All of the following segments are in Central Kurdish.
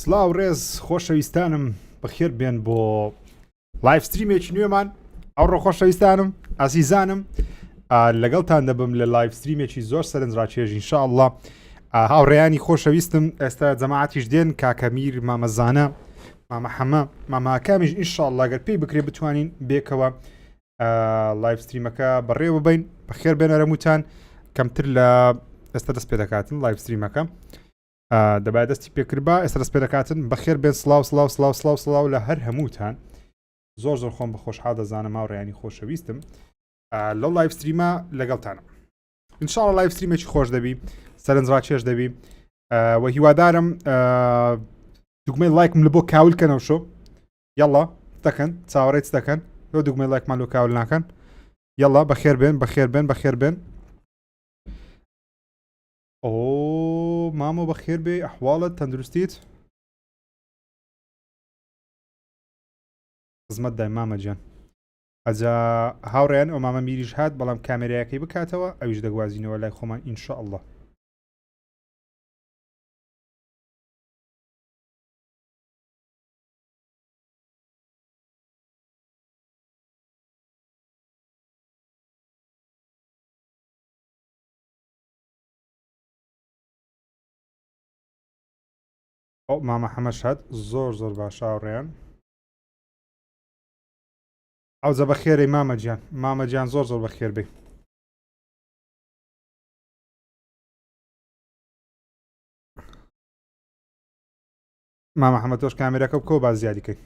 سڵاو ڕێز خۆشەویستانم بەخێر بێن بۆ لایف ستریمێکی نوێمان ئەوڕۆ خۆشەویستانم ئازیزانم لەگەڵتان دەبم لە لایف ستریمێکی زۆر سەرنجڕاکێژ ئینشاءالله هاوڕێیانی خۆشەویستم ئێستا جەماعەتیش دێن کاکەمیر مامەزانە مامەحەمە ماماکامیش ئینشاءالله گەر پێی بکرێ بتوانین بێکەوە لایف ستریمەکە بەڕێوە بین بەخێر بێن هەرەمووتان کەمتر لە ئێستا دەست پێ دەکاتن لایف ستریمەکە دەبای دەستی پێکربا ئێستا دەست پێ دەکاتن بەخێر بێن سڵاو لە هەر هەمووتان زۆر زۆر خۆم بە خۆشحاڵ دەزانم هاوڕێیانی خۆشەویستم لەو لایف ستریمە لەگەڵتانم ئینشاڵڵا لایف ستریمێکی خۆش دەبی سەرنجڕاکێش دەبی و هیوادارم دوگمەی لایکم لە بۆ کاولکەنەوە شۆ یەڵا دەکەن چاوەڕێت دەکەن لەو دوگمەی لایکمان لۆ کاول ناکەن یەڵا بەخێر بێن ئۆ مامۆ بەخێر بێ ئەحواڵت تەندروستیت خزمەت دای مامە گیان ئەجا هاوڕێیان ئەو مامە میریش هات بەڵام کامێرایەکەی بکاتەوە ئەویش دەگوازینەوە لای خۆمان ئینشاءالله ئەو مامە حەمەش هات زۆر باش هاوڕێیان ئەو جە بەخێرەی مامە گیان زۆر بەخێر بێ مامە حەمە تۆش کامێرەکە بکەوە باز زیادیکەی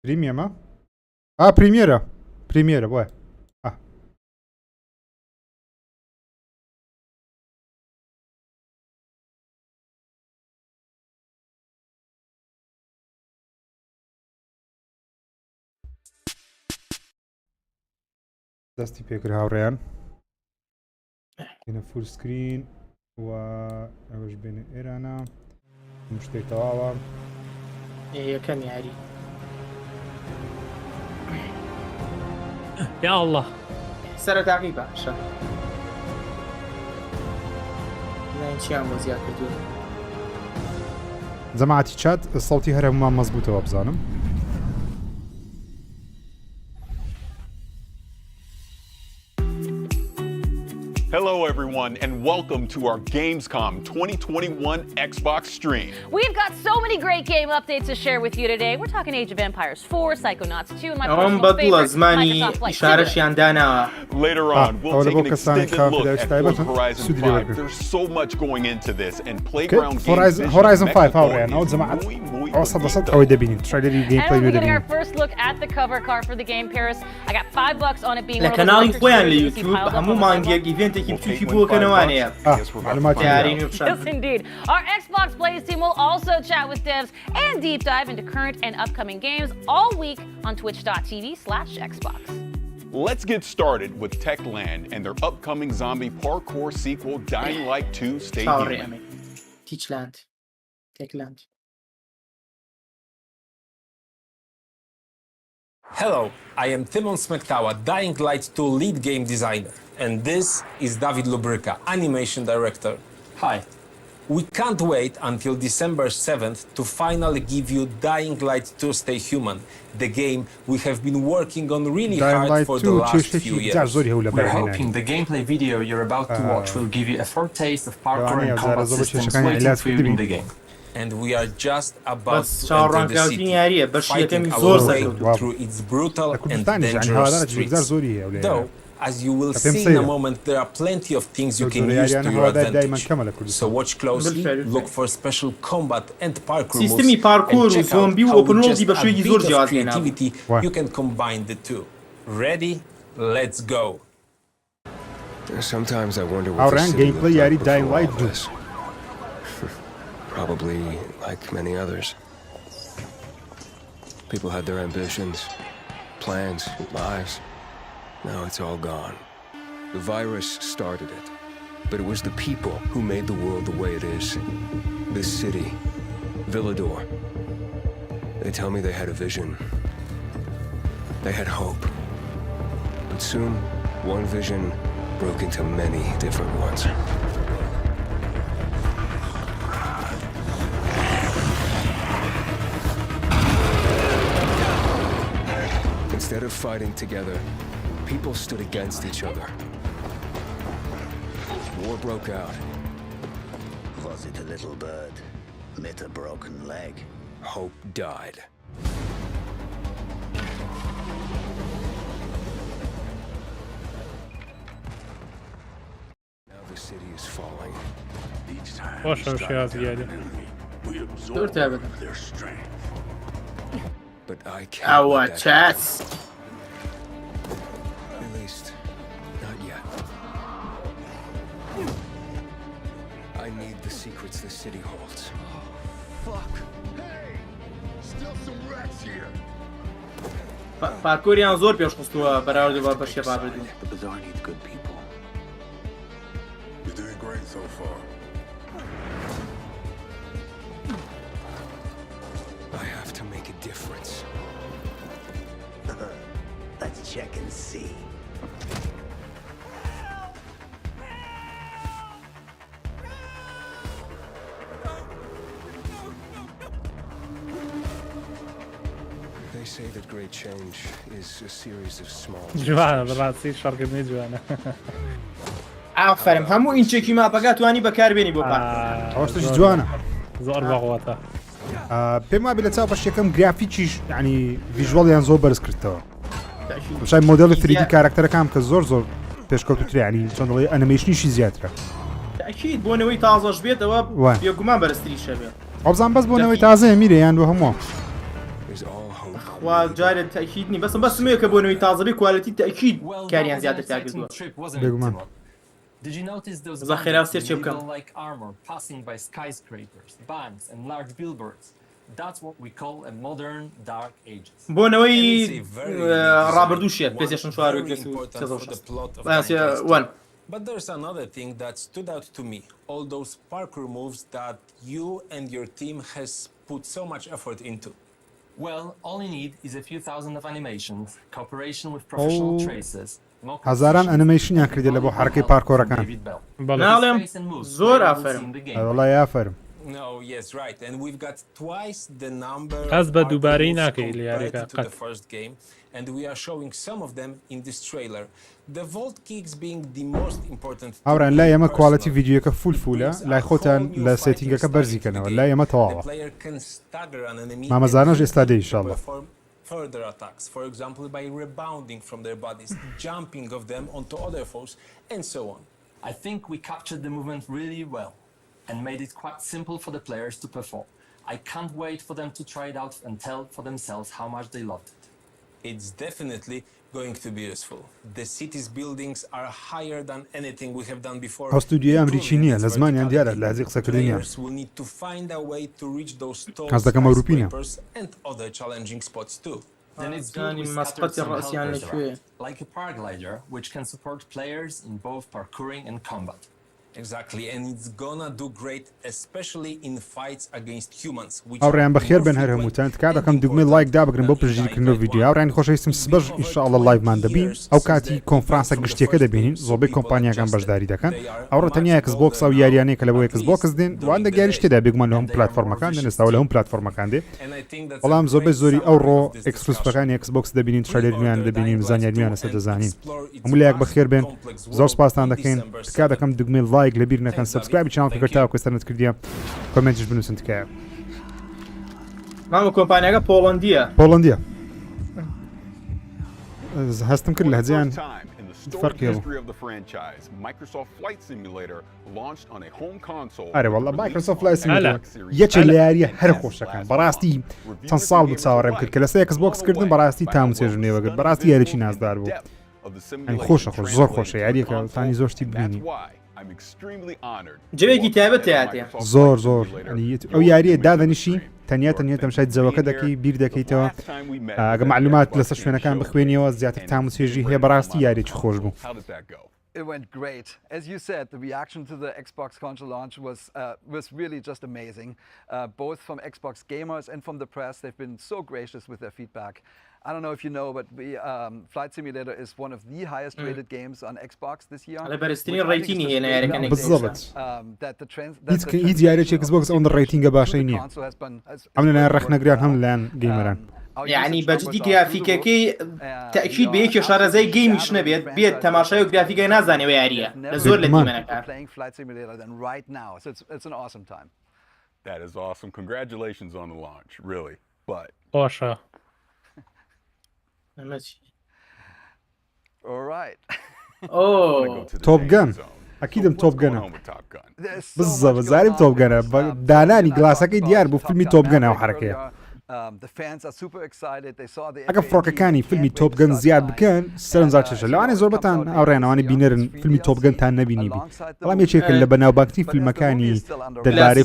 پریمیەمە؟ پریمیەرە بۆیە دەستی پێکرد هاوڕێیان بێنە فول سکرین و ئەوەش بێنە ئێرانە شتێک تەواوە یەکەم یاری یا الله سەرەتاقی باشە چیان بۆ زیاد کردو جەماعەتی چات سەڵتی هەر هەمومان مەزبوطەوە بزانم Hello, everyone, and welcome to our Gamescom 2021 Xbox stream. We've got so many great game updates to share with you today. We're talking Age of Empires 4, Psychonauts 2, and my personal favorite, Microsoft Flight Simulator. Later on, we'll take an extended look at Forza Horizon 5. There's so much going into this, and Playground Games Horizon 5 هاوڕێیان ئەو جەماعەت ئەوە ئەوەی دەبینین ترایلەری گەیمپڵەی And we're getting دەبینین our first look at the cover car for the game, Paris. I got $5 on it being لە one of those کەناڵی collector's خۆیان لە series you یوتیوب piled up هەموو on the مانگێک shelf. ئیڤێنتێکی بچووکی بووەکەنەوانەیە یاری Yes, indeed. Our Xbox Plays team will also chat with devs and deep dive into current and upcoming games all week on twitch.tv/Xbox. Let's get started with Techland and their upcoming zombie parkour sequel, Dying Light 2 Stay Human. تیچلاند تێکلاند Hello, I am Timon Smektawa, Dying Light 2 lead game designer, and this is David Lubryka, animation director. Hi. We can't wait until December 7th to finally give you Dying Light 2 Stay Human, the game we have been working on really Dying hard Light for the 2 last few چێشتێکی years. زۆری هەوو لە We're بەرهێنانی. hoping the gameplay video you're about to watch will give you a foretaste of parkour Dawaniya and combat zaraz systems zobaczysz, jak waiting Elias for you in Kutumi. the game. And we are just about بەس to enter the چاوەڕوانکراوتنی city, یاریە بەش fighting یەکەمی our زۆر way سەرکەوتووە. through its brutal لە and کوردستانیش یعنی dangerous هەوادارە جێگزار streets. زۆری هەیە Though, as you will Kapım see in a sayıyor. moment, there are plenty of things you can Zor use yani to your havada daima advantage. kamera So Kurdistan. watch closely, بالفعل. look for special combat and parkour سیستمی moves, پارکور and و check out زۆمبی و how open with world just بە a شوێکی bit زۆر of جیاواز هێنا. creativity, Wow. you can combine the two. Ready? Let's go. Sometimes I wonder what Our this city gameplay looked yari like Dying before Light all 2. this. Probably like many others. People had their ambitions, plans, lives. Now it's all gone. The virus started it, but it was the people who made the world the way it is. This city, Villador. They tell me they had a vision. They had hope. But soon, one vision broke into many different ones. Instead of fighting together, people stood against each other. War broke out. Was it a little bird? Met a broken leg? Hope died. Now the city is falling. Each time Boş ver şey az geldi. we زۆر absorb تایبەتە. their strength. But I can't ئەوە let that چاس. happen. At least, not yet. I need the secrets the city holds. Fuck! Hey! Still some rats here! پارکۆریان زۆر پێشخستووە بەراورد بە شێ بابردوو. The bazaar needs good people. You're doing great so far. I have to make a difference. Let's check and see. They say that great change is a series of small. جوانە بەڕاستی شەڕکردنی جوانە. ئافرم هەموو ئینچێکی ماپەکە توانی بەکاربێنی بۆ پارک. ئەوەشتش جوانە. زۆر بەغوەتە. پێم وابێ لە چاو بەشێکەم گرافیکیش ینی ڤیژوەڵیان زۆر بەرز کردەوە. شای مۆدل 3D کارکتەرەکان کە زۆر پێشکەوتوتر ینی چۆن دەڵێ ئەنیمەیشنیشی زیاترە. تاکید بۆنەوەی تازەش بێتەوە وای. بێگومان بەرزتریشە بێت. ئەوزان بەس بۆنەوەی تازەیە میرە یان بۆ هەموو. Is all hope. خوا جارێت تاکید نی بەسمەیە کە بۆنەوەی تازەبی کوالەتی تاکید Well, کاریان that was زیاتر an exciting تاکردووە. trip, wasn't it, بێگومان. Timon? Did you notice those Zakhira bandits in Sirchevka. medieval-like armor passing by skyscrapers, banks, and large billboards? That's what we call a modern Dark Ages. بۆنەوەی And it's a very ڕابردوو شێت one پێزیشن 4 very گەس و important for the plot of وان Dying Light. But there's another thing that stood out to me. All those parkour moves that you and your team has put so much effort into. Well, all you need is a few thousand of animations, cooperation with professional tracers, هەزاران ئەنیمەیشنیان کردێ لە بۆ حرکەی پارکۆرەکان. ناڵێم زۆر ئافرم. وەڵای ئافرم. No, yes, right. And we've got twice the number قەس بە of دووبارەی parkour moves ناکەی لە compared یاریەکە to قەت. the first game, and we are showing some of them in this trailer. The vault kicks being the most important. هاوران لای ئەمە کوالەتی ڤیدیۆکە فولە لای خۆتان لە سێتینگەکە بەرزیکەنەوە لای ئەمە تەواوە. مامەزانەش ئێستا دێ ئینشاڵڵا. Further attacks, for example, by rebounding from their bodies, jumping of them onto other foes, and so on. I think we captured the movement really well and made it quite simple for the players to perform. I can't wait for them to try it out and tell for themselves how much they loved it. It's definitely going to be useful. The city's buildings are higher than anything we have done before. ئەو ستودیۆی ئەمریکی نییە لە زمانیان دیارە لە هەزی قسەکردنیان. Players will need to find a way to reach those tall حەز دەکەم ئەوروپینە. skyscrapers and other challenging spots too. Then it's good زانی we scattered مەسقەتی some ڕاسیان helpers لەکوێ. around, like a paraglider, which can support players in both parkouring and combat. Exactly, and it's gonna do great, especially in fights against humans. ئەوڕێیان بەخێر بن هەر هەمووتان تکا دەکەم دوگمەی لایک دابگرن بۆ پشتگیریکردنەوە ڤیدیۆ ئەوڕێن خۆشەویستم سبەش ئینشاءالله لایڤمان دەبین ئەو کاتی کۆنفرانسە گشتیەکە دەبینین زۆربەی کۆمپانیاکان بەشداری دەکەن ئەوڕە تەنیا Xbox ئەو یاریانەیە کە لە بۆ Xbox دێن وان دەگەری شتێدا بێگومان لە هەموو پلاتفۆرمەکان دێن ئێستا لە هەموو پلاتفۆرمەکان دێ بەڵام زۆربەی زۆری ئەوڕۆ ئەکسکلوسیڤەکانی Xbox دەبینین ترەیلەرمیان دەبینین زانیاریان لەسەر دەزانین هەموو لایەک بەخێر بێن زۆر سپاستان دەکەین تکا دەکەم دوگمەی لایک لەبیر نەکەن سبسکرایب چانەڵ کردتاوە کوێستانت کردیە کۆمنتیش بنووسن تکایە مامە کۆمپانیاکە پۆڵەندیە هەستم کرد لە هەجیان فرقی هەبوو ئەرێ وەڵڵا مایکرۆسۆفت فلایت سیمولێتۆر یەکێ لە یاریە هەر خۆشەکان بەڕاستی چەند ساڵ بوو چاوەڕێم کرد کە لەسەر Xbox کردن بەڕاستی تاموچێژنێوەگرت بەڕاستی یاریی نازدار بوو ئەنی خۆشە خۆش زۆر خۆشە یاریەکە تانی زۆرشتی ببینی جوێکی تایبەت هاتێ زۆر زۆر ئەو یاریە دادەنیشی تەنیا تەمشای جەوەکە دەکەی بیر دەکەیتەوە ئەگە معلومات لەسەر شوێنەکان بخوێنیەوە زیاتر تاموچێژی هەیە بەڕاستی یاریێکی خۆش بوو. It went great. As you said, the reaction to the Xbox console launch was really just amazing. Both from Xbox gamers and from the press, they've been so gracious with their feedback. I don't know if you know, but Flight Simulator is one of the highest rated games on Xbox this year. هیچ یاریێکی Xbox ئەوەندە ڕێتینگە باشەی نییە. ئەم لەلایەن ڕەخنەگریان هەم لەلایەن گەیمەران. یعنی بەجددی گرافیکەکەی تاکید بە یەکی شارەزای گەیمیش نەبێت بێت تەماشای و گرافیکای نازانێەوە یاریە لە زۆر لە دیمەنەکان. That is awesome. Congratulations on the launch, really. But باشە. All right. Top Gun. ئەکیدم Top Gun. بالضبط زاریم Top Gun. دانانی گلاسەکەی دیار بوو فیلمی Top Gun ئەو حرەکەیە. ئەگە فڕۆکەکانی فیلمی Top Gun زیاد بکەن سەرنجا چێشە لەوانێ زۆربەتان ئەوڕێنەوەی بینەرن فیلمی Top Gun تان نەبینیبی بەڵام یەکێکە لە بەناوبانگترین فیلمەکانی دەربارەی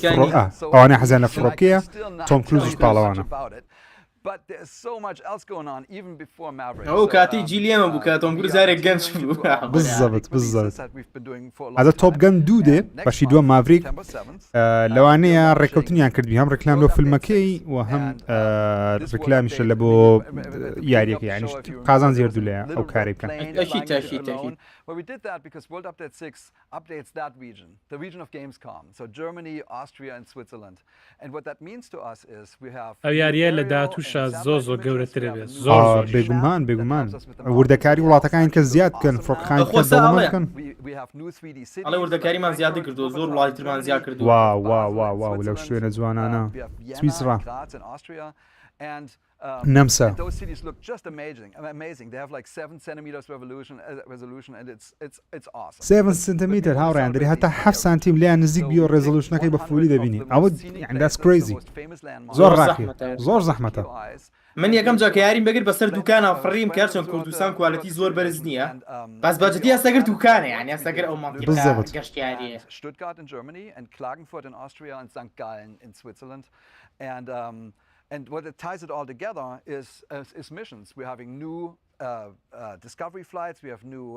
ئەوانەی حەزیان لە فڕۆکەیە تۆم کروزیش پاڵەوانە. But there's so much else going on even before Maverick. ئەو کاتی جیلیەمە بوو کە تۆم کروز زارێک گەنج بوو. بالضبط. ئەدە Top Gun 2 دێ بەشی دووە ماڤریک لەوانەیە ڕێکەوتنیان کردبی هەم ڕێکلام لەو فیلمەکەی و هەم ڕێکلامیشە لە بۆ یاریەکە یعنی قازان زێردوو لێە ئەو کارێ بکەن. Well, we did that because World Update 6 updates that region, the region of Gamescom, so Germany, Austria and Switzerland. And what that means to us is we have ئەو یاریە لە داهاتووشە زۆر گەورەترە بێت زۆر بێگومان وردەکاری وڵاتەکان کە زیاد بکەن فڕۆکەکان دەوڵەمەند بکەن ئەڵێ وردەکاریمان زیادی کردو زۆر وڵاتیترمان زیاد کردو واو لەو شوێنە جوانانە سویسرا نەمسا those cities look just amazing. They have like 7 centimeters resolution and it's awesome. 7 سنتیمتر هاوڕێیان دەری هەتا 7 سانتیم لیان نزیک بیۆ ڕێزۆلوشنەکەی بە فوری دەبینی ئەوە يعني that's crazy زۆر ڕاکی زۆر زەحمەتە. من یەکەم جا کە یاریم بەگرت بەسەر دوکانە فڕیم کار چۆن کوردستان کوالەتی زۆر بەرز نییە بەس بەجددی هەستەگر دوکانە یعنی هەستەگر ئەو مانتیقە گەشتیاریە. Stuttgart in Germany and Klagenfurt in Austria and St. Gallen in Switzerland and what it ties it all together is missions. We're having new discovery flights, we have new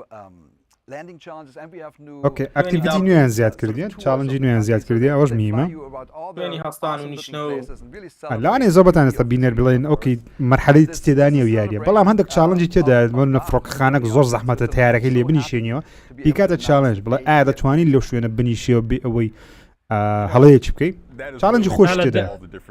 landing challenges and we have new activity نوێیان زیاد کردیان چالنجی نوێیان زیاد کردی ئەوەش میمە لەوانێ زۆربەتان ئێستا بینەر بڵێن ئۆکەی مەرحەلەی تێدانیە و یاریە بەڵام هەندێک چالنجی تێدا بۆ فڕۆکەخانەك زۆر زەحمەتە تیارەکەی لێ بنیشێنیەوە پیکاتە چالنج بڵێ ئایا دەتوانین لەو شوێنە بنیشێەوە بێ ئەوەی هەڵەیەکی بکەیت چالنجی خۆش تێدا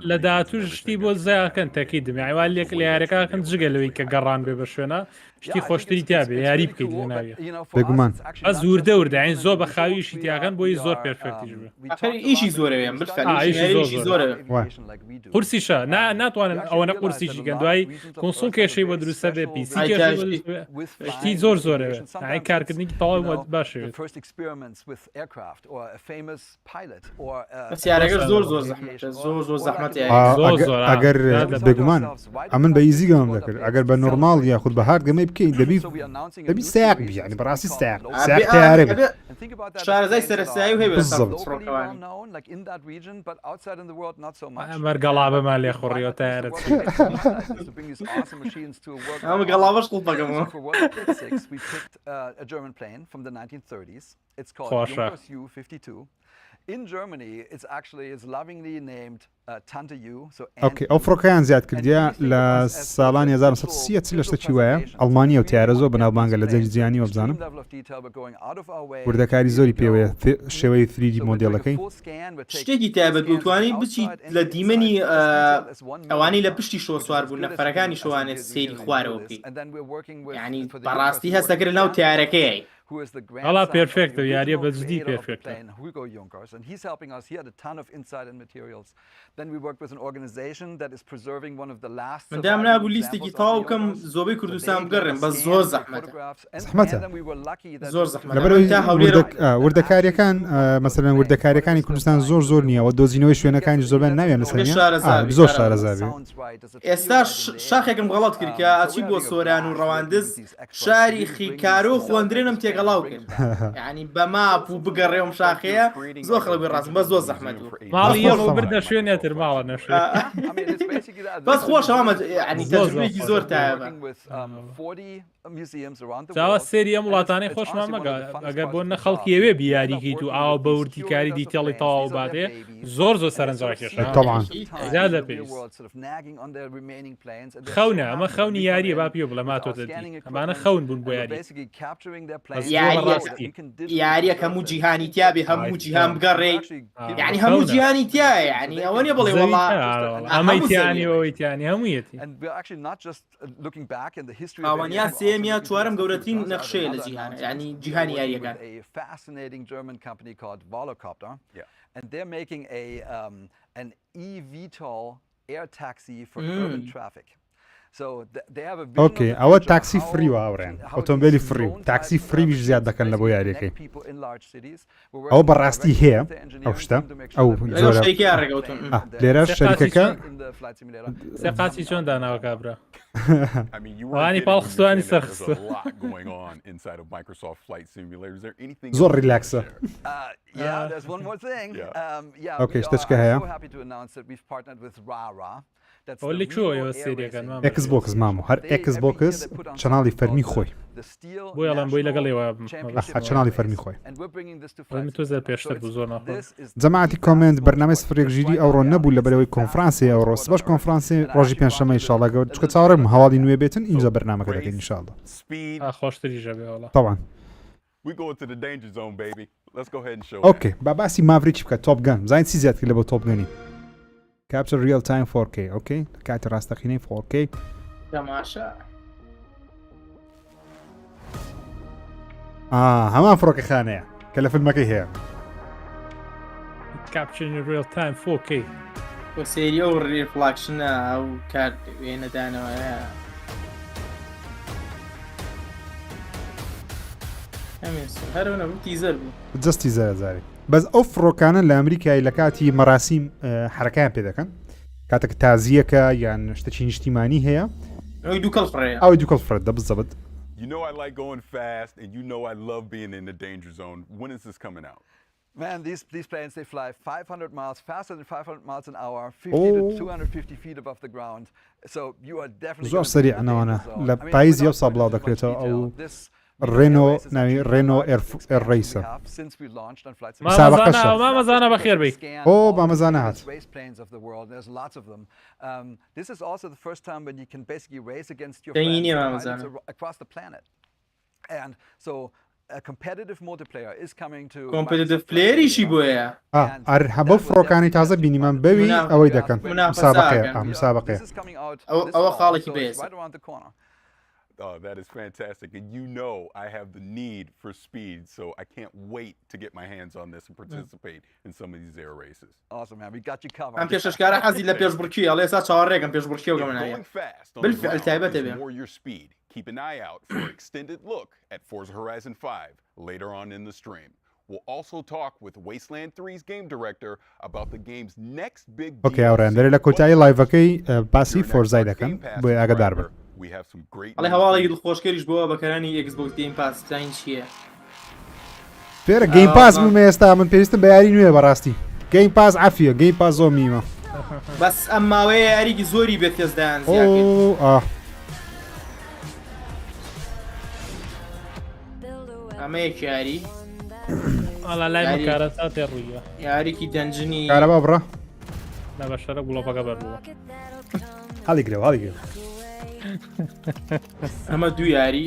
لە داهاتوو شتی بۆ زیاکەن تاکیدم یعنی لێک لە یاریەکان جگە لەوەی کە گەڕان بێ بە شوێنە شتی خۆشتری تابێ یاری بکەیت لە ناویە بێگومان ئەس وردە یعنی زۆر بە خاویشی تیاکەن بۆی زۆر پێرفێکتیش بێ ئیشی زۆرەوێ قورسیشە ناتوانن ئەوەنە قورسیشی گەن دوای کۆنسۆل کێشەی بۆ دروستە بێ پیسی شتی زۆرەوێ کارکردنی تەواو باشێت یارەگەر زۆر زۆر زەحمەتە زۆر زەحمەتی ئەگەر بێگومان ئەمن بە ئیزی گەڵم دەکرد ئەگەر بە نۆرماڵ یاخود بە هارد گەمەی بکەین دەبی ساق بیانی بەڕاستی ساق تیارێ شارەزای سەرسایی و هەیە مەرگەڵا بەمان لێ خوڕیەوە تارەت ئەمە گەڵاوەش قوڵپەکەم a German plane from the 1930s. It's called Porsche. Junkers U-52. In Germany, it's lovingly named Tante U. So ئۆکێ ئەو فڕۆکەیان زیاد کردیا لە ساڵانی 1930 لە شتێکی وایە ئەڵمانیا و تیارە زۆر بەناوبانگە لە جەنگی جیهانیوە بزانم وردەکاری زۆری پێوەیە شێوەی 3D مۆدێڵەکەی شتێکی تایبەت بتوانین بچیت لە دیمەنی ئەوانەی لە پشتی شۆ سوار بوون نەفەرەکانی شۆوانێت سێری خوارەوە بکەیت یعنی بەڕاستی هەستەکرد ناو تیارەکەی هەڵا پێرفێکتە یاریە بەجددی پێرفێکتە Hugo Junkers, and he's helping us. He had a ton of insight and materials. Then we worked with an organization that is preserving one of the last. من دام نابوو لیستێکی تاو بکەم زۆربەی کوردستان بگەڕێم بە زۆر زەحمەتە زۆر زەحمەتە وردەکاریەکان مەسەلەن وردەکاریەکانی کوردستان زۆر نییە و دۆزینەوەی شوێنەکانی زۆربیان ناوێن لەسەر زۆر شارەزاوی ئێستا شاخێکم غەڵات کرد کە ئاچی بۆ سۆران و ڕەواندز شاری خیکارۆ خوێندرێنم تێگەڵاو کرد یعنی بە ماپ و بگەڕێوم شاخەیە زۆر خەڵکی ڕاستم بە زۆر زەحمەت ماڵی بردە شوێنێتر ماڵە نەشێ بەس خۆشەوە ینی تەجروبەیەکی زۆر تایبە چاوە سێری ئەم وڵاتانەی خۆشمان مەگە ئەگەر بۆ نە خەڵکی ئەوێ بیاریکەیت و ئاوا بەورتیکاری دیتێڵی تەواو بادێ زۆر سەرنجڕاکێشە زیادە پێویست خەونە ئەمە خەونی یاریە با پێ بڵە ماتۆتە ئەمانە خەون بوون بۆ یاریە هەموو جیهانی تیابێ هەموو جیهان بگەڕێ یعنی هەموو جیهانی تایە یعنی ئەوە نیە بڵێ ئەمەیتیانی ئەوەیتیانی هەموویەتی ئەوانیا سێمیە چوارم گەورەترین نەخشەیە لە جیهان ینی جیهانی یاریەکان fascinating German company called Volocopter, and they're making an eVTOL air taxi for urban traffic. ئۆکێ ئەوە تاکسی فری و هاوڕێن ئۆتۆمبیلی فری و تاکسی فریویش زیاد دەکەن لە بۆ یاریەکەی ئەو بەڕاستی هەیە ئەو شتە ئەو لێرە شەریکەکە سێقاچی چۆن داناوە کابرا وانی پاڵخستوانی سەرخستە زۆر ریلاکسە ئۆکێ شتەچکە هەیە ئەولی چۆیەوە سێریەکان ئەکس بۆکس مامۆ هەر ئەکس بۆکس چەناڵی فەرمی خۆی بۆ یاڵام بۆی لەگەڵێەوە چەناڵی فەرمی خۆی تۆ زەر پێشتر بوو زۆر جەماعەتی کۆمنت بەرنامەی سفرێکژیری ئەوڕۆ نەبوو لە بەرەوەی کۆنفرانسی ئەوڕۆ سبەش کۆنفرانسی ڕۆژی پێنجشەممە ئینشاڵڵا چکە چاوەڕێم هەواڵی نوێ بێتن اینجا بەرنامەکە دەکەین ئینشاڵڵا خۆشتریژە بێوەڵە تەوان ئۆکێ با باسی ماڤریچ بکە تۆپگەن زین چی زیاد کرد لە بۆ تۆپگەنی Capture real time 4K اوكي كات راستخینەی 4K تەماشا هەمان فڕۆکەخانەیە کە لە فیلمەکەی هەیە Capturing real time 4K بۆ سێریە و ڕێفلاکشنە ئەو کار وێنەدانەوەیە هەرەوە بوو تیزەر بوو جستی زەرزاری بەس ئەو فڕۆکانە لە ئەمریکای لە کاتی مەراسیم حرەکەیان پێ دەکەن کاتێک تازیەکە یان شتێکی نیشتیمانی هەیە ئەوی دوو کەڵفڕەیە ئەوی دوو کەڵفڕێت دەبزەبت You know I like going fast and you know I love being in the danger zone. When is this coming out? Man, these planes, they fly 500 miles, faster than 500 miles an hour, 50 to 250 feet above the ground. So you are definitely زۆر سەریع نەوانە لە پاییز یەو سابڵاو دەکرێتەوە ئەو ڕێنۆ ناوی ڕێنۆ ئێرڕیسە مامەزانە بەخێر بی ئۆ بامەزانە هات competitive playeriشی بۆیە هەبە فڕۆکانی تازە بینیمان بەوی ئەوەی دەکەن مسابقەیە ئەوە خاڵێکی بێز Oh, that is fantastic. And you know I have the need for speed, so I can't wait to get my hands on this and participate in some of these air races. Awesome, man. We got you covered. I'm pێشکارە حەزی لە پێشبڕکی ئەڵێ ئێستا چاوەڕێگەم پێشبڕکی وگەمەنایە بالفعل تایبەتە بێ more your speed. Keep an eye out for an extended look at Forza Horizon 5 later on in the stream. We'll also talk with Wasteland 3's game director about the game's next big اوکی ئەوڕێن دەرێ لە کۆتایی لایڤەکەی باسی فۆرزای دەکەن بۆ ئاگادار بن. We have some great ئەڵێ هەواڵی دڵخۆشکەریش بۆ بەکارانی Xbox Game Pass تاین چییە؟ فێرە گەیم پاس بوومە ئێستا من پێویستم بە یاری نوێ بەڕاستی. گەیم پاس عافیە گەیم پاس زۆر میمە. بەس ئەم ماوەیە یاریکی زۆری بێتێزدایان زیاکەی. ئەمەیەک یاری ئەڵا لای کارە تا تێڕوویە یاریکی دەنجنی کارەبا بڕە لە بەشەرە گوڵۆپەکە بەربووە هەڵیگرەوە هەڵیگرەوە. ئەمە دوو یاری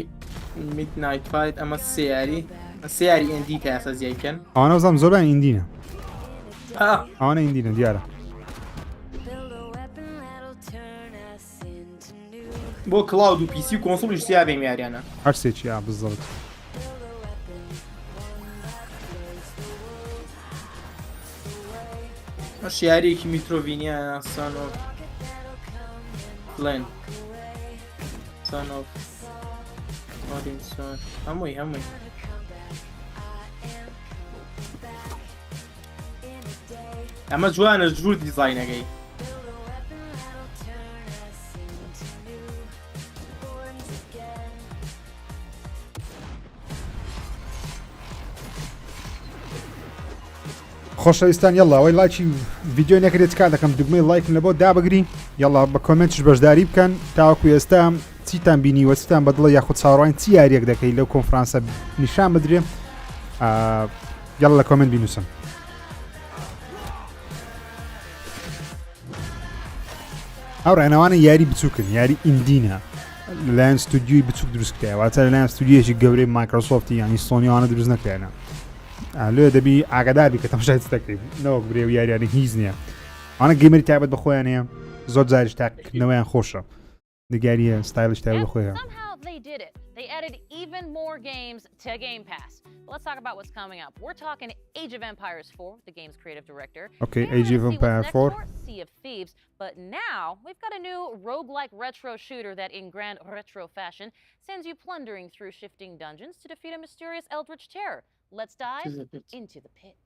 میدنایت فایت ئەمە سێ یاری ئەندی کە یاسە زیایکەن ئەوانە بزانم زۆربیان ئیندینە ئەوانە ئیندینە دیارە بۆ کلااود و پیسی و کۆنسڵیش سیا بێم یاریانە هەرسێکی بزڵت. ئەش یاریەکی میترۆڤینیا سانۆ بڵێن سانۆ هەمووی ئەمە جوانە جوور دیزاینەکەی خۆشەویستان یەڵا ئەوەی لایکی ڤیددیۆ نەکرێت کار دەکەم دوگمەی لایکم لە بۆ دابگری یەڵا بە کۆمنتش بەشداری بکەن تاوەکو ئێستا چیتان بینی وەچتان بەدڵە یاخود چاوەڕوانی چی یاریەک دەکەی لەو کۆنفرانسە نیشان بدرێ یەڵا لە کۆمنت بینوسن. ئەو ڕێنەوانە یاری بچووکن یاری ئیندینە لەلایەن ستودیۆی بچووک دروستکرایە واتە لەلایەن ستودیۆیەکی گەورەی مایکرۆسۆفتی یانی سۆنیوانە دروست نەکرێنە لێ دەبی ئاگاداری کە تەماشای دەکەیت نەوەک برێ و یاریانی هیچ نییە ئەوانە گەیمەری تایبەت بەخۆیان هەیە زۆر جاریش تاکردنەوەیان خۆشە دیگاریە ستایلش تایبەت بەخۆیە. They added even more games to Game Pass. But let's talk about what's coming up. We're talking Age of Empires 4, the game's creative director. Okay, Age of Empires 4. Sea of Thieves. But now we've got a new roguelike retro shooter that, in grand retro fashion, sends you plundering through shifting dungeons to defeat a mysterious eldritch terror. Let's dive into the pit.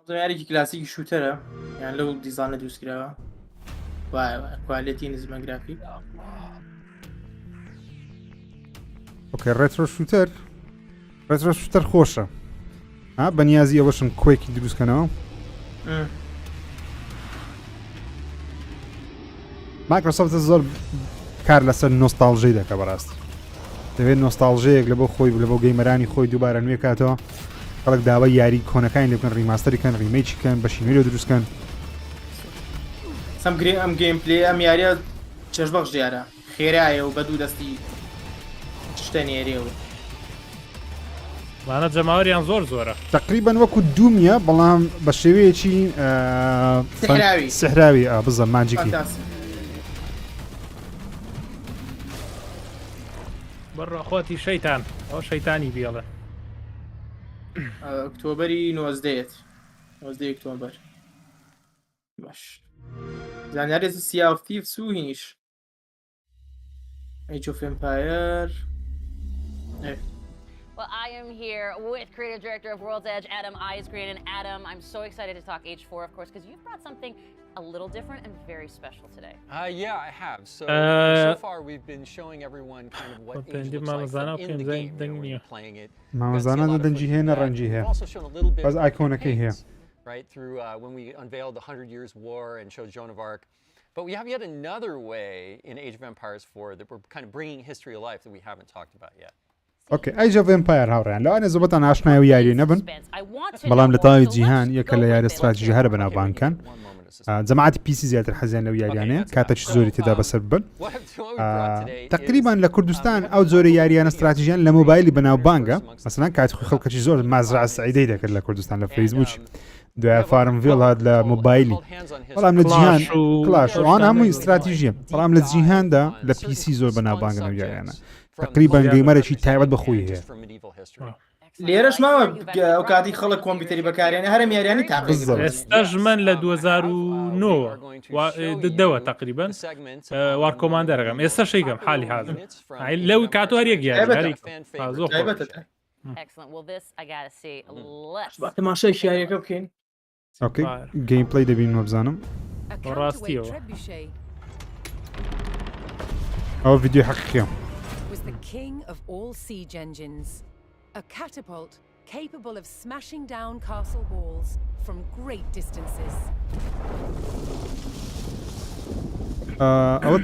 یاریکی کلاسیکی شوتەرە یان لەو دیزانە دروستکراوە کوالیتی نزمە گرافیک. اوکی ڕێترۆ شوتەر خۆشە بەنیازی ئەوەشم کۆیکی دروستکەنەوە. مایکرۆسۆفت زۆر کار لەسەر نۆستالژی دەکە بەڕاستی دەوێت نۆستالژەیەک لە بۆ خۆی لە بۆ گەیمەرانی خۆی دووبارە نوێ کاتەوە خەڵک داوای یاری کۆنەکانی لێ بکەن ڕیماستەریکەن ڕیمەیچیکەن بە شینێرۆ دروستکەن. ئەم گەیم پلێ ئەم یاریە چێژبەخش دیارە خێرایە و بە دوو دەستی شتە نێرێەوە وانە جەماوەریان زۆرە تقریبان وەکو دوومیە بەڵام بە شێوەیەکی سحراوی بزە ماجیکی بەڕۆخۆتی شەیتان ئەو شەیتانی بێڵە ئۆکتۆبەری 19 ئۆکتۆبەر باش زانیاری Sea of Thieves و هینیش Age of Empires. Well, I am here with creative director of World's Edge, Adam Eisgren. And Adam, I'm so excited to talk H4, of course, because you've brought something a little different and very special today. Yeah, I have. So far we've been showing everyone kind of what Age looks like in the game when we're playing it. We've also shown a little bit of campaigns, right, through when we unveiled the 100 Years War and showed Joan of Arc. But we have yet another way in Age of Empires 4 that we're kind of bringing history of life that we haven't talked about yet. Okay, Age of Empire هاوڕیان لەوانێ زۆربەتان ئاشنای و یاری نەبن بەڵام لە تاوی جیهان یەکە لە یاری استراتیژی هەرە بەناوبانکەن جەماعەتی پیسی زیاتر حەزیان لەو یاریانەیە کاتێکی زۆری تێدا بەسەر بن تقریبان لە کوردستان ئەو جۆرە یاریانە استراتیژیان لە مۆبایلی بەناوبانگە مەسەلەن کاتی خۆی خەڵکەکی زۆر مازرعە سەعیدەی دەکرد لە کوردستان لە فەیسبوک دوای فارمڤیل هات لە مۆبایلی بەڵام لە جیهان کلاش ئەوان هەمووی استراتیژیە بەڵام لە جیهاندا لە پیسی زۆر بەناوبانگە لەو یاریانە تقریبا گەیمەرێکی تایبەت بەخۆی هەیە لێرەش ماوە ئەو کاتی خەڵک کۆمپیوتەری بەکارێنە هەرم یاریانی ئێستاش من لە 2009 دەوە تقریبا وار کۆماندەرەکەم ئێستا شەیگەم حالی حاضر لەوی کاتۆ هەر یەک یاری Excellent. Well, this I gotta see. Let's. تەماشای شیارەکە بکەین. اوکی گیم پلی دەبین وەبزانم ڕاستیەوە ئەو ڤیدیۆ حەقیقیە was the king of all siege engines, a catapult capable of smashing down castle walls from great distances. ئەوە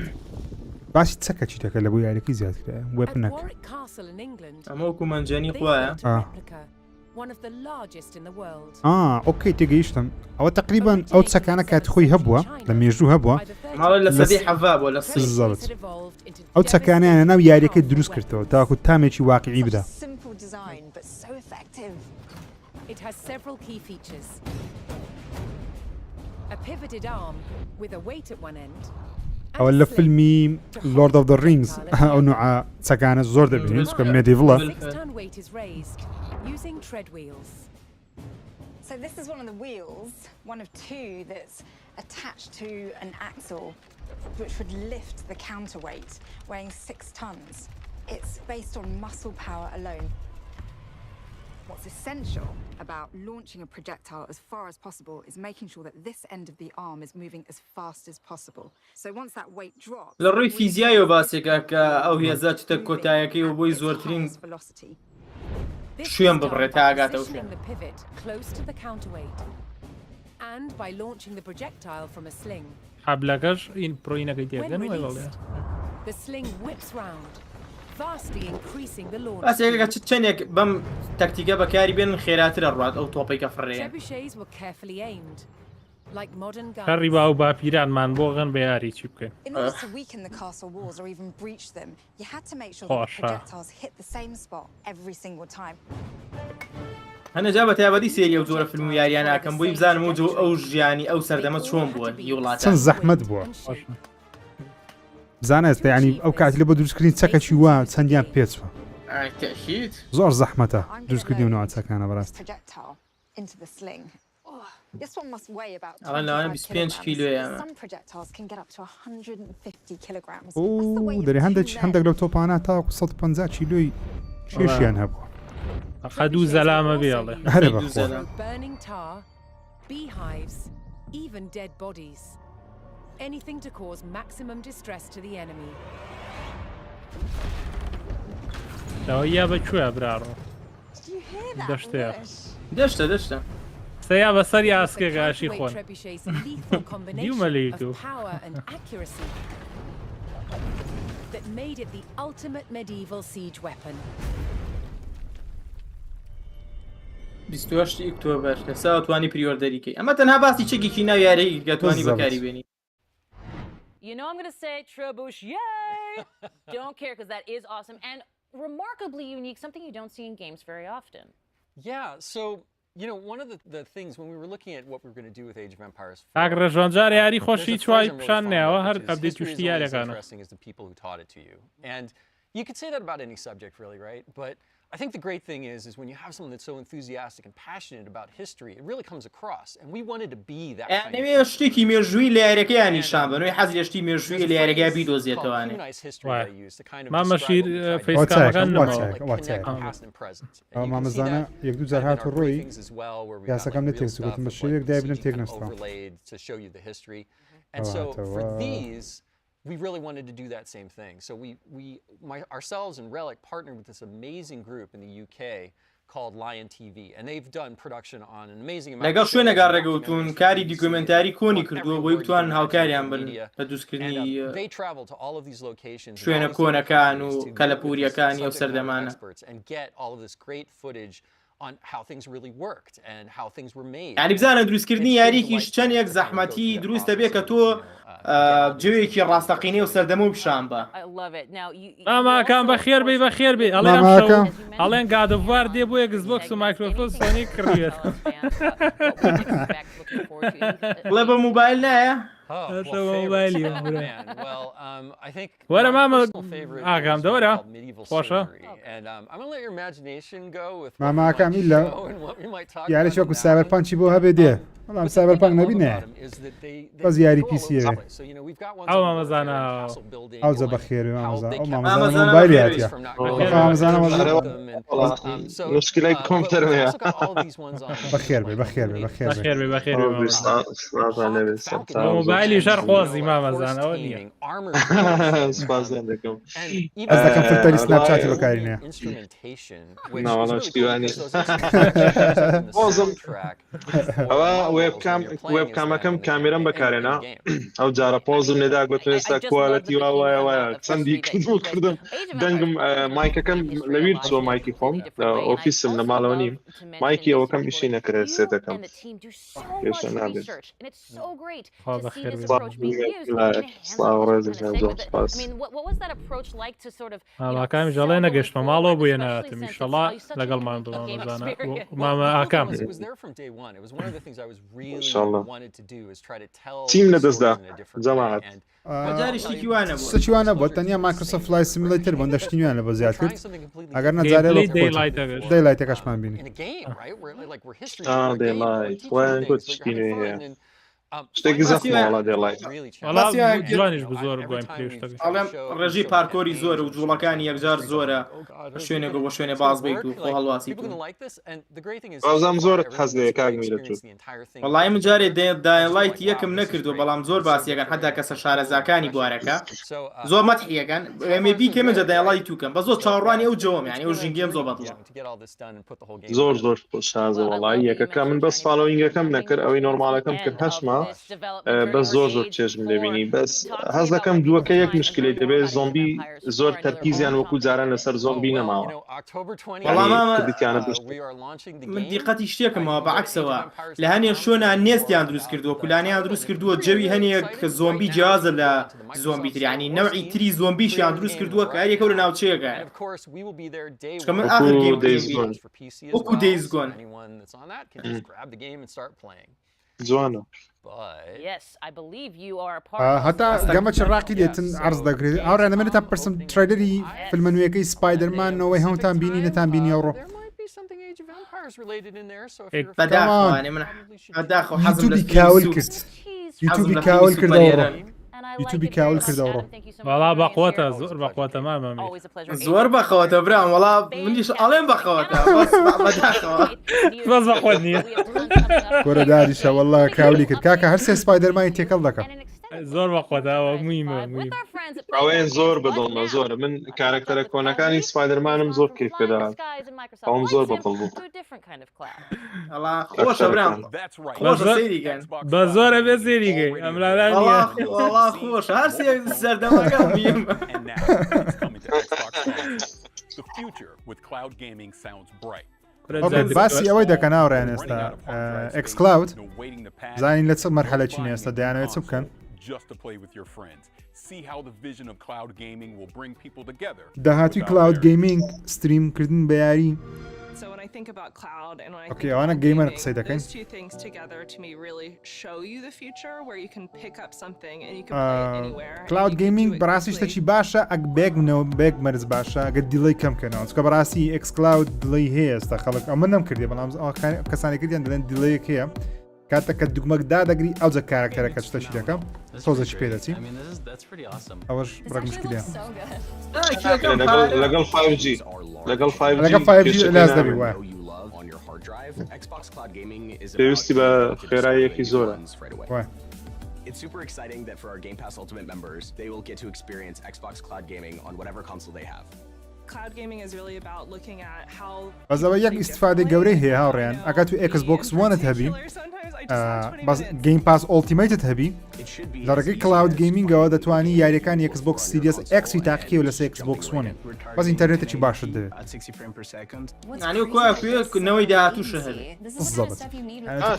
باسی چەکە چی دەکە لە بۆ یاریەکەی زیادکرایە At وێپنەک Warwick Castle in England, ئەمە وەکو مەنجەنی they خۆیە. built a replica, one of the largest in the world. ئۆکەی تێگەیشتم ئەوە تقریبان ئەو چەکانە کات خۆی هەبووە لە مێژوو هەبووە ماڵە لە سەدەی حەڤا بۆ لە سین. زەڵت ئەو چەکانیانە ناو یاریەکەی دروست کردەوە تاکو تامێکی واقعی بدە Simple design, but so effective. It has several key features. A pivoted arm with a weight at one end. ئەوە لە فیلمی لۆرد ئۆف دە ڕینگز ئەو نوعە چەکانە زۆر دەبینین چکە مێدیڤڵە The 6-ton weight is raised using tread wheels. So this is one of the wheels, one of two that's attached to an axle, which would lift the counterweight, weighing 6 tons. It's based on muscle power alone. What's essential about launching a projectile as far as possible is making sure that this end of the arm is moving as fast as possible. So once that weight drops, لە ڕووی فیزیایەوە باسێکە کە ئەو هێزە چتە کۆتایەکەی و بۆی زۆرترین شوێن ببڕێت تا ئاگاتەوە شوێن. The pivot close to the counterweight, and by launching the projectile from a sling. حەبلەکەش این پڕۆینەکەی When تێگەن وای بەڵێ released, the sling whips round, vastly increasing the launch. باسێکەکە چ چەندێک بەم تەکتیکە بەکاری بێن خێراترە ڕوات ئەو تۆپەی کە فڕێن. Trebuchets were carefully aimed, like modern هەڕی guns. با و باپیرانمان بۆغن بە یاری چی بکەین in order to weaken the castle walls or even breach them, you had to make sure that the Gosh, projectiles hit the same spot every single time. هەنەجا بە تایبەتی سێری ئەو جۆرە فیلم و یاریان ناکەم بۆی بزانم و ئەو ژیانی ئەو سەردەمە چۆن بووە هی چەند وڵاتە. زەحمەت بووە بزانێت ینی ئەو کاتی لە بۆ دروستکردنی چەکەکی وا چەندیان پێچوە تەشید زۆر زەحمەتە دروستکردنیەوە چەکانە بەڕاست Projectile into the sling. This one must weigh about ئەڵێن لەوانە 25 کیلۆیە. Some projectiles can get up to 150 kilograms. ئەو دەری هەندێک لەو تۆپانە تا 150 کیلۆی کێشیان هەبووە خەدوو زەلامە بێڵێ هەرە بەخۆ Burning tar, beehives, even dead bodies. Anything to cause maximum distress to the enemy. ئەوە یا بەکوێ براڕۆ Did you hear that? دەشتەیە دەشتە سەیا بەسەر یاسکێ The گاشی counterweight خۆن trebuchet's lethal دیومە لێی combination تو of power and accuracy that made it the ultimate medieval siege weapon. 28 ئۆکتۆبەر لەسا توانی پریۆردەریکەی ئەمە تەنها باسی چەکێکی ناو یارەیە کە توانی بەکاری بێنی. You know I'm gonna say trebuchet. Don't care because that is awesome and remarkably unique, something you don't see in games very often. Yeah, so you know, one of the things when we were looking at what we were going to do with Age of Empires 4, ئاگرە ژۆنجار یاری there's خۆشی a phrase چوای I'm really پیشان fond نێوە of, هەر which is, ئەبدێت history is توشتی only as یاریەکانە interesting as the people who taught it to you. And you could say that about any subject really, right? But I think the great thing is when you have someone that's so enthusiastic and passionate about history, it really comes across. And we wanted to be that kind of ئەوێ شتێکی مێژووی لە یاریەکەیان نیشان بن وی حەزی لە شتی مێژووی لە یاریەکە بیدۆزێتەوانێ. مامەشیر فەیسکامەکان مامەزانە یەک دوو جار هاتو ڕۆی یاسەکەم لە تێکس گوتم بە شێوەیەک دای بنم تێک نەستەوە. And so for these, we really wanted to do that same thing. So ourselves and Relic partnered with this amazing group in the UK called Lion TV, and they've done production on an amazing amount. لەگەڵ شوێنەگە ڕێگەوتون کاری دیکۆمنتاری کۆنی کردووە بۆی بتوان هاوکاریان بن بە دروستکردنی They travel to all of these locations شوێنە کۆنەکان و کەلەپوریەکانی ئەو سەردەمانە. and get all of this great footage on how things really worked and how things were made. یعنی بزانە دروستکردنی یاریکیش چەندێک زەحمەتی دروستە بێ کە تۆ جوێیەکی ڕاستەقینەی و سەردەمە و پیشان بە. ماماکان بەخێر بێ بەخێر بێ ئەڵێن گادەڤوار دێ بۆ ئەکسبۆکس و مایکرۆفۆن سۆنی کڕوێت بڵێ بە موبایل نایە؟ وەرە مامە ئاگام دەوەرە خۆشە ماماکەمی لە یاریش وەکو سایبەرپانچی بۆ هەبێ دێ بەڵام سایبەرپانک نەبی نایە بەس یاری پیسیەوێ ئەو مامەزانە ئەوجە بەخێری مامەزان ئەو مامەزانە مۆبایلی هاتیە مامەزانە مشکلەی کۆمپیوتەرەیە بەخێر بێ بەخێر بێ بەخێر بێ بەخێر مۆبایلی شەر خۆزی مامەزانەوە نییە سپاسیان دەکەم ئەس دەکەم فلتەری سناپچاتی بەکارینێ ناوەڵا شتیوانی ئەوە وێبکامەکەم کامێرەم بەکارێنا ئەو جارە پۆزم لێدا گوتم ئێستا کوالەتی وایە وایە چەندی کردم دەنگم مایکەکەم لەویر چۆ مایکی خۆم ئۆفیسم لە ماڵەوە نیم مایکی ئەوەکەم ئیشی نەکرێت سێ دەکەم پێشە نابێت ماڵاکامی ژەڵێ نەگەشتمە ماڵەوە بووە ناتم ئیشەڵا لەگەڵمان بمەزانە مامە ئاکام تیم لەدەستدا جەماعەت سچوانە بۆ تەنیا مایکرۆسۆفت فلای سیمولەیتر بۆ دەشتینیان لە بە زیاد کرد ئەگەر نەجارێ دەیلایتەکەشمان بینی دەیلایت وایان گوت شتینێ هەیە شتێکی زەخماڵە دەیلایت جوانیش بە زۆر گوۆین پێشتەکە ئەڵێم ڕێژی پارکۆری زۆرە و جوڵەکانی یەکجار زۆرە شوێنێک بۆ شوێنێ باز بیت و خۆ هەڵواسی بازام زۆرت حەز لێ کاگمیرە وەڵای من جارێ دایلایت یەکم نەکردو بەڵام زۆر باسیەکەن حتا کەسە شارەزاکانی بوارەکە زۆر مەتحیەکەن ئەمێ بیکە منجە دایلای توکەم بە زۆر چاوەڕوانی ئەو جەوەم یعنی ئەو ژینگەم زۆر بەدڵە زۆر شازە وەڵای یەکەکە من بەس فالۆینگەکەم نەکرد ئەوەی نۆرمالەکەم کرد هەشما بەس زۆر چێژم لێبینی بەس حەز دەکەم دووەکە یەک مشکلەی دەبێت زۆمبی زۆر تەرکیزیان وەکو جاران لەسەر زۆمبی نەماوە من دیقەتی شتێکمەوە بەعکسەوە لە هەنێ شۆنە نێستیان دروست کردووە کولانیان دروست کردووە جەوی هەنێک کە زۆمبی جیازە لە زۆمبی تریانی نەوعی تری زۆمبیشیان دروست کردووە کە هەرێکە لە ناوچەیەکە من ئاخر وەکو دەیزگۆن جوانە هەتا گەمە چڕاقی دێتن عرض دەکرێت ئاورا نەمێنێت تا پرسم ترایلەری فیلمە نوێیەکەی سپایدەرمانەوەی هەمتان بینی نەتان بینی ئەوڕۆ یوتیوبی کاول کرد یوتیوبی کاول کردەوە یوتیوبی کاول کردەوە وەڵا بەقوتە زۆر بەقوتە مامە زۆر بەخەوەتە برام وەڵا منیش ئەڵێم بەخەوەتە بەس بەخۆت نییە گۆرەداریشە وەڵا کاولی کرد کاکە هەر سێ سپایدەرمانی تێکەڵ دەکەم زۆر بەخۆتەوە مویمە ئەوەیان زۆر بەدڵمە زۆرە من کارکتەرە کۆنەکانی سپایدەرمانم زۆر کیف پێدا ئەوم زۆر بەدڵ بوو خۆشە برام بە زۆرە بێ سێریگەی ئەمرادان خۆش هەر سەردەمەکەم بیم باسی ئەوەی دەکەن ناوڕێن ئێستا ئەکس کلاود زانین لە چ مەرحەلە چین ئێستا دەیانەوێت چ بکەن داهاتوی کلاود گەیمینگ ستریمکردن بە یاری اوكي انا جيمر قصيد كاين كلاود جيمنج براسي شتي باشا اك باك نو باك مرز باشا قد ديلي كم كان اسك براسي اكس كلاود ديلي هي است خلق امنم كردي بلام كساني كردي عندنا ديلي كيا كاتا كدغمك دادغري او ذا كاركتر كشتشي دكم صوزه شبيدتي اواش برك مشكله لقل 5G لقل 5G لازم يبقى پێویستی بە خێراییەکی زۆرە. It's super exciting that for our Game Pass Ultimate members, they will get to experience Xbox Cloud Gaming on whatever console they have. Cloud gaming is really about looking at how بس ئەوە یەک ئیسفادەی گەورەی هەیە هاوڕێیان ئەگەر تو Xbox One هەبی بەس Game Pass Ultimate هەبی لە ڕێگەی کلاود گەیمینگەوە دەتوانی یاریەکانی Xbox Series X تاقیەوە لەسەر Xbox One بەس ئینتەرنێتێکی باشت دەوێت نەوەی داهاتووشە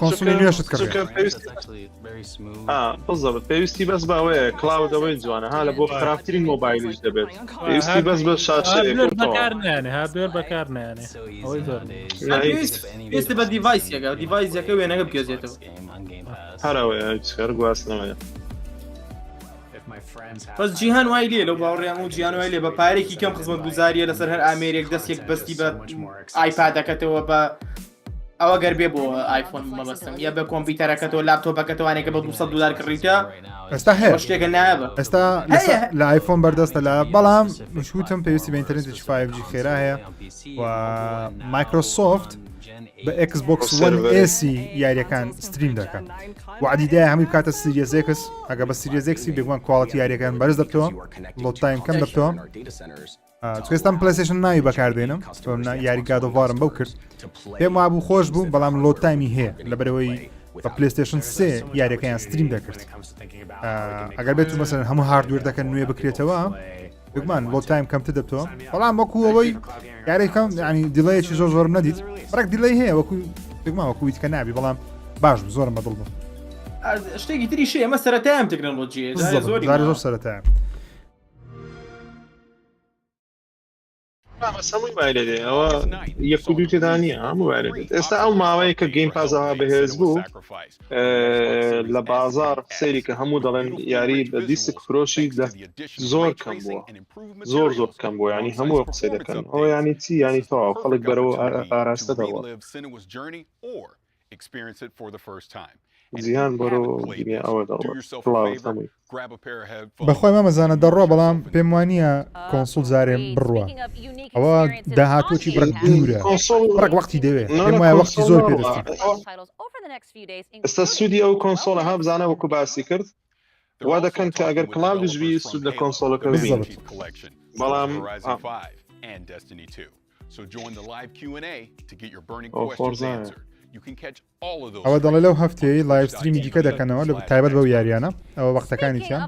کۆنسۆلی نوێشت کرد بالضبط پێویستی بەس باوەیە کلاودەوەی جوانە ها لە بۆ خراپترین مۆبایلیش دەبێت پێویستی بەس بە شاشەیە هاردوێر بەکار نایانێ ئەوەی زۆر پێویستە بە دیڤایسێکە دیڤایسەکە وێنەکە بکێزێتەوە هەرەوەیە هەر گواستنەوەیە بەس جیهان وای لێ لەو باوەڕیان و جیهان وای لێ بە پارێکی کەم خزمەت گوزاریە لەسەر هەر ئامێرێک دەستێک بەستی بە ئایپادەکەتەوە بە ئەوە گەربێ بۆ ئایفۆن مەبەستم یا بە کۆمپیوتەرەکەتەوە لاپتۆپەکەتەوە کە بە $200 کڕیتە ئێستا هەیە شتێکە نابە ئێستا لە ئایفۆن بەردەستە لە بەڵام مشوتم پێویستی بە ئینتەرنێتی 5G خێرا هەیە و مایکرۆسۆفت بە Xbox One S یاریەکان ستریم دەکەن وعدیدای هەمووی کاتە سیریز X ئەگە بە سیریز X بێگومان کواڵەتی یاریەکان بەرز دەبتەوە لۆت تایم کەم دەبتەوە ئێستام پلەیستێشن ناوی بەکاردێنم یاری گادۆڤارم بەو کرد پێم وابوو خۆش بوو بەڵام لۆت تایمی هەیە لەبەرەوەی بە پلەیستێشن 3 یاریەکەیان ستریم دەکرد ئەگەر بێت مەسەرەن هەموو هاردوێر دەکەن نوێ بکرێتەوە بگومان لۆت تایم کەمتر دەبتەوە بەڵام وەکو ئەوەی یاریەکەم ینی دیڵەیەکی زۆرم نەدیت بەڕێک دیڵەی هەیە وەکو بگومان وەکویت کە نابی بەڵام باش زۆرم بەدڵ بوو شتێکی تری شێ ئەمە سەرەتایەم تەکنۆلۆژیە زۆر سەرەتایە هەمووی وایە دێ ئەوە یەک و دوو تێدا نییە هەموو وایە دێت ئێستا ئەو ماوەیە کە گەیم پازەوە بەهێز بوو لە بازار سەیری کە هەموو دەڵێن یاری بە دیسک فرۆشی زۆر کەم بووە زۆر کەم بووە ینی هەموو قسەی دەکەن ئەوە ینی چی ینی تەواو خەڵک بەرەوە ئاراستە دەوە زیان بەرەوە ئەوە دەڵێ بەخۆی مەمەزانە دەڕۆ بەڵام پێم وانە کۆنسۆل جارێم بڕوە ئەوە داهاتوەکی بڕ دوورە بڕێک وەختی دەوێت پێم وایە وەختی زۆر پێدەستی ئێستا سوودی ئەو کۆنسۆڵە ها بزانە وەکو باسی کرد وا دەکەن کە ئەگەر کلاودژوی سوود لە کۆنسۆلەکە بەڵام ئەوە دەڵێ لەو هەفتەیە لایڤ ستریمی دیکە دەکەنەوە لە تایبەت بەو یاریانە ئەوە وەختەکانی چیان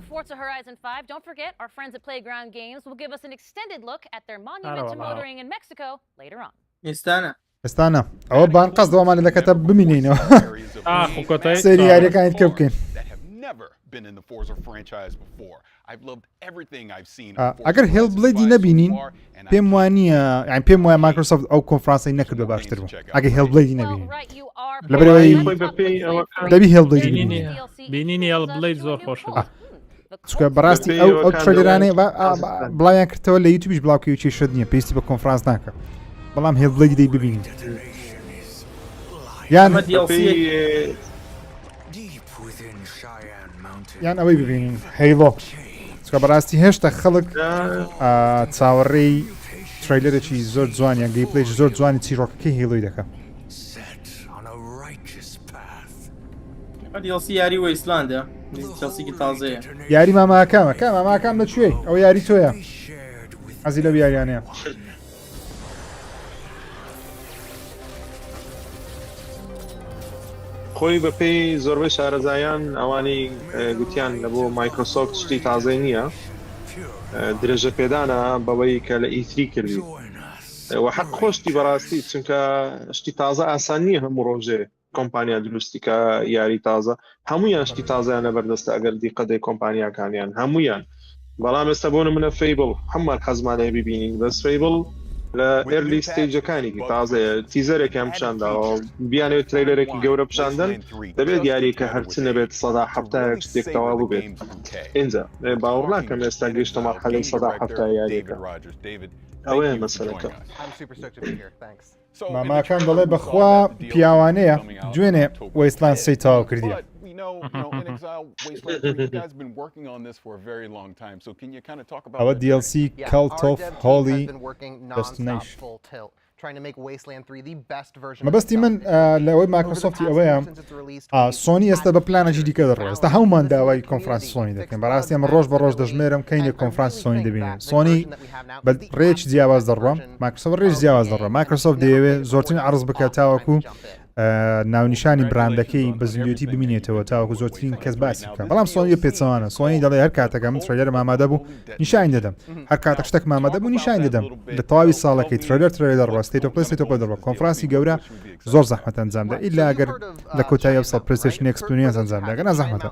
ئێستانە ئەوە بان قەس دەوامان دەکەتە بمینینەوە سەری یاریەکانیت کە بکەین ئەگەر هێڵ بڵێدی نەبینین پێم وانە پێم وایە مایکرۆسۆفت ئەو کۆنفرانسی نەکرد بە باشتر بوو ئەگە هێڵ بڵێدی نەبینین لەبەرەوەی دەبی هێڵ بینینی هێڵ بڵێد زۆر خۆشە چکە بەڕاستی ئەو ترێلەرانەی بڵاویان کردەوە لە یوتیوبیش بڵاوکەوی چێشت نییە پێویستی بە کۆنفرانس ناکە بەڵام هێڵ بڵێدی دەی ببینین یان ئەوەی ببینین هەیڵۆ چکە بەڕاستی هێشتا خەڵک چاوەڕێی تریلەرێکی زۆر جوانیان گەیپلەیش زۆر جوانی چیرۆکەکەی هێڵۆی دەکەم یاری وە ئیسلاندا چەسیکی تازەیە یاری ماماکامە کام ماماکام لەکوێ ئەو یاری تۆیە ئەزی لەو یاریانەیە خۆی بەپێی زۆربەی شارەزایان ئەوانی گوتیان لە بۆ مایکرۆسۆفت شتی تازەی نییە درێژە پێدانە بەوەی کە لە ئیتری کردی و حەق خۆشتی بەڕاستی چونکە شتی تازە ئاسان نییە هەموو ڕۆژێ کۆمپانیا دروستیکە یاری تازە هەمویان شتی تازیانە بەردەستە ئەگەر دیقەدەی کۆمپانیاکانیان هەمویان بەڵام ئێستا بۆ نمونە فەیبڵ هەمووان حەزمانەیە ببینین بەس فەیبڵ لە ئێرلی ستێجەکانی تازەیە تیزەرێکیان پیشانداوە بیانێت ترێلەرێکی گەورە پیشاندن دەبێت یاریکە هەرچی نەبێت 170 شتێک تەواو ببێت اینجا باوەڕ ناکەم ئێستا گەیشتە مەرحەلەی 170 یاریەکە ئەوەیە مەسەلەکە ماماکان دەڵێ بەخوا پیاوانەیە دوێنێ وەیسلان سەی تاوا کردیە ئەوە DLC Cult of Holy Destination مەبەستی من لەوەی مایکرۆسۆفتی ئەوەیە سۆنی ئێستا بە پلانەجی دیکە دەڕێ ئێستا هەمومان داوای کۆنفرانسی سۆنی دەکەن بەڕاستی ئەمە ڕۆژ بە ڕۆژ دەژمێرم کەینێ کۆنفرانسی سۆنی دەبینێن سۆنی بە ڕێک جیاواز دەڕۆم مایکرۆسۆفت ڕێژ جیاواز دەڕۆ مایکرۆسۆفت دەیەوێت زۆرترین عرض بکات تاوەکو ناونیشانی براندەکەی بە زیندویەتی ببینێتەوە تاوەکو زۆرترین کەس باسی بکە بەڵام سۆنی پێچەوانە سۆنی دەڵێ هەر کاتەکە من ترێلەر مامادە بوو نیشان دەدەم هەر کاتێک شتێک مامادە بوو نیشان دەدەم لە تەواوی ساڵەکەی ترێلەر دەڕواستی تۆ پلیسی تۆ دەڕوە کۆنفرانسی گەورە زۆر زەحمەت ئەنجامدا ئیلا ئەگەر لە کۆتایی ئەو ساڵ پلیستیشن ئەکسپریەنس ئەنجامدا گەنا زەحمەتە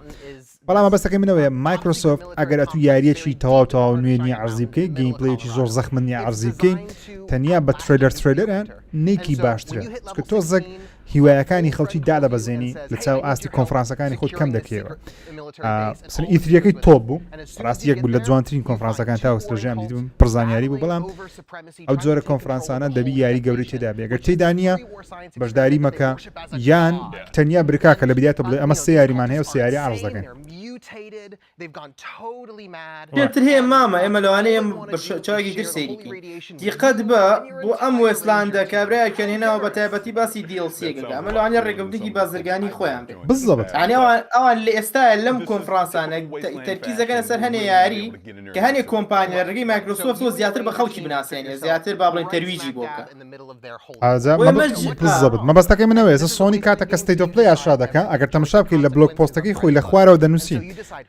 بەڵام بەستەکەی منەوەیە مایکرۆسۆفت ئەگەر ئەتو یاریەکی تەواو نوێ نییە عەرزی بکەی گەیمپلەیەکی زۆر زەخمن نییە عەرزی بکەی تەنیا بە ترێلەران نیکی باشترە چکە تۆ زەک هیوایەکانی خەڵکی دادەبەزێنی لە چاو ئاستی کۆنفرانسەکانی خۆت کەم دەکەوە ئیتریەکەی تۆپ بوو ڕاستی یەک بوو لە جوانترین کۆنفرانسەکان تا وەسترەژیان دیتم پرزانیاری بوو بەڵام ئەو جۆرە کۆنفرانسانە دەبی یاری گەورەی تێدا بێ گەر تێدا نییە بەشداری مەکە یان تەنیا بریکاکە لە بدایەوە بڵێ ئەمە سێ یاریمان هەیە و سێ یاری عەرض دەکەین پێتر هەیە مامە ئێمە لەوانەیە چاوێکی تر سەیریکەین دیقەت بە بۆ ئەم وێستلاندە کابراایکەن هێناوە بە تایبەتی باسی دیڵسیەکەکە ئەمە لەوانە ڕێگەوتێکی بازرگانی خۆیان بێت بالضبط یعنی ئەوان لە ئێستاە لەم کۆنفرانسانە تەرکیزەکە لەسەر هەنێ یاری کە هەنێک کۆمپانیا لە ڕێگەی مایکرۆسۆفت زیاتر بە خەڵکی بناسێنێ زیاتر با بڵێن تەرویجی بۆ بکە بالضبط مەبەستەکەی منەوەی ئێستا سۆنی کاتە کە ستیت ئۆف پلی ئاشرا دەکە ئەگەر تەماشا بکەیت لە بلۆگ پۆستەکەی خۆی لە خوارەوە دەنووسین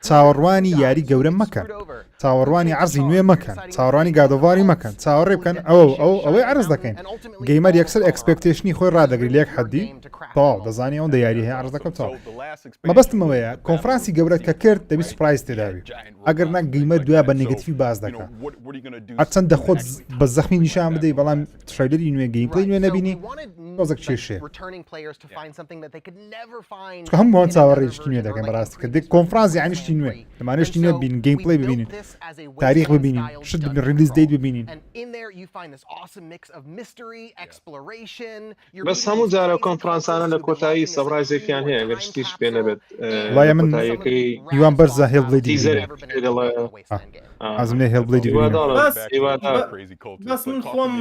چاوەڕوانی یاری گەورە مەکە چاوەڕوانی عەرزی نوێ مەکەن چاوەڕوانی گادۆڤاری مەکەن چاوەڕێ بکەن ئەوەی عەرز دەکەین گەیمەر یەکسەر ئەکسپێکتێشنی خۆی ڕدەگری لە یەک حەدی تەواو دەزانی ئەوەندە یاری هەیە عەرز دەکەوتەوە مەبەستمەوەیە کۆنفرانسی گەورە کە کرد دەبی سوپرایز تێداوی ئەگەر نەک گەیمەر دوای بە نێگەتیڤی باز دەکات هەرچەندە خۆت بە زەخمی نیشان بدەیت بەڵام ترەیلەری نوێ گەیمپڵی نوێ نەبینی تۆزێک کێشێ هەمووان چاوەڕێشتی نوێ دەکەن بەڕاستی کە دێک کۆنفرانسی یانیشتی نوێ لەمانشتی نوێ ببینین گەیمپڵی ببینین تاریخ ببینین شت ریلیز دیت ببینین بەس هەموو جارە کۆنفرانسانە لە کۆتایی سەبرایزێکیان هەیە ئەگەر شتیش پێ نەبێت وایە من هیوان بەرزە هێڵ بڵێ ئازم لێ هێڵ بڵێ بەس من خۆم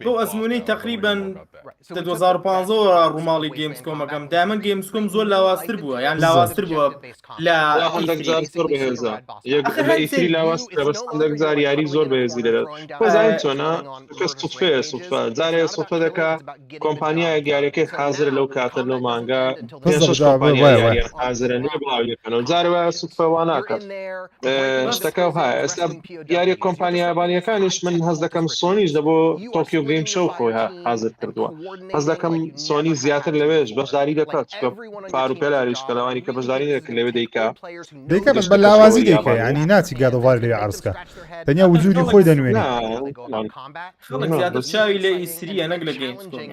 بۆ ئەزمونەی تقریبەن 2015 ڕووماڵی گەیمز کۆمەکەم دامن گەیمز کۆم زۆر لاوازتر بووە یان لاوازتر بووە لە ئیتری لاوازترە بەس هەندێک جار یاری زۆر بەهێزی دەدات خۆزانین چۆنە کەس سوتفەیە سوتفە جارێ سوتفە دەکا کۆمپانیایە یاریەکەی حازرە لەو کاتە لەو مانگە حازرە نوێ بڵاویەکەنەوە جارەوە سوتفە وا ناکات شتەکە هەیە ئێستا یاری کۆمپانیا یابانیەکانیش من هەز دەکەم سۆنیش دەبۆ تۆکیۆ گەیم شەو خۆی حازر کردووە هەز دەکەم سۆنی زیاتر لەوێش بەشداری دەکات فاروپێلاریش کە لەوانی کە بەشداری دەکرد لەوێ دەیکا بەس بە لاوازی دەیکە ینی ناچی گادۆڤار لێ عەرزکە تەنیا وجودی خۆی دەنوێنێ خەڵک زیاتر چاوی لە ئیسریە نەک لە گەیمز کۆم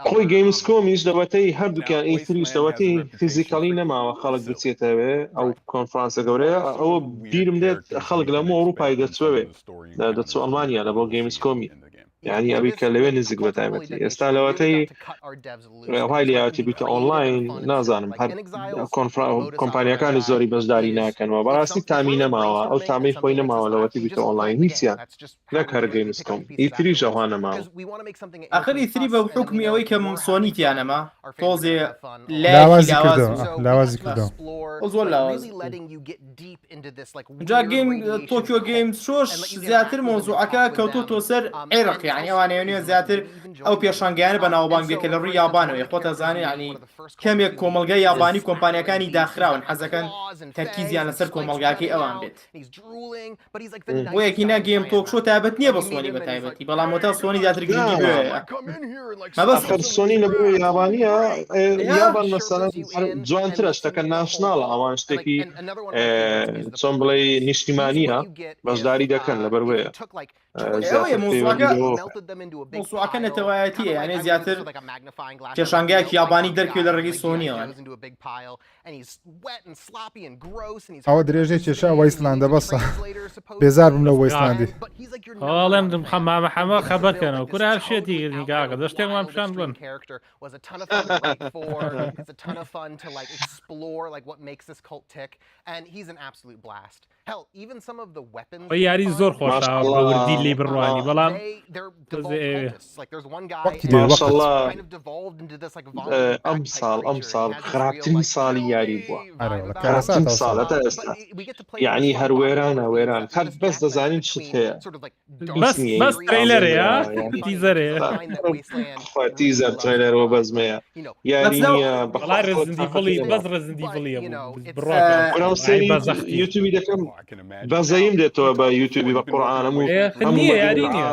خۆی گەیمز کۆمیش دەوەتەی هەردووکیان ئیتریش دەوەتی فیزیکەلی نەماوە خەڵک بچێتەوێ ئەو کۆنفرانسە گەورەیە ئەوە بیرم دێت خەڵک لەمە ئەوروپای دەچوێ دەچوو ئەڵمانیا لە بۆ گەیمز کۆمی یعنی ئەوی کە لەوێ نزیک بە تایبەتی ئێستا لەوەتەی وای لیاوەتی بیتە ئۆنلاین نازانم هەر کۆمپانیەکانی زۆری بەشداری ناکەنەوە بەڕاستی تامی نەماوە ئەو تامی خۆی نەماوە لەوەتی بیتە ئۆنلاین هیچیان نەک هەر گەیمز کۆم ئیتری ژەوها نەماوە ئەخر ئیتری بە حکمی ئەوەی کە سۆنیتیانەما تۆزێ لاوازی کردەوە زۆر لاواز جا گەیم تۆکیۆ گەیمز شۆش زیاتر مۆزوعەکە کەوتۆتۆ سەر عێرق یعنی ئەوانەیە زیاتر ئەو پێشانگیانە بە ناوبانگ دێکە لە ڕووی یابانەوە خۆتە زانێ ینی کەمێک کۆمەلگای یابانی کۆمپانیەکانی داخراون حەزەکەن تەرکیزیان لەسەر کۆمەلگاکەی ئەوان بێت بۆ یەکی ناگەیم تۆکشۆ تایبەت نییە بە سۆنی بە تایبەتی بەڵام وەتا سۆنی زیاتر گرنگی مەبەست سۆنی لە بۆ یابانیە یابان مەسەلەن جوانترە شتەکە ناشناڵە ئەوان شتێکی چۆن بڵێ نیشتیمانیە بەشداری دەکەن لەبەروەیە موسوعەکە نەتەوایەتیە یانێ زیاتر کێشانگایەکی یابانی دەرکوێ لە ڕێگەی سۆنیەوە ئەوە درێژەی کێشا وەیسلاندە بەسە بێزار بووم لە وەیسلاندی هەڵێم حەمە خەبەرکەنەوە کورە هەر شێتی گاکە دە شتێکمان پیشان بڵێن یاری زۆر خۆشە وردی لێ بڕوانی بەڵام ئەم ساڵ خراپترین ساڵی یاری بووە ساڵەتە ئێستا یعنی هەر وێرانە وێران هەر بەس دەزانین چت هەیە بەس ترەیلەرەیە تیزەر ترەیلەرەوە بەزمەیە یاری نییە بەڵای ڕزندی فڵی بەس ڕزندی فڵیە یوتیوبی دەکەم بەزەیم دێتەوە بە یوتیوبی بە قورعان نییە یاری نییە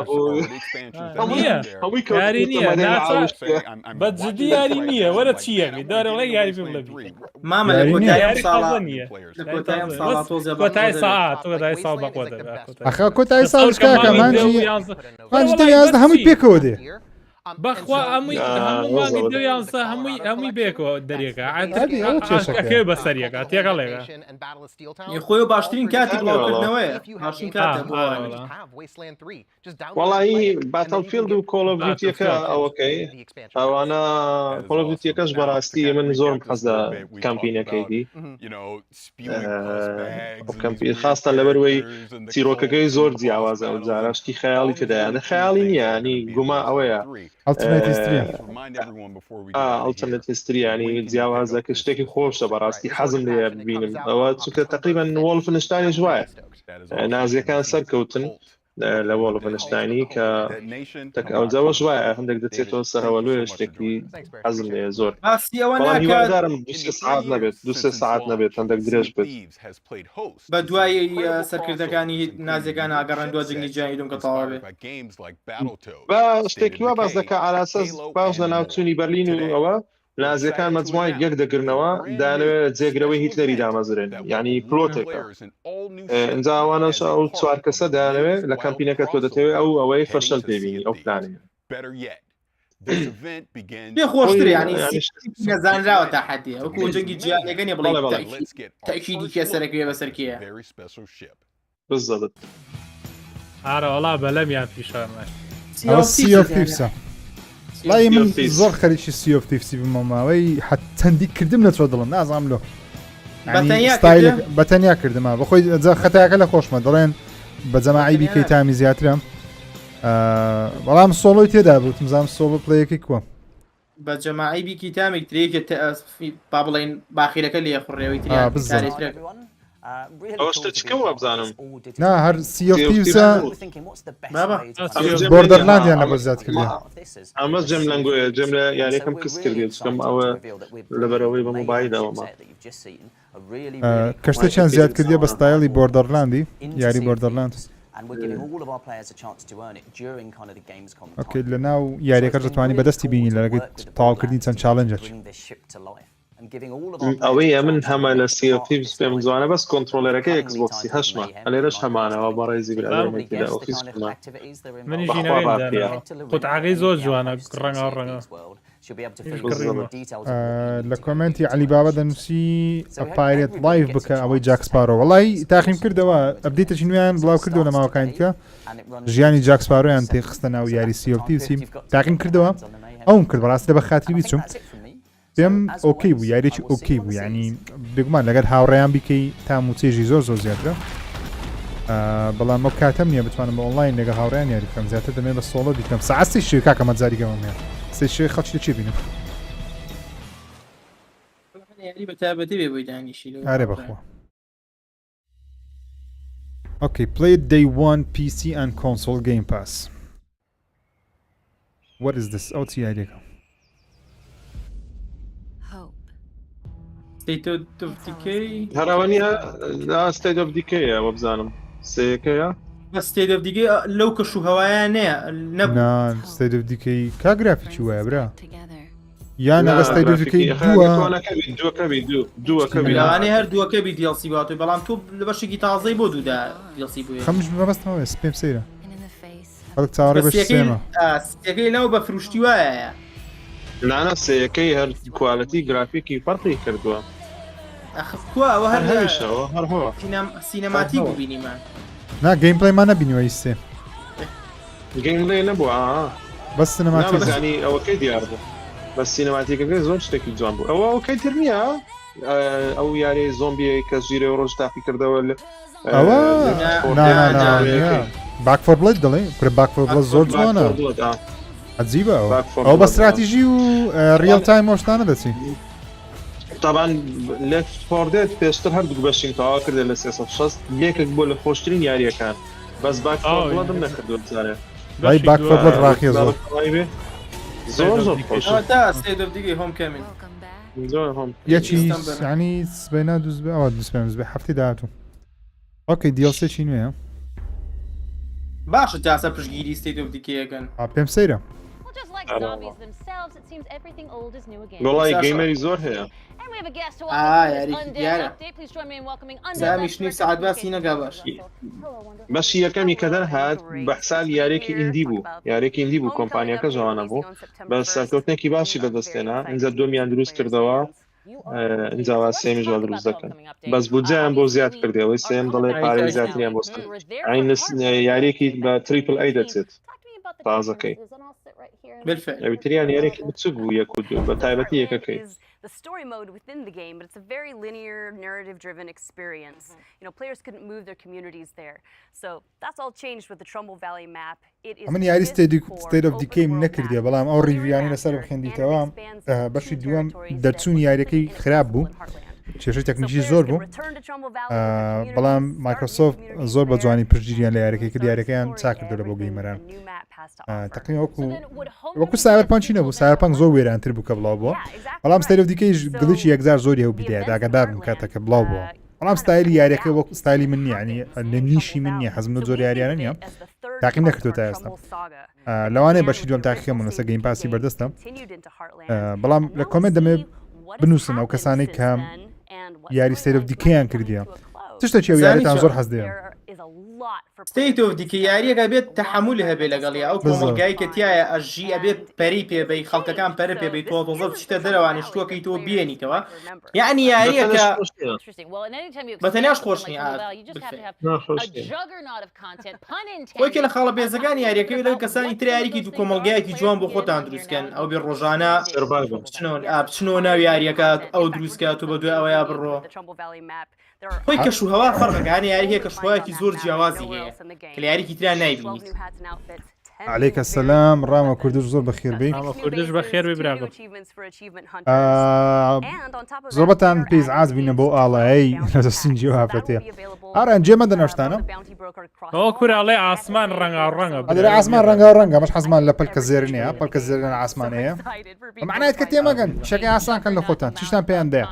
یاری نییە بەجددی یاری نییە وەرە چیەکەی دارەڵێ یاری بم لەبی مامە لە کۆتای ساعت کۆتای ساڵ بەقۆ ئەخا کۆتای ساڵش کاکە مانجی 11 هەمووی پێکەوە دێ بەخوا هەمووی دەیانسا هەمووی بێکەوە دەریەکە ئەکێ بەسەریەکە تێگەڵێگە خۆی باشترین کاتی بڵاوکردنەوەیە ماشین کاتە وەڵایی باتڵفیلد و کۆڵۆڤیتیەکە ئەوەکەی ئەوانە کۆڵۆڤیتیەکەش بەڕاستی من زۆرم حەزە کەمپینەکەی دی خاستە لەبەروەی چیرۆکەکەی زۆر جیاوازە و جاراشتی خەیاڵی تێدایانە خەیاڵی نییە ینی گوما ئەوەیە ئەڵتەرنێت هیستری ینی جیاوازەکە شتێکی خۆشە بەڕاستی حەزم لێ ببینم ئەوە چونکە تقریبا وۆڵفنشتانی جوایە نازیەکان سەرکەوتن لە وۆڵفنشتانی کە ئەوجاوە جوایە هەندێک دەچێتەوە سەرەوەلوێ شتێکی حەزم لێ زۆر هیوادارم 2 ساعت نەبێت 2 ساعت نەبێت هەندێک درێژ بێت بە دوای سەرکردەکانی نازیەکان ئاگەڕاندووە جنگی جیهانی دوم کە تەواو بێت بە شتێکی وا باز دەکە ئالاسەس باش لە ناوچوونی بەرلین و ئەوە نازیەکان مەجموعی یەک دەگرنەوە دانەوێت جێگرەوەی هیتلەری دامەزرێن ینی پلۆتێکە ئەنجاوانەش ئەو 4 کەسە دانەوێت لە کەمپینەکە تۆ دەتەوێت ئەوەی فەشەل پێبینی ئەو پلانێ پێ خۆشتر ینی نەزانراوە تا حەدێ وەکو جەنگی جیهانیەکەنی بڵێ تەکیدی کێسەرەکەوێ بەسەرکیە بزەبت ئارە وەڵا بەلەمیان پیشانە ئەوە سی ئۆف تیفسە لای من زۆر خەریکی سی ئۆف تیفسی بمەماوەی چەندی کردم لە تۆ دڵم نازانم لۆ بەتەنیا کردمە بەخۆی خەتایەکە لە خۆشمە دەڵێن بە جەماعی بیکەی تامی زیاترە بەڵام سۆڵۆی تێدا بوو زانم سۆڵۆ پڵەیەکی کووە بە جەماعی بیکی تامێک ترێکە با بڵێن باخیرەکە لێ خوڕێەوەی ترێ ئەوشتە چکەم وابزانم نا هەر سی ئۆف تیفسە بۆردەرلاندیان لەبەر زیاد کردی ئەمە جەم لەنگۆیە جەم لە یاریەکەم کەس کردی چکەم ئەوە لەبەرەوەی بە موبایلداوەما کەشتێکیان زیاد کردیە بە ستایلی بۆردەرلاندی یاری بۆردەرلاند ئۆکەی لە ناو یاریەکە دەتوانی بەدەستی بینی لەگەی تاواکردنی چەند چالنجێک ئەوەی من هەمە لە سیفیس پێم جوانە بەس کۆنتترۆلەرەکە ئەکسبۆکسی هەشمە ئەلێرەش هەمانەوە بە ڕێزی برادەمێکدا ئۆفیس قوتعاقی زۆر جوانە ڕەنگە ڕەنگە لە کۆمنتی علی بابە دەنووسی ئەپایرێت لایف بکە ئەوەی جاکسپارۆ وڵی تاقیم کردەوە ئەبدیتەی نوێیان بڵاو کردەوە لە ماوەکانیکە ژیانی جاکسپارۆیان تێخستە ناو یاری سیۆتیسی تاقیم کردەوە ئەوم کرد بەڕاستە بە خاتری بیچوم پێم ئۆکەی بوو یاریێکی ئۆکەی بوو ینی بگومان لەگەر هاوڕێیان بیکەی تا موچێژی زۆر زۆر زیاترە بەڵام ئەو کاتەم نییە بتوانم بە ئۆنلاین لەگە هاوڕیان یاری بکەم زیاتر دەمێت بە سۆڵۆ بیکەم ساعتی شێ کاکەمە جاریگەمە سێ خەڵکی چی بینم ئارێ بەخوا Okay, play day 1 PC and console Game Pass. What is this? Oh, it's the State of Decay. هەراوانیە State of Decay وەبزانم سەیەکەیە بە State of Decay لەو کەش و هەوایان نەبوو State of Decay کا گرافیکی وایە برا یانە بە State of Decay دووەکەوانێ هەر دووەکەبی DLC باتوی بەڵام تۆ لە بەشێکی تازەی بۆ دوودا DLC بووە خەمش بەبەستەوە سپێم سەیرە خەڵک چاوەڕێ بەش سێمە سەکەی لەو بە فروشتی وایە نانە سەیەکەی هەر کوالەتی گرافیکی فەرقی کردووە ئەوە هەر هەمیشەوە هەرهەوە سینەماتیک ببینیمان نا گەیمپڵەیمان نەبینیوە سێ گەیمپڵەی نەبووە بەس سینەماتیک زانی ئەوەکەی دیار بوو بە سینەماتیکەکەی زۆر شتێکی جوان بوو ئەوە ئەوکەی تر نییە ئەو یاری زۆمبیەی کە ژیرە و ڕۆژ تاقی کردەوە ئەوە باک فۆر بڵێت دەڵێ کورە باک فۆر بڵێت زۆر جوانە عجیبە ئەو بە استراتیژی و ریەل تایم ئۆشتانە دەچین طبعا لێفت فۆر دێت پێشتر هەردوو بەشین تەواو کردێت لە 360 یەکێک بۆ لە خۆشترین یاریەکان بەس باک فۆر بڵێتم نەکردووە جارێ وای باک فۆر بڵێت ڕاکیە زۆر زۆر زۆر خۆش State of Decay Homecoming یەکی ینی سبەینا دووزبێ ئەوە دووسبێ هەفتی داهاتوو ئۆکەی دیڵسێکی نوێە باشە جاسە پشگیری ستیت ئۆف دیکەیەکەن پێم سەیرە گۆڵای گەیمەری زۆر هەیە زامیشنی سعات باسی نەگا باش بەشی یەکەمی کە دەرهات بەحسال یارێکی ئیندی بوو یارێکی ئیندی بوو کۆمپانیەکە جوانە بوو بە سەرکەوتنێکی باشی بەدەستێنا ئینجا دۆمیان دروست کردەوە ئەنجاوا سێمی جوان دروست دەکەن بەس بودجیان بۆ زیاد کردەوەی سێم دەڵێ پارەی زیاتریان بۆستن یارێکی بە تریپل ئەی دەچێت تازەکەی ئەوتریان یارێکی بچوو بوو یەک و دوو بە تایبەتی یەکەکەی the story mode within the game, but it's a very linear, narrative-driven experience. You know, players couldn't move their communities there. So that's all changed with the Trumbull Valley map. It is من یاری State of Decay نەکردیە بەڵام ئەو ریڤیانی لەسەر بخێندیتەوە بەشی دووەم دەرچوونی یاریەکەی خراپ بوو کێشەی تەکنیکی زۆر بوو بەڵام مایکرۆسۆفت زۆر بە جوانی پشتگیریان لە یاریەکەی کە دیارەکەیان چاکردو لە بۆ گەیمەران تقریبا وەکو سایبەرپانچی نەبوو سایبەرپانک زۆر وێرانتر بوو کە بڵاو بووە بەڵام State of Decay گڵیکی یەکجار زۆری هەبوو بدەیە داگادار بووم کاتێکە بڵاو بووە بەڵام ستایلی یاریەکە وەکو ستایلی من نییە ینی لە نیشی من نییە حەزم لە زۆر یاریانە نییە تاقیم نەکردو تا ئێستا لەوانەیە بەشی دووەم تاقیەکەم لەسەر گەیم پاسی بەردەستە بەڵام لە کۆمنت دەمێ بنووسن ئەو کەسانەی کە یاری State of Decayیان کردیە تشتە چێ یاریتان زۆر حەز دەیە ستیت ئۆف دیکە یاریەکە بێت تەحمل هەبێ لەگەڵی ئەو کۆمەلگایی کە تایە ئەژی ئەبێت پەری پێبەی خەڵکەکان پەرە پێبەی تۆ تۆزە بچیتە دەرەوانی شتوەکەی تۆ بێنیتەوە یعنی یاریەکە بەتەنیاش خۆش نیە وەکە لە خاڵە بێزەکانی یاریەکەی لەو کەسانی تر یاریکی دوو کۆمەلگایەکی جوان بۆ خۆتان دروستکەن ئەو بێ ڕۆژانە بچنەوە ناو یاریەکە ئەو دروستکات و بە دوای ئەوەیە بڕۆ خۆی کەشوهەوا فەرقەکانی یاریەیە کەشوهەوەیەکی زۆر جیاوازی هەیە کە لە یاریکی تران نایبینیت عليك السلام راما كردوش زور بخير بي كردوش بخير بي براغب زربتان بيز عاز بينا بو آلاي لازم سنجيو هافتيه أران جي مدن أشتانا هو كوري علي عاصمان رنگا هذا عاصمان رنگا مش حزمان لبالك زيرنيا بالك زيرنا عاصمانية معناه كتير ما كان شكل عاصمان كان لخوتان تشتان بيان ده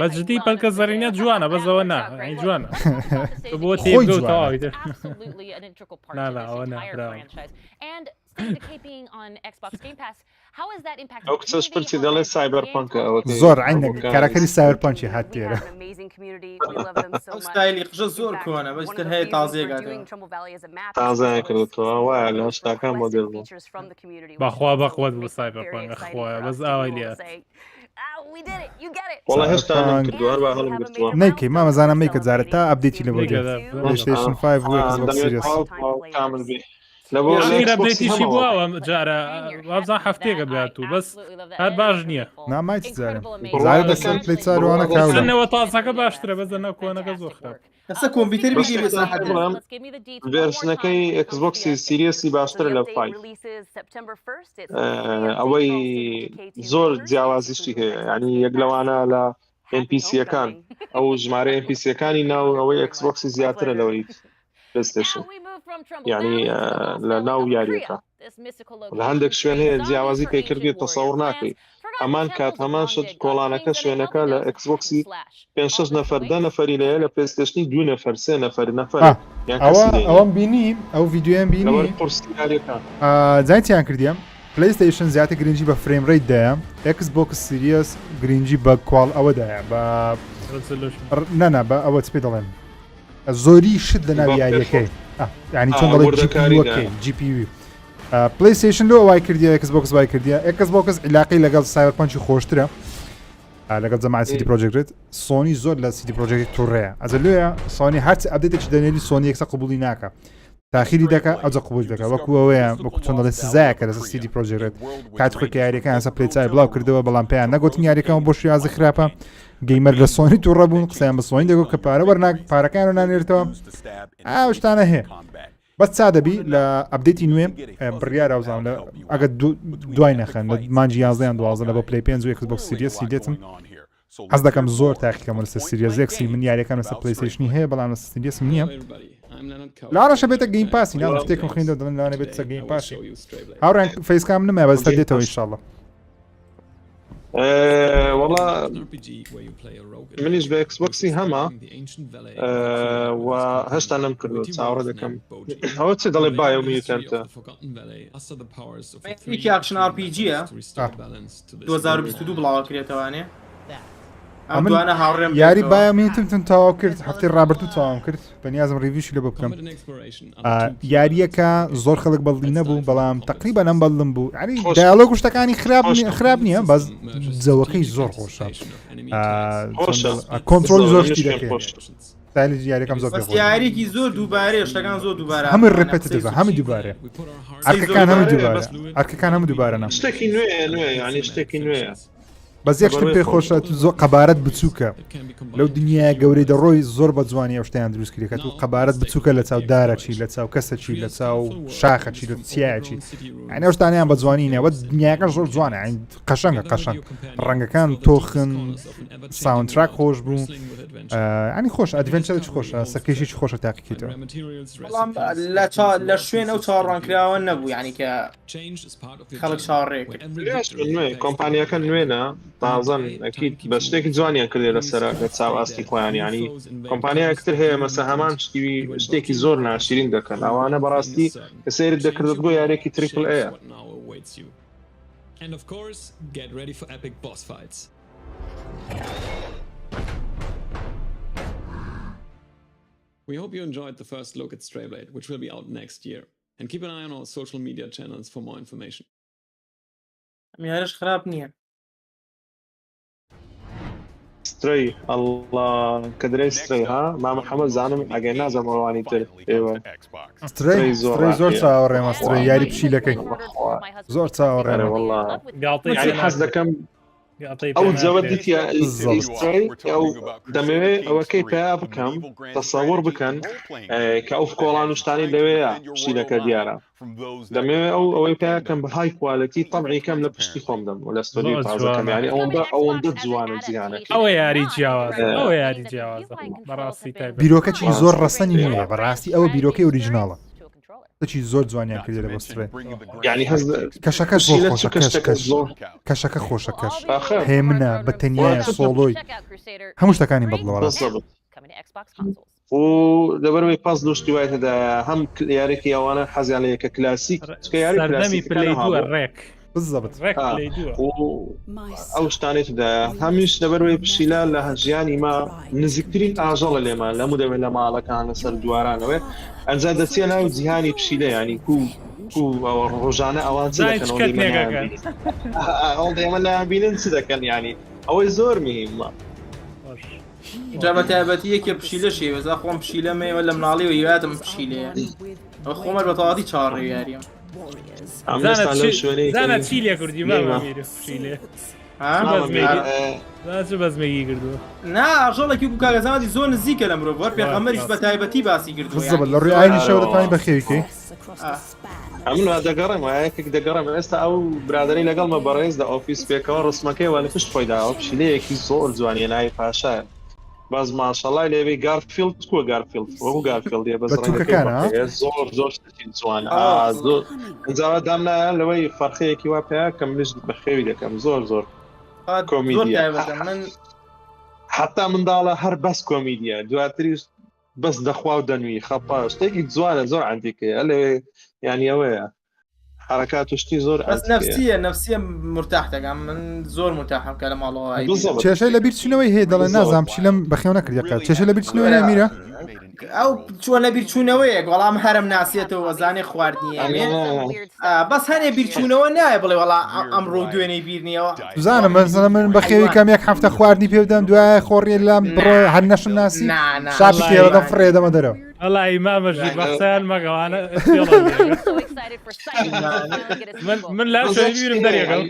بس جدي بالك زيرنيا جوانا بس زوانا يعني جوانا بوتي بقول تاوي لا ئەو کچە شپرتی دەڵێ سایبەرپانک زۆر عینە کاراکتەری سایبەرپانکی هات تێرە ئەو ستایلی قژە زۆر کۆنە بەشتر هەیە تازایان کردێتەوە وایە لە هەشتاکان مۆدێل بوو بەخوا بەخوات بوو سایبەرپانک خۆیە بەس ئاوای لێ وڵا هێشتا نەکردو هەر با هەڵم گرتووە نەیکەی مامەزانە مەیکە جارەتا ئەپدەیتی لە بۆ PlayStation 5 و Xbox Series کامل بێ ئەپدەیتیشی بووە جارە وابزان هەفتەیەکە بێت و بەس هەر باش نییە نامایتی زارە دەسەر پلی چاروانە کاونەوە تازەکە باشترە بەزەنە کۆنەکە زۆر خراپ ئەستا کۆمپیوتەر بگی ڤێرشنەکەی Xbox Series باشترە لە 5 ئەوەی زۆر جیاوازیشتی هەیە ینی یەک لەوانە لە NPC-یەکان ئەو ژمارە NPC-یەکانی ناو ئەوەی Xbox زیاترە لەوەی PlayStation یعنی لە ناو یاریەکە لە هەندێک شوێن هەیە جیاوازی پێی کردێت تەسەوڕ ناکەیت ئەمان کات هەمان شت کۆڵانەکە شوێنەکە لە Xboxی 5-6 نەفەر 10 نەفەری لەیە لە PlayStation 2 نەفەر 3 نەفەر ئەوەم بینی ئەو ڤیددیۆیان بینی جایتیان کردیم PlayStation زیاتر گرنگی بە فریم ڕیتدایە Xbox Series گرنگی بە کواڵ ئەوەدایە بە نەنا بە ئەوە پێ دەڵێن زۆری شت لە ناو یاریەکەی ینی چۆن دەڵێت GPU PlayStation لۆ وای کردیە Xbox وای کردیە Xbox علاقەی لەگەڵ سایبەرپانکی خۆشترە لەگەڵ جەماعەت CD Projekt Red سۆنی زۆر لە CD Projekt تووڕەیە ئەجە لێە سۆنی هەرچ ئەپدێتێکی دەنێری سۆنی یەکسە قبولی ناکە تاخیری دەکە ئەوجە قبول دەکە وەکو ئەوەیە وەکو چۆن دەڵێت سزایەکە لەسەر CD Projekt Red کاتخۆی کە یاریەکان هەسە پلەی بڵاو کردەوە بەڵام پێیان نەگوتن یاریەکەم بۆ شێوازی خراپە گەیمەر لە سۆنی تووڕە بوون قسەیان بە سۆنی دەگوت کە پارە وەرناک پارەکان نانێتەوە ئاو شتانە هەیە بەس چا دەبی لە ئەپدێتی نوێ بڕیار ئەوزان لە ئەگە دوای نەخەن لە مانجی 11 لە بۆ پلی 5 و Xbox Series دێتم حەز دەکەم زۆر تاقیەکەم لەسەر Series X من یاریەکان لەسەر PlayStation هەیە بەڵام لە Series نییە لاڕەشە بێتە گەیم پاسی ناڵ شتێکم خوێندە دەڵێن لەوانە بێت گەیم پاسی هاوڕێن فەیسکام نمای بەستە دێتەوە ئینشاڵڵە والله منیش بە ئەکسبۆکسی هەمە و هەشتا نەمکردو چاوەڕە دەکەم ئەوە چ دەڵێ بایۆ میوتەنتە یەکی ئاکشن ئاڕپیجیە 2022 بڵاوە کرێتەوانێ ئەمدوانە هاوڕێم یاری بایۆمیتم تەواو کرد هەفتەی ڕابردوو تەواو کرد بەنیازم ڕیڤیشی لە بکەم یاریەکە زۆر خەڵک بەڵی نەبوو بەڵام تقریبا ئەم بەڵم بوو ینی دایالۆگ شتەکانی خراپ نییە بەس جەوەکەی زۆر خۆشە کۆنتترۆل زۆر شتی دەکەێت یاریەکەم زۆر یاریکی زۆر دووبارێ شتەکان زۆر دووبارە هەموو ڕپێتەوە هەموو دووبارێ ئەرکەکان هەموو دووبارە ئەرکەکان هەموو دووبارە نە شتێکی نوێ ینی شتێکی نوێە بەس یەک شتم پێ خۆشە زۆر قەبارەت بچووکە لەو دنیای گەورەی دەڕۆی زۆر بە جوانی ئەو شتیان دروست کردێت و قەبارەت بچووکە لە چاو دارەچی لە چاو کەسەچی لە چاو شاخەچی لە چیایەکی ئەنە شتانیان بە جوانی نەوە دنیاەکە زۆر جوانە قەشەنگە قەشەنگ ڕەنگەکان تۆخن ساوندتراک خۆش بوو ئەنی خۆش ئەدڤێنچەرێکی خۆشە سەرکەشێکی خۆشە تاقیکەوە لە شوێن ئەو چاڕوانکراوە نەبوو ینی کە خەڵک چاڕێک کۆمپانیەکە نوێنە تازەن ئەکید بە شتێکی جوانیان کردێ لەسەر لە چاو ئاستی خۆیان ینی کۆمپانیایەکتر هەیە مەسە هەمان شتێکی زۆر ناشرین دەکەن ئەوانە بەڕاستی کە سێرت دەکردت بۆ یارێکی تریپل ئەیە We hope you enjoyed the first look at Strayblade, which will be out next year. And keep an eye on our social media channels for more information. میارش خراپ نییە ستري الله كدري ستري ها ما محمد زانم ئەگەر نازەمەوانی تر ئێوە ستري زۆر چاوەڕێمە ستري یاری پشیلەکەی زۆر چاوەڕێمە والله حەز دەکەم ئەو جەوە دیتە ئەو دەمەوێت ئەوەکەی پێیا بکەم تەسەوڕ بکەن کە ئەو فکۆڵان وشتانی لەوەیە پشیلەکە دیارە دەمەوێت ئەوەی پێیاکەم بە های کوالەتی تەمعی کەم لە پشتی خۆم دەم و لە ستۆری تازەکەم ینی ئەوەندە جوانە جیهانەکە ئەوە یاری جیاوازە ئەوە یاری جیاوازە بەڕاستی بیرۆکەچی زۆر ڕەسەنی نییە بەڕاستی ئەوە بیرۆکەی ئۆریژیناڵە چی زۆر جوانیان کردێ لە بۆسترێ کەشەکە زۆر خۆشە کەشەکە خۆشە کەش هێمنە بە تەنیایە سۆڵۆی هەموو شتەکانی بەدڵەوە و دەبەرەوەی پاس دۆشتی وای هەدا هەم یارێکی ئەوانە حەزیان لە یەکە کلاسیک یاری ڕێک ئەو شتانێتدا هەمیش دەبەرەوەی پشیلا لە ژیانی ما نزیکترین ئاژەڵە لێمان لەمو دەوێت لە ماڵەکان لەسەر دوارانەوەی ئەنجا دەچێت ناو جیهانی پشیلە ینی ڕۆژانە ئەوان ئەوڵ لە بینن چ دەکەن ینی ئەوەی زۆر مهمە جا بە تایبەتی یەکێ پشیلە شێوەزا خۆم پشیلە مێوە لە مناڵیەوە هیواتم پشیلەیە ئەو خۆمە بە تەواوی چاڕێ یاریەم زانە چی لێ کردی بەزمێگی کردووە نا ئاژەڵێکی و کاگەزانەتی زۆر نزیکە لە مرۆڤ پێغەمبەریش بە تایبەتی باسی کردووە لە ڕووی ئاینی شەوەتانی بەخێویکەی ئەمن دەگەڕێم وایەکێک دەگەڕێم ئێستا ئەو برادری لەگەڵمە بەڕێز لە ئۆفیس پێکەوە ڕسمەکەی وە لە پشت خۆیداوە پشیلەیەکی زۆر جوانیە ناوی پاشایە باز ماشەڵای لێوێ گارفیلد کووە گارفیلد وەکو گارفیلدێ بەس زۆر زۆر شتێکی جوانە زۆر ئەنجاوە دامنایە لەوەی فەرخەیەکی وا پێیا کە منیش بەخێوی دەکەم زۆر کۆمیدیە حتا منداڵە هەر بەس کۆمیدیە دواتریش بەس دەخوا و دەنوی خەپا شتێکی جوانە زۆر عەندیکەیە لەوێ ینی ئەوەیە حرکات وشتی زۆر نفسیە مرتاح دەکەم من زۆر مرتاحم کە لە ماڵەوە کێشەی لە بیرچوونەوەی هەیە دەڵێ نازانم پشیلەم بەخێو نەکردیەکە کێشە لە بیرچوونەوەی هەیە میرە ئەو چووە لە بیرچوونەوەیەک وەڵام هەرم ناسیێتەوە وەزانێ خواردنیە بەس هەنێ بیرچوونەوە نایە بڵێ وەڵا ئەمڕۆ دوێنەی بیرنیەوە زانم مەسەڵە من بەخێوی کەم یەک هەفتە خواردنی پێ بدەم دوای خۆڕیە لەم بڕۆ هەر نەشم ناسی شاپی تێڕەدەم فڕێ دەمە دەرەوە ئەڵی مامەژی بەخسیان مەگەوانە من لا شوێنبیرم دەرێگەڵ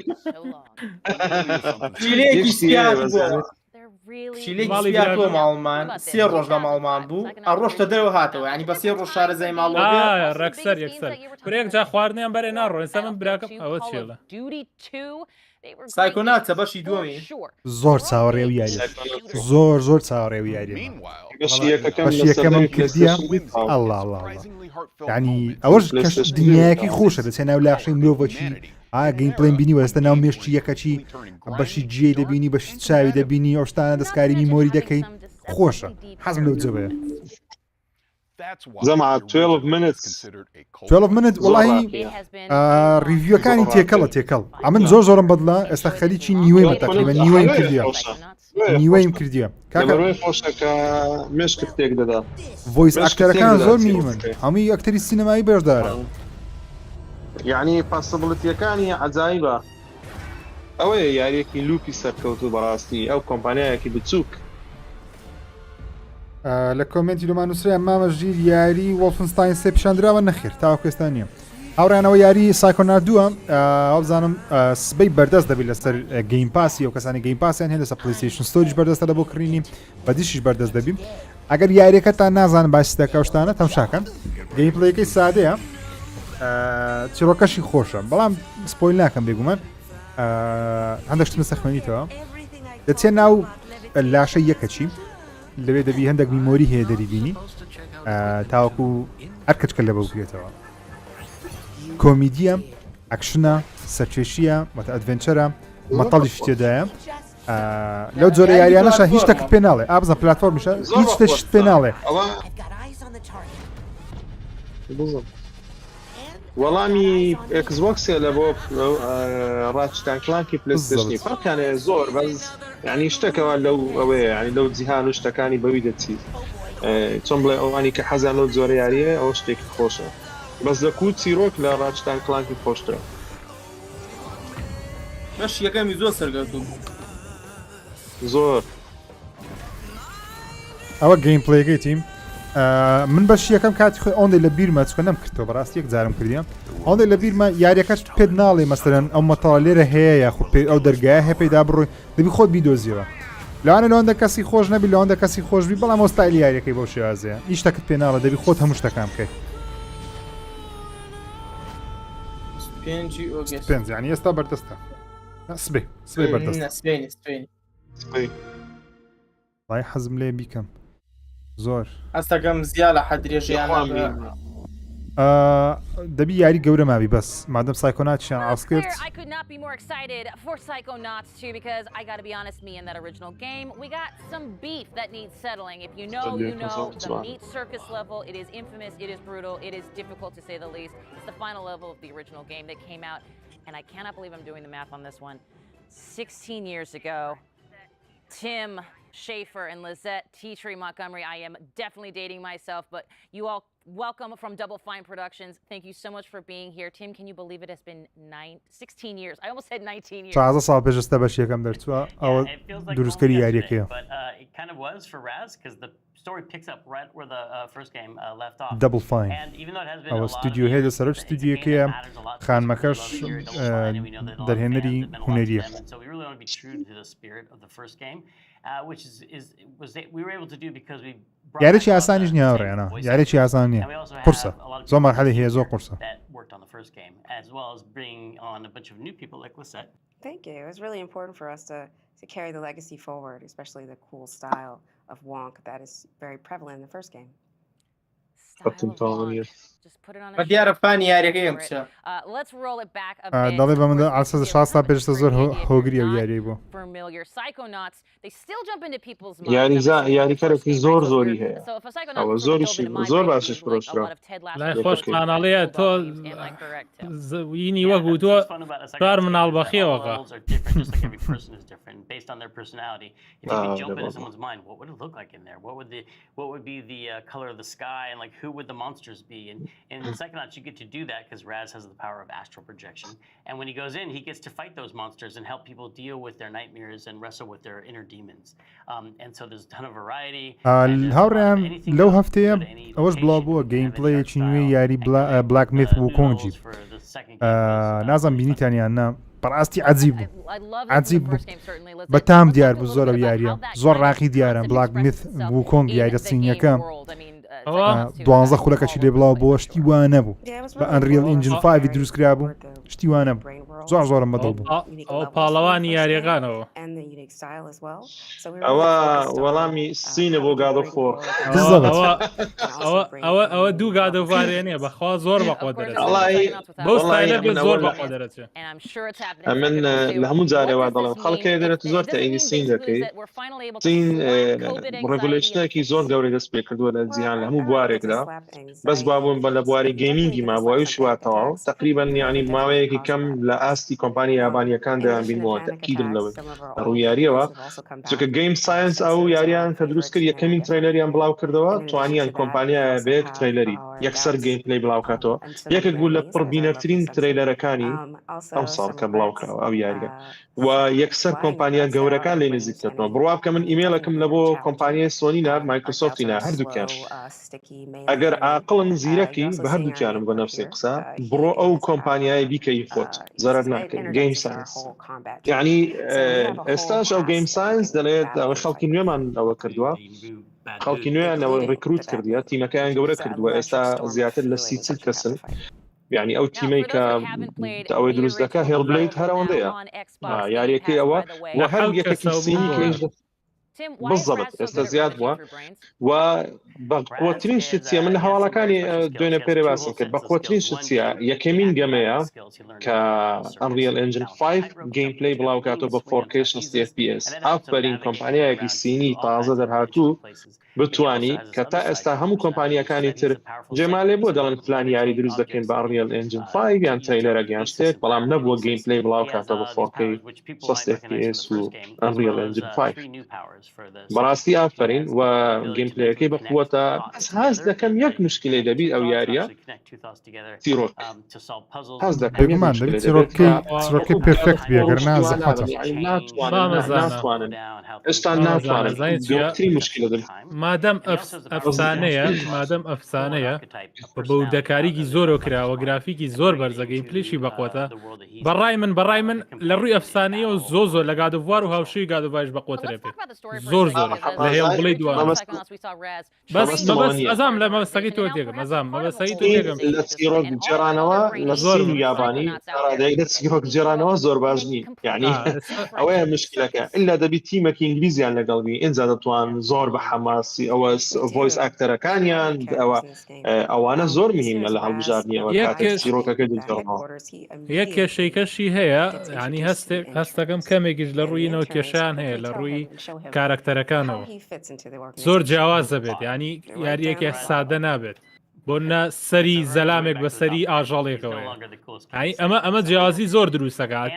شیلێکی ماڵمان سێ ڕۆژ لە ماڵمان بوو ئەڕۆشتە دەرەوە هاتەوە ینی بە سێ ڕۆژ شارەزای ماڵەوە ڕەکسەر یەکسەر برێک جا خواردنیان بەرێ ناڕۆ ئێستا من براکەم ئەوە چێڵە سایکۆناتە بەشی دووەمی زۆر چاوەڕێوی یاری زۆر چاوەڕێوی یاری بەشی یەکەمم کردیە ئەڵڵ ینی ئەوەش دنیایەکی خۆشە دەچێت ناو لاشەی مرۆڤەکی گەیم پلەیم بینی وە ئێستا ناو مێشتی یەکەچی بەشی جێ دەبینی بەشی چاوی دەبینی ئەو شتانە دەستکاری میمۆری دەکەی خۆشە حەزم لەو جەبەیە زەما 12 minutes 12 minute وڵی ریڤیوەکانی تێکەڵە تێکەڵ ئەمن زۆرم بەدڵە ئێستا خەریکی نیوەیمە تقریبا نیوەیم کردیە نیوەیم کردیە کاکە خۆشەکە مێشکت تێک دەدا ڤۆیس ئاکتەرەکان زۆر میمن هەمووی ئەکتەری سینەمایی بەشدارە یعنی پاسبڵەتیەکانی عجایبە ئەوەیە یاریەکی لوپی سەرکەوتو بەڕاستی ئەو کۆمپانیایەکی بچووک لە کۆمنتی لەمان نووسرا مامەژیر یاری وڵفنستاین سێ پیشاندراوە نەخێر تاوەکوێستا نییە هاوڕیانەوە یاری سایکۆنات دووە ئەوبزانم سبەی بەردەست دەبێت لەسەر گەیم پاسی ئەو کەسانی گەیم پاسیان هەیە لەسەر پلیستیشن ستۆریش بەردەستە لە بۆ کڕینی بەدیشیش بەردەست دەبیم ئەگەر یاریەکەتان نازانم باسی دەکە شتانە تەمشاکەن گەیم پلەیەکەی سادەیە چیرۆکەشی خۆشە بەڵام سپۆیل ناکەم بێگومان هەندێک شتم سەخمێنیتەوە دەچێت ناو لاشە یەکەچی لەوێ دەبی هەندێک میمۆری هەیە دەریبینی تاوەکو هەر کەچکە لە بەوکرێتەوە کۆمیدیە ئەکشنە سەرچێشیە وەتە ئەدڤێنچەرە مەتەڵیش تێدایە لەو جۆرە یاریانەشە هیچ شتێکت پێ ناڵێ ئابزە پلاتفۆرمیشە هیچ شتێکت پێ ناڵێ وەڵامی ئەکسبۆکسێ لە بۆ ڕاچتان کلانکی پلەیستیشنی فەرقیانەیە زۆر بەس یعنی شتێکەوە لەو ئەوەیە ینی لەو جیهان و شتەکانی بەوی دەچیت چۆن بڵێ ئەوانی کە حەزیان لەو جۆرە یاریە ئەوە شتێکی خۆشە بەس دەکوت چیرۆک لە ڕاچتان کلانکی خۆشترە بەش یەکەمی زۆر سەرگەرتوو زۆر ئەوە گەیم پلەیەکەی تیم من بەش یەکەم کاتی خۆی ئەوەندەی لە بیرمە چکە نەمکردەوە بەڕاستی یەک جارم کردیە ئەوەندەی لە بیرمە یاریەکەش پێت ناڵێ مەسەرەن ئەو مەتاڵ لێرە هەیە یاخود ئەو دەرگایە هەیە پێدا بڕۆی دەبی خۆت بیدۆزیەوە لەوانە لەوەندە کەسی خۆش نەبی لەوەندە کەسی خۆشبی بەڵام ئۆستایلی یاریەکەی بەو شێوازەیە هیچ شتێکت پێ ناڵە دەبی خۆت هەموو شتەکان بکەیت پێنج یعنی ئێستا بەردەستە سبەی بەردەستە وای حەزم لێ بیکەم زۆر ئەستەکەم زیاد لە حەدرێژیان دەبی یاری گەورە ماوی بەس مادەم سایکۆناتیان ئاس کرد I could not be more excited for Psychonauts 2 because I gotta be honest, me and that original game, we got some beef that needs settling. If you know, you know, the meat circus level, it is infamous, it is brutal, it is difficult to say the least. It's the final level of the original game that came out, and I cannot believe I'm doing the math on this one. 16 years ago, Tim Schafer and Lizette Teetry Montgomery. I am definitely dating myself, but you all welcome from Double Fine Productions. Thank you so much for being here. Tim, can you believe it has been 16 years? I almost said 19 years. چازە ساڵ پێشستا بەش یەکەم دەرچووە ئەوە دروستکەری یاریەکەیە. It kind of was for Raz because the story picks up right where the first game left off. Double Fine. ئەوە ستودیۆ هەیە لەسەر ستودیۆکەیە خانمەکەش دەرهێنەری هونەریە. So we really want to be true to the spirit of the first game, which was we were able to do because we یاریی ئاسانیش نییە ڕێنە یاریی ئاسان نییە قورسە زۆر مەرحەلی هەیە زۆر قورسە. worked on the first game as well as bringing on a bunch of new people like Lisette. Thank you. It was really important for us to carry the legacy forward, especially the cool style of Wonk that is very prevalent in the first game. دیارە فانی یاریەکەی ئەمشە دەڵێ بە مندا ئاسە 6 سال پێشتە زۆر هۆگری ئەو یاری بوو یاریکارێکی زۆر زۆری هەیە ئەوە زۆر باشش فرۆشترا لای خۆش قاناڵەیە تۆ وینی وەکو تۆ کار مناڵ بەخێوەقا based on their personality. If you could jump into someone's mind, what would it look like in there? What would be the color of the sky, and like who would the monsters be? And in Psychonauts, you get to do that because Raz has the power of astral projection. And when he goes in, he gets to fight those monsters and help people deal with their nightmares and wrestle with their inner demons. And so there's a ton of variety. هاوڕیان لەو هەفتەیە ئەوەش بڵاو بووە گەیمپڵەیەکی نوێی یاری بلاک میث ووکۆنگی نازانم بینیتانیان نا بەڕاستی عەجیب بوو بەتام دیار بوو زۆر ئەو یاریە زۆر ڕاقی دیارە بلاک میث ووکۆنگ یاریە چینیەکە 12 خولەکەی لێ بڵاو بۆ شتی وان نەبوو بە ئەنریل ئینجن 5 دروستکرا بوو شتی وان نەبوو زۆرم بەدڵ بوو ئەو پاڵەوانی یاریەکانەوە ئەوە وەڵامی سینە بۆ گادە خۆر ئەوە دوو گادەوارێنێ بەخوا زۆر بەخۆ دەرێت بەو ستایلە بێت زۆر بەخۆ دەرێت من لە هەموو جارێوا دەڵێم خەڵکێ دەرێت زۆر تەعینی سین دەکەیت سین ڕێگولیشنێکی زۆر گەورەی دەست پێ کردووە لە جیهان لە هەموو بوارێکدا بەس بابوون بە لە بواری گەیمینگی مابووی شواتەواو تقریبا یعنی ماوەیەکی کەم لە ئاستی کۆمپانی یابانیەکان دەیان بینەوە تەکیدم لەوە ڕوویاریەوە چونکە گەیم ساینس ئەو یاریان کە دروست کرد یەکەمین ترەیلەریان بڵاو کردەوە توانیان کۆمپانیایە بێت ترەیلەری یەکسەر گەیم پلەی بڵاو کاتەوە یەکێک بوو لە پڕبینەرترین ترەیلەرەکانی ئەم ساڵ کە بڵاو کراوە ئەو یاریە و یەکسەر کۆمپانیا گەورەکان لێ نزیککردنەوە بڕوا بکە من ئیمێلەکەم لە بۆ کۆمپانیای سۆنی نار مایکرۆسۆفتی نا هەردووکیان ئەگەر عاقڵن زیرەکی بە هەردووکیانم بۆ نەفسی قسە بڕۆ ئەو کۆمپانیای بیکەی خۆت زەرەر ناکەین گەیم ساینس یعنی ئێستاش ئەو گەیم ساینس دەڵێت ئەوە خەڵکی نوێمان ئەوە کردووە خەڵکی نوێیان ئەوە ڕێکروت کردیە تیمەکەیان گەورە کردووە ئێستا زیاتر لە 30 کەسن یعنی ئەو تیمەی کە ئەوەی دروست دەکە هێڵبلیت هەرەوەندەیە یاریەکەی ئەوە و هەر یەکێکی سینی کێش بزەبت ئێستا زیاد بووە و بەقوترین شتیە من لە هەواڵەکانی دوێنێ پێرە باسم کرد بەقوترین شتیە یەکەمین گەمەیە کە ئەنریل ئێنجن 5 گەیم پلەی بڵاو کاتەوە بە 4K 60 FPS ئافرین کۆمپانیایەکی سینی تازە دەرهاتوو بتوانی کە تا ئێستا هەموو کۆمپانیەکانی تر جێمالێ بۆ دەڵێن پلان یاری دروست دەکەین بە ئەنریل ئێنجن 5 یان ترەیلەرە گیان شتێک بەڵام نەبووە گەیم پلەی بڵاو کاتەوە بە 4K 60 FPS و ئەنریل ئێنجن 5 بەڕاستی ئافرین و گەیم پلەیەکەی بەقووەتە هەز دەکەم یەک مشکلەی دەبی ئەو یاریە تیرۆک هەز دەکەم تیرۆکی پێرفێکت بێگەر نازەحەتە ناتوانن ئێستا ناتوانن گەورەترین مشکلە دەبێت مادەم ئەفسانەیە بە بەودەکاریکی زۆرەوە کراوە گرافیکی زۆر بەرزەگەی پلیشی بەقوتە بەڕای من لە ڕووی ئەفسانەیە و زۆر لە گادووار و هاوشەی گادوواش بەقوترێ پێ زۆر لە هێڵ بڵی دووان بەس ئەزام لە مەبەستەکەی تۆ تێگەم ئەزام مەبەستەکەی تۆ تێگەم لە چیرۆک جێرانەوە لە زۆر یابانی لە چیرۆک جێرانەوە زۆر باش نی یعنی ئەوەیە مشکلەکە ئللا دەبی تیمێکی ئینگلیزیان لەگەڵبی ئینجا دەتوان زۆر بە حەماسی ئەوە ڤۆیس ئاکتەرەکانیان ئەوانە زۆر مهمە لە هەڵبژاردنیەوە کاتێک چیرۆکەکە دەجێڕنەوە یەک کێشەیکەشی هەیە ینی هەستەکەم کەمێکیش لە ڕووینەوە کێشیان هەیە لە ڕووی کارکتەرەکانەوە زۆر جیاواز دەبێت ینی یاریەکی سادە نابێت بۆ سەری زەلامێک بە سەری ئاژەڵێکەوە ئەمە جیازی زۆر دروستەکات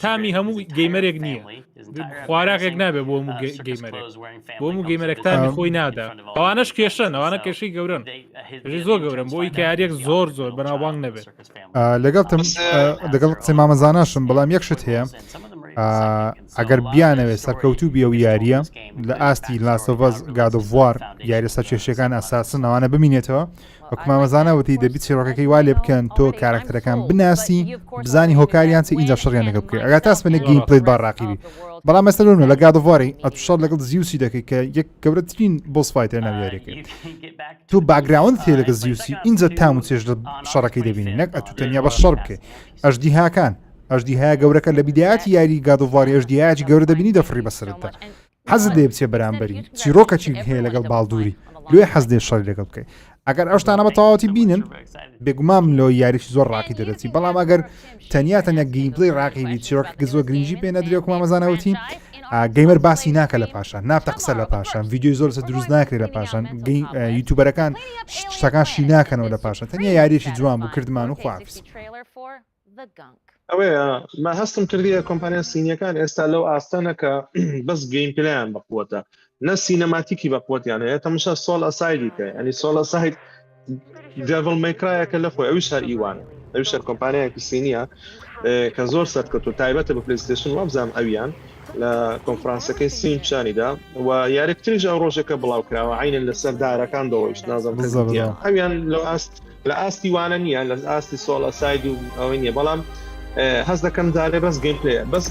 تامی هەموو گەیمەرێک نییە خواراکێک نابێت بۆ هەموو گەیمەرێک بۆ هەموو گەیمەرێک تامی خۆی نادا ئەوانەش کێشن ئەوانە کێشەی گەورن زۆر گەورن بۆی کاریەک زۆر بەناوبانگ نەبێت لەگەڵ قسەی مامەزاناشم بەڵام یەک شت هەیە ئەگەر بیانەوێت سەرکەوتوو بیە و یاریە لە ئاستی لاسۆڤەز گادۆڤوار یاریە سەرکێشەکان ئەساسن ئەوانە بمینێتەوە وەکمامەزانەوەتی دەبیت چێڕۆکەکەی وا لێ بکەن تۆ کارکتەرەکان بناسی بزانی هۆکاریان چ ئینجا شەڕیان لەگە بکەیت ئەگەر تاسمێنێک گەیم پلەیت باڕاقیبی بەڵام مەسەلەنە لە گادۆڤواری ئەتوشەڕ لەگەڵ زیوسی دەکەی کە یەک گەورەترین بۆس فایتەر ناویارەکەی تۆ باگراوند تێ لەگە زیوسی ئینجا تام و چێژ لە شەڕەکەی دەبینی نەک ئەتو تەنیا بە شەڕ بکەی ئەژدیهاکان ئەژدیهای گەورەکە لە بیدایەتی یاری گادۆڤواری ئەژدیهایەکی گەورە دەبینی دەفڕی بەسەرتە حەزت دێ بچێ بەرامبەری چیرۆکەکی هەیە لەگەڵ باڵدووری لێ حەز دێ شەڕی لەگەڵ بکەی ئەگەر ئەوشتانە بە تەواوەتی بینن بێگومان لۆ یاریشی زۆر ڕاقی دەدەچی بەڵام ئەگەر تەنیا گەیمپڵی ڕاقی بی چیرۆکە زۆر گرنگی پێ نەدرێ مامەزانەوەتی گەیمەر باسی ناکە لە پاشان نافتە قسە لە پاشان ڤیددیۆی زۆر دروست ناکرێت لە پاشان یوتیوبەرەکان شتەکان شی ناکەنەوە لە پاشان تەنیا یاریشی جوان بوو کردمان و خواافز ئەوەیە ما هەستم کردیە کۆمپانیا سینیەکان ئێستا لەو ئاستانەکە بەس گەیم پلەیان بەقوتە نە سینەماتیکی بەقوتیان هەیە تەماشا سۆڵ ئەسایدیکە ینی سۆڵ ئەساید دێڤڵ مەیکرایەکە لەخۆی ئەویش هەر ئیوانە ئەویش هەر کۆمپانیایەکی سینیە کە زۆر سەرکەوت و تایبەتە بە پلیستیشن وابزانم ئەویان لە کۆنفرانسەکەی سین پیشانیدا و یاریکتریش ئەو ڕۆژەکە بڵاو کراوە عینن لەسەر دارەکان دەوەشت نازم ئەویان لە ئاستی وانە نییە لە ئاستی سۆڵ ئەساید و ئەوەی نییە بەڵام هەز دەکەم دارێ بەس گەیم پلەیە بەس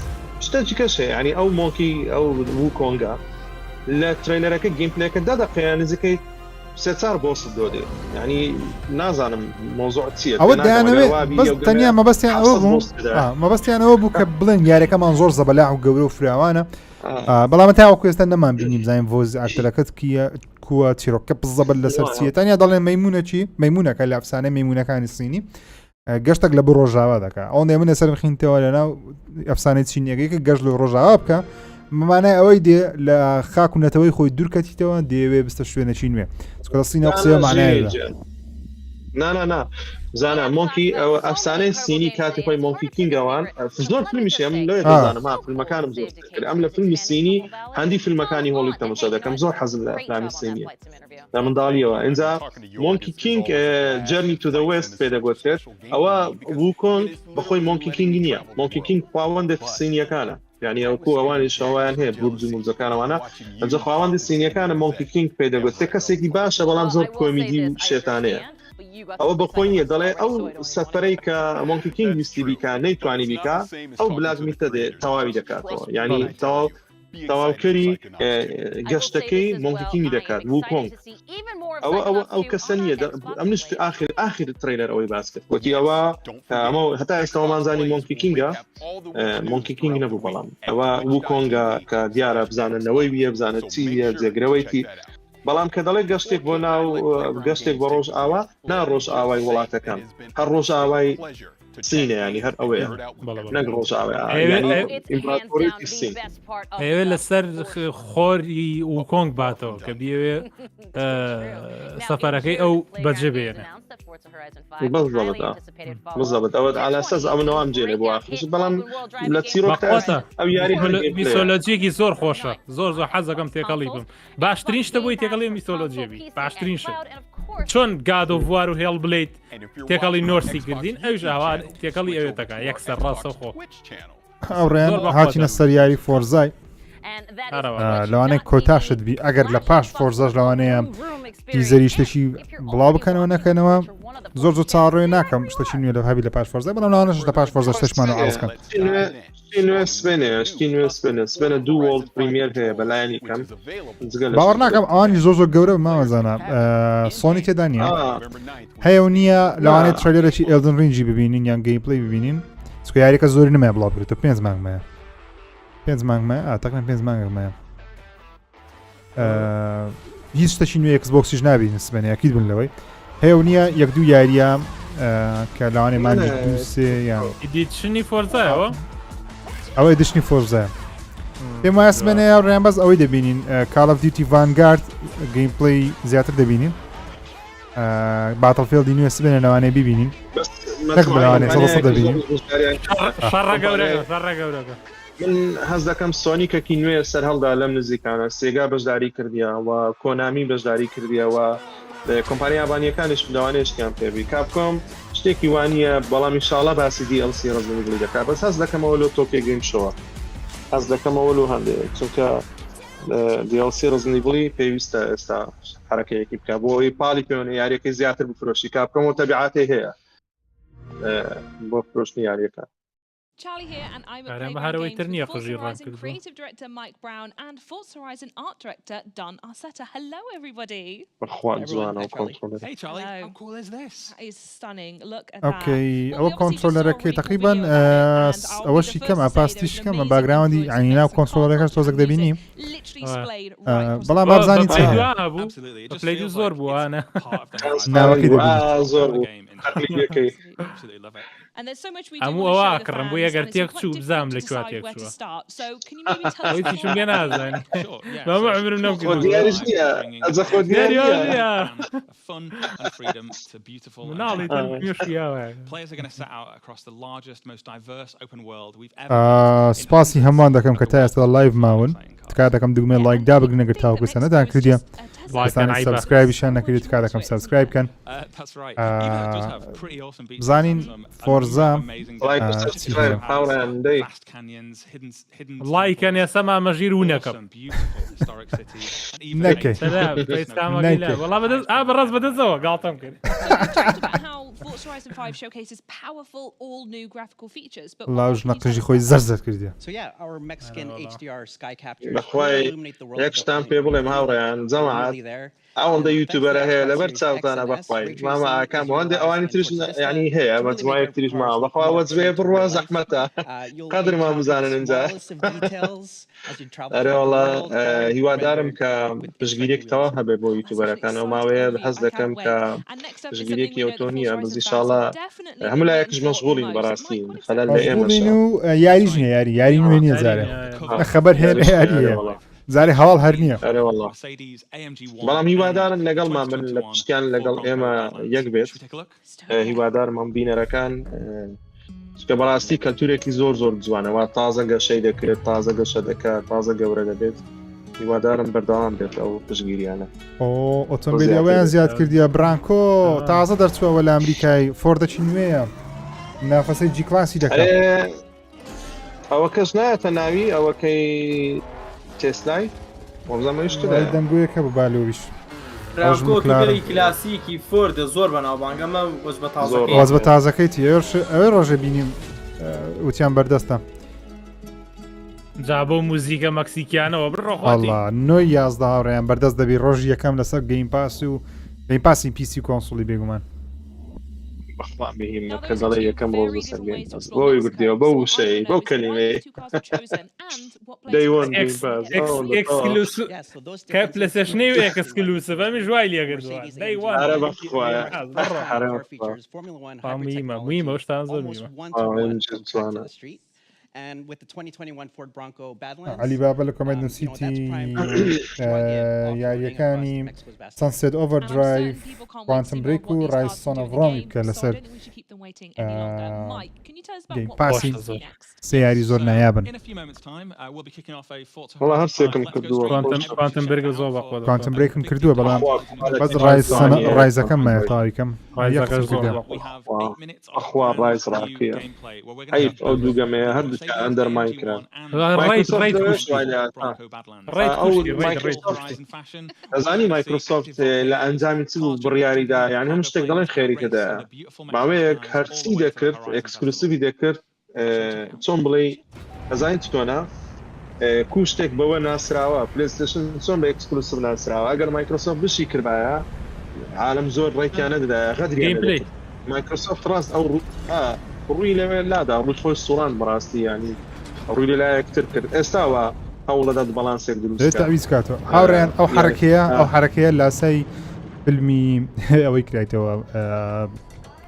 شتێکی کەشەیە ینی ئەو مۆکی ئەو وو کۆنگا لە ترێلەرەکە گەیم پلەیەکە 10 دقەیە نزیکەی سێچار بۆست دۆدێ ینی نازانم مۆزۆ چییە ئەوە دەیانەوێت بەس تەنیا مەبەستیان ئەوە بوو مەبەستیان ئەوە بوو کە بڵێن یاریەکەمان زۆر زەبەلاح و گەورە و فراوانە بەڵام تاوەکو ئێستا نەمان بینی بزانین ڤۆز ئاکتەرەکەت کیە کووە چیرۆکە بزەبەر لەسەر چیە تەنیا دەڵێن مەیمونە چی مەیمونەکە لە ئەفسانەی مەیمونەکانی سینی گەشتێک لە بۆ ڕۆژاوا دەکات ئەو نێمونە سەر بخینتەوە لەناو ئەفسانەی چینیەکەی کە گەشت لە ڕۆژاوا بکە مەمانای ئەوەی دێ لە خاک و نەتەوەی خۆی دوورکەتیتەوە دەیەوێ بستە شوێنەچی نوێ سینە قسەیە معنای نا زانە مۆنکی ئەوە ئەفسانەی سینی کاتی خۆی مۆنکی کینگەوان زۆر فیلمیشی ئەم لەوێ دەزانم فیلمەکانم زۆر ئەم لە فیلمی سینی هەندی فیلمەکانی هۆڵی تەماشا دەکەم زۆر حەزم لە ئەفلامی سینیە لە منداڵیەوە ئینجا مۆنکی کینگ جەرنی تو دە وێست پێدەگوترێت ئەوە ووکۆنگ بەخۆی مۆنکی کینگ نییە مۆنکی کینگ خاوەندێک سینیەکانە یعنی ئەو کو ئەوانی شەوایان هەیە بروبز و موزەکانەوانە ئەجا خاوەندی سینیەکانە مۆنکی کینگ پێدەگوترێت کەسێکی باشە بەڵام زۆر کۆمیدی و شێتانەیە ئەوە بەخۆی نیە دەڵێ ئەو سەفەرەی کە مۆنکی کینگ ویستی بیکە نەیتوانی بیکە ئەو بلاگمیتە دێ تەواوی دەکاتەوە ینی تەواوکەری گەشتەکەی مۆنکی کینگی دەکات ووکۆنگ ئەو کەسە نییە ئەمنش ئاخر ترێلەر ئەوەی باس کرد وتی ئەوە ئەمە هەتا ئێستاوەمانزانی مۆنکی کینگە مۆنکی کینگ نەبوو بەڵام ئەوە ووکۆنگە کە دیارە بزاننەوەی ویە بزانێت چیە جێگرەوەیتی بەڵام کە دەڵێت گەشتێک بۆ ناو گەشتێک بە ڕۆژ ئاوا نا ڕۆژ ئاوای وڵاتەکان هەر ڕۆژ ئاوای سینە ینی هەر ئەوەیە نەک ڕۆژ ئەوێ لەسەر خۆری وکۆنگ باتەوە کە بیەوێ سەفەرەکەی ئەو بەجێ بێنە بزەبێت ئەوە ئالاسەز ئەوەوە ئەم جێنێ بۆ ئاخش بەڵام لە چیرۆکتە ئەو یاری میسۆلۆجیەکی زۆر خۆشە زۆر زۆر حەزەکەم تێکەڵی بم باشترین شتە بۆی تێکەڵی میسۆلۆجیێبی باشترین شت چۆن گاد و ڤوار و هێڵ بڵیت تێکەڵی نۆرسی کردین ئەوش ئاوا تێکەڵی ئەوێتەکە یەکسەر ڕاستە خۆ ئەوڕێن هاتیینە سەر یاری فۆرزای لەوانەیە کۆتاشت بی ئەگەر لە پاش فۆرزەش لەوانەیە تیزەری شتێکی بڵاو بکەنەوە نەکەنەوە زۆر زۆر چاڕێ ناکەم شتێکی نوێ لە هەبی لە پاش فۆرزای بەڵام لەوانەش لە پاش فۆرزە شتێکمان و ئاڵسکەن سبێنە دوو وڵد پریمێر هەیە بەلایەنی کەم باوەڕ ناکەم ئەوانی زۆر زۆر گەورە مامەزانە سۆنی تێدا نییە هەیە و نییە لەوانێت ترێلەرێکی ئێلدن ڕینجی ببینین یان گەیمپڵی ببینین چکە یاریەکە زۆری نمای بڵاو بێتە 5 مانگمەیە 5 مانگمە تەقریبا 5 مانگمەیە هیچ شتێکی نوێ ئەکسبۆکسیش نابینین سبێنە یاکیت بن لەوەی هەیە و نییە یەک دوو یاریە کە لەوانێ مانگی دووسێ یان ئیدیتشنی فۆرزایەوە ئەوەی دشتنی فۆرزایە پێم وایە سبێنەیە ڕێیان بەس ئەوەی دەبینین کال ئۆف دیوتی ڤانگارد گەیمپڵەی زیاتر دەبینین باتڵفیڵدی نوێ سبێنە لەوانەیە ببینین نەک بەوانەیە سەڵسە دەبینین من هەز دەکەم سۆنیکەکی نوێ سەر هەڵدا لەم نزیکانە سێگا بەشداری کردیەوە کۆنامی بەشداری کردیەوە کۆمپانیا ئابانیەکانش لەوانەیەشتیان پێبی کاپکۆم شتێکی وانە بەڵام ئینشاڵڵا باسی دیLC ڕزنگلی دەکات بەس هەز دەکەمەوە لە تۆکێ گەیم شۆوە هەز دەکەمەوە لە هەندێک چونکە دیLC ڕزنگلی پێویستە ئێستا حرەکەیەکی بکە بۆ ئەوی پاڵی پێوەنە یاریەکەی زیاتر بفرۆشی کاپکۆم و تەبیعاتی هەیە بۆ فرۆشتنی یاریەکە Charlie here, and I'm at Playground Playground Games with Forza Forza Horizon creative director Mike Brown and Forza Horizon art director Don Arceta. Hello, everybody. Hey, Charlie. How cool is this? That is stunning. Look at اوكي او كنترولرك تقريبا اول شيء كم باستيش كم باك جراوند يعني ناو كنترولرك توزك دبيني بلا ما بزاني بلاي زور بو انا ناو كده زور And there's so much we do want to show the fans, and it's quite difficult to decide where to start. So can you maybe tell us fun and freedom to beautiful players are going to set out across the largest, most diverse open world we've ever سپاسی هەمووان دەکەم کە تا ئێستا لایڤ ماون تکا دەکەم دوگمێ لایک دا بگرنە گەر تاوەکو سەنەدان کردیە سبسکرایبیشان نەکردێت تکا دەکەم سبسکرایب بکەن بزانین فۆرزا لایکەن ێستا مامەژیر و نەکەم نەکەی بەڕاست بەدەستەوە گاڵتەم کرد Forza Horizon 5 showcases powerful, all-new graphical features, but لاوژ نەقژی خۆی زەرزەر کردی So yeah, our Mexican HDR sky captures بەخوای illuminate the world. یەک شتان پێ بڵێم هاوڕێیان جەماعەت ئەوەندە یوتیوبەرە هەیە لەبەر چاوتانە بەخوای ماما ئاکام هەندێک ئەوانی تریش ینی هەیە مەجموعەیەک تریش ماوە بەخوا وەجبێ بڕوە زەحمەتە قەدر ما بزانن اینجا ئەرێ وەڵا هیوادارم کە پشگیرێکتەوە هەبێ بۆ یوتیوبەرەکانەوە ماوەیە حەز دەکەم کە پشگیرێکی ئۆتۆنیە بەس ئینشاڵڵا هەموو لایەکش مەشغوڵین بەڕاستی خەلەل لە ئێمەشە و یاریش نیە یاری نوێ نییە زارێ خەبەر هێر یاریە زارێ هەواڵ هەر نییە بەڵام هیوادارن لەگەڵمان بن لە پشتیان لەگەڵ ئێمە یەک بێت هیوادارم ئەم بینەرەکان کە بەڕاستی کەلتورێکی زۆر زۆر جوانەوە تازە گەشەی دەکرێت تازە گەشە دەکات تازە گەورە دەبێت هیوادارم بەردەوام بێت ئەو پشگیریانە ئۆتۆمبیلیەوەیان زیاد کردیە برانکۆ تازە دەرچووەوە لە ئەمریکای فۆردەکی نوێیە نافەسەی جی کلاسی دەکات ئەوە کەس نایەتە ناوی ئەوەکەی تێسلای دەنگویەکە بە بالۆریش ڕاکۆتۆمبیلی کلاسیکی فۆردە زۆر بەناوبانگەمە وەز بە تازەکەیتی ئەوێ ڕۆژە بینیم وتیان بەردەستە جا بۆ موزیکە مەکسیکیانەوە بڕۆڵا 9 هاوڕێیان بەردەست دەبی ڕۆژ یەکەم لەسەر گەیم پاس و گەیم پاسی پیسی کۆنسۆڵی بێگومان بەخوا کە دەڵێ یەکەم ڕۆژ بەسەر گەیم پاس بۆی بردیەوە بە وشەی بەو کەلیمەی کە پلەسەشنەی و ئێکسکلوسڤە من ژوای لێگردووە مویمە شتان زۆر میوە And with the 2021 Ford Bronco Badlands, علی بابا لە کۆمەد نووسیتی یاریەکانی Sunset Overdrive Quantum Break و Rise Son of Rome بکە لەسەر گەیم پاسی سێ یاری زۆر نایابن وڵا هەر سێکم کردووە Quantum Break زۆر بەخۆ Quantum Breakم کردووە بەڵام بەس ڕایزەکەم مایەتاویکەم ئەخوا ڕایز ڕاکیە ئەیب ئەو دووگەمەیە هەردوو ئەندەر مایکران ئەزانی مایکرۆسۆفت لە ئەنجامی چ بوو بڕیاریدا یعنی هەموو شتێک دەڵێن خێریکەدا ماوەیەک هەرچی دەکرد ئەکسکلوسیڤی دەکرد چۆن بڵێ ئەزانی چۆنە کو شتێک بەوە ناسراوە پلێستیشن چۆن بە ئەکسکلوسیڤ ناسراوە ئەگەر مایکرۆسۆفت بشی کردایە عالم زۆر ڕێکیانە دەدایە غەدری مایکرۆسۆفت ڕاست ئەو ڕووی لەوێ لادا ڕووی خۆی سوڵان بەڕاستی ینی ڕووی لە لایەکتر کرد ئێستاوە هەوڵەدات بەڵانسێک دروست ئێستا کاتەوە هاوڕێن ئەو حرەکەیە لاسای فیلمی ئەوەی کرایتەوە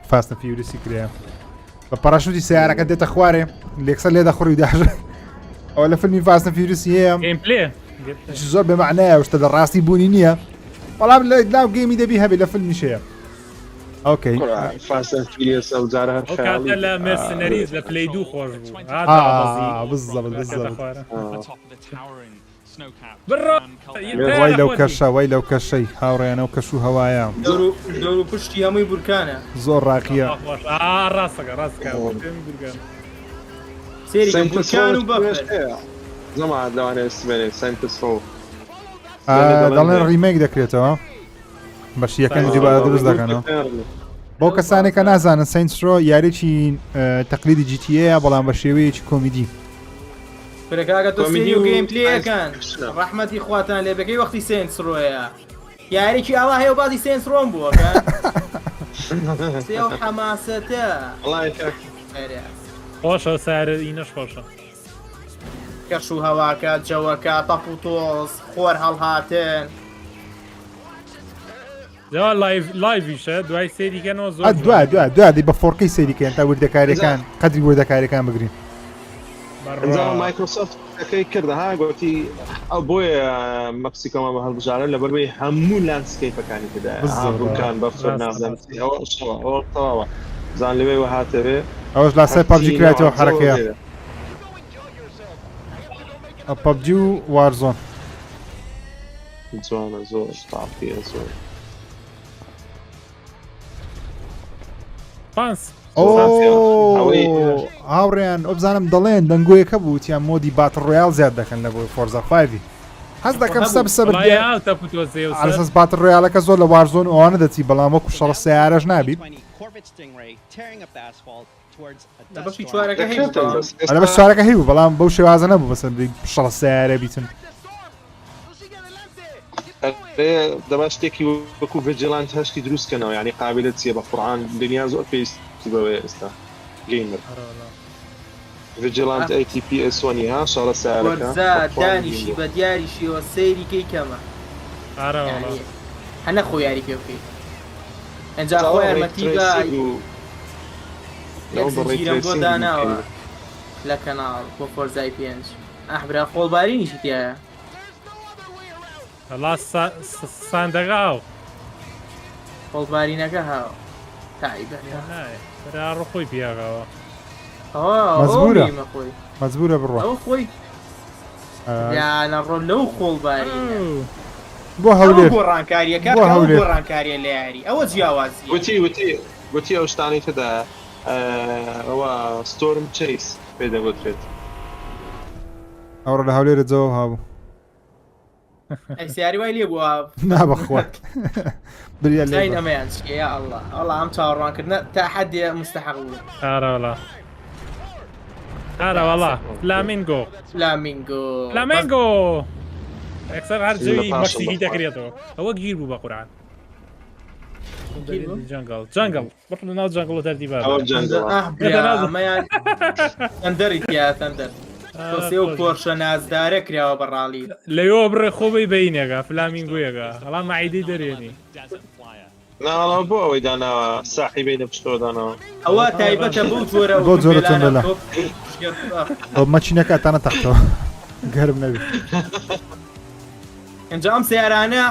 فاستە فیوریسی کرێ بە پەراشوتی سیارەکە دێتە خوارێ لێکسەر لێ دەخڕی داژە ئەوە لە فیلمی فاستە فیوریسی هەیە زۆر بەمعنایە شتە لە ڕاستی بوونی نییە بەڵام لە لاو گەیمی دەبی هەبێ لە فیلمیشەیە اوكي فاست فيريوس او زارها خيالي لا مرسنريز لا بلاي دو خرج بالضبط ويلو كشي هاوري انا وكشو هوايا دورو بشتي همي بركانه زور راقيه راسك بركان سيري بركان وبفر زعما لو انا اسمعني ساينتس فو دالن ريميك دكريتو باش یەکەم دیبا دروست دەکەنەوە بۆ کەسانێک کە نازانن ساینس ڕۆ یاریی تەقلیدی GTA بەڵام بە شێوەیەکی کۆمیدی فرەکەگە تۆ سێری و گەیم پلەکان ڕەحمەتی خواتان لێ بەکەی وەختی ساینس ڕۆیە یاریی ئاوا هەیە و بازی ساینس ڕۆم بووەکە سێ و حەماسەتە خۆشە سارە ئینەش خۆشە کەش و هەواکە جەوەکە تەق و تۆز خۆر هەڵهاتن لایڤیشە دوای سێریکەنەوە زۆر دوای بە فۆرکەی سێریکەن تا وردەکاریەکان قەدری وردەکاریەکان بگرین مایکرۆسۆفت ئەەکەی کردەها گوتی ئەو بۆیە مەکسیکۆمە هەڵبژارە لە بەربەی هەموو لاندسکەیپەکانی کردەکان بەفر نازانێت ئەوە زان لەوێ هاتەوێ ئەوەش لاسای پابجی کرایەوە حرەکەیە پابجی و وارزۆن جوانە زۆر تاقیە زۆر هاوڕێیان ئەو بزانم دەڵێن دەنگۆیەکە بوو تیان مۆدی باتر ڕۆیال زیاد دەکەن لە بۆی فۆرزا 5 هەست دەکەم سەبسەس باتر ڕۆیالەکە زۆر لە وارزۆن ئەوانە دەچی بەڵام وەکو شەڕ سیارەش نابیت Corvette Stingray tearing up the asphalt towards a لا dust بەشی storm. چوارەکە هەیە ئەلە بەش چارەکە هی بوو بەڵام بەو شێوازە نەبوو بەسەر شەڵ سیارە بیتن دەبا شتێکی وەکو ڤجیلانت هەشتی دروستکەنەوە یعنی قابلت چیە بە قورعان دنیا زۆر پێویستی بەوەیە ئێستا گەیمر ڤجیلانت ATPS1 ها شەڕە سیارەکە وەرزە دانیشی بە دیاریشیەوە سەیری کەی کەمە هەنە خۆ یاری پێ بکەیت ئەنجا خۆ یارمەتی بە یەک زنجیرەم بۆ داناوە لە کەناڵ بۆ فۆرزای 5 ئەحبرا خۆڵبارینیشی تایە هەڵا ساندەگاو خۆڵبارینەکە هاو تایبەتە برا ڕخۆی پیاغاوە مەجبورە بڕۆ ئەو خۆی یانەڕۆ لەو خۆڵبارینە بۆ هەولێر بۆ ڕانکاریەکە بۆ ڕانکاریە لە یاری ئەوە جیاوازی وتی ئەو شتانی تدا ئەوە ستۆرم چیس پێ دەگوترێت ئەوڕە لە هەولێرە جەوە هابوو ئەی سیاری وای لێ بووە نابەخوات بریا لێ ئەمەیان یا ئەڵڵا ئەڵڵا ئەم چاوەڕوانکردنە تا حەدێ مستەحق بوو ئارەوەڵا ئارەوەڵا فلامینگۆ ئەکسەر هەر جەوی مەکسیکی دەکرێتەوە ئەوە گیر بوو بە قورعان جەنگڵ بڕ لە ناو جەنگڵ و تەرتیبە تەندەری تیا تەندەر تۆسێ و پۆرشە نازدارە کراوە بەڕاڵی لەوە بڕێ خۆبەی بەینێگا فلامینگویەکە هەڵام مەعیدەی دەرێنی ناڵەوە بۆ ئەوەی داناوە ساحیبەی لە پشتۆ داناوە ئەوە تایبەتە بۆ جۆرە بۆ جۆرە چۆندەلا مەچینەکە تانە تەختەوە گەرم نەبێت ئەنجا ئەم سیارانە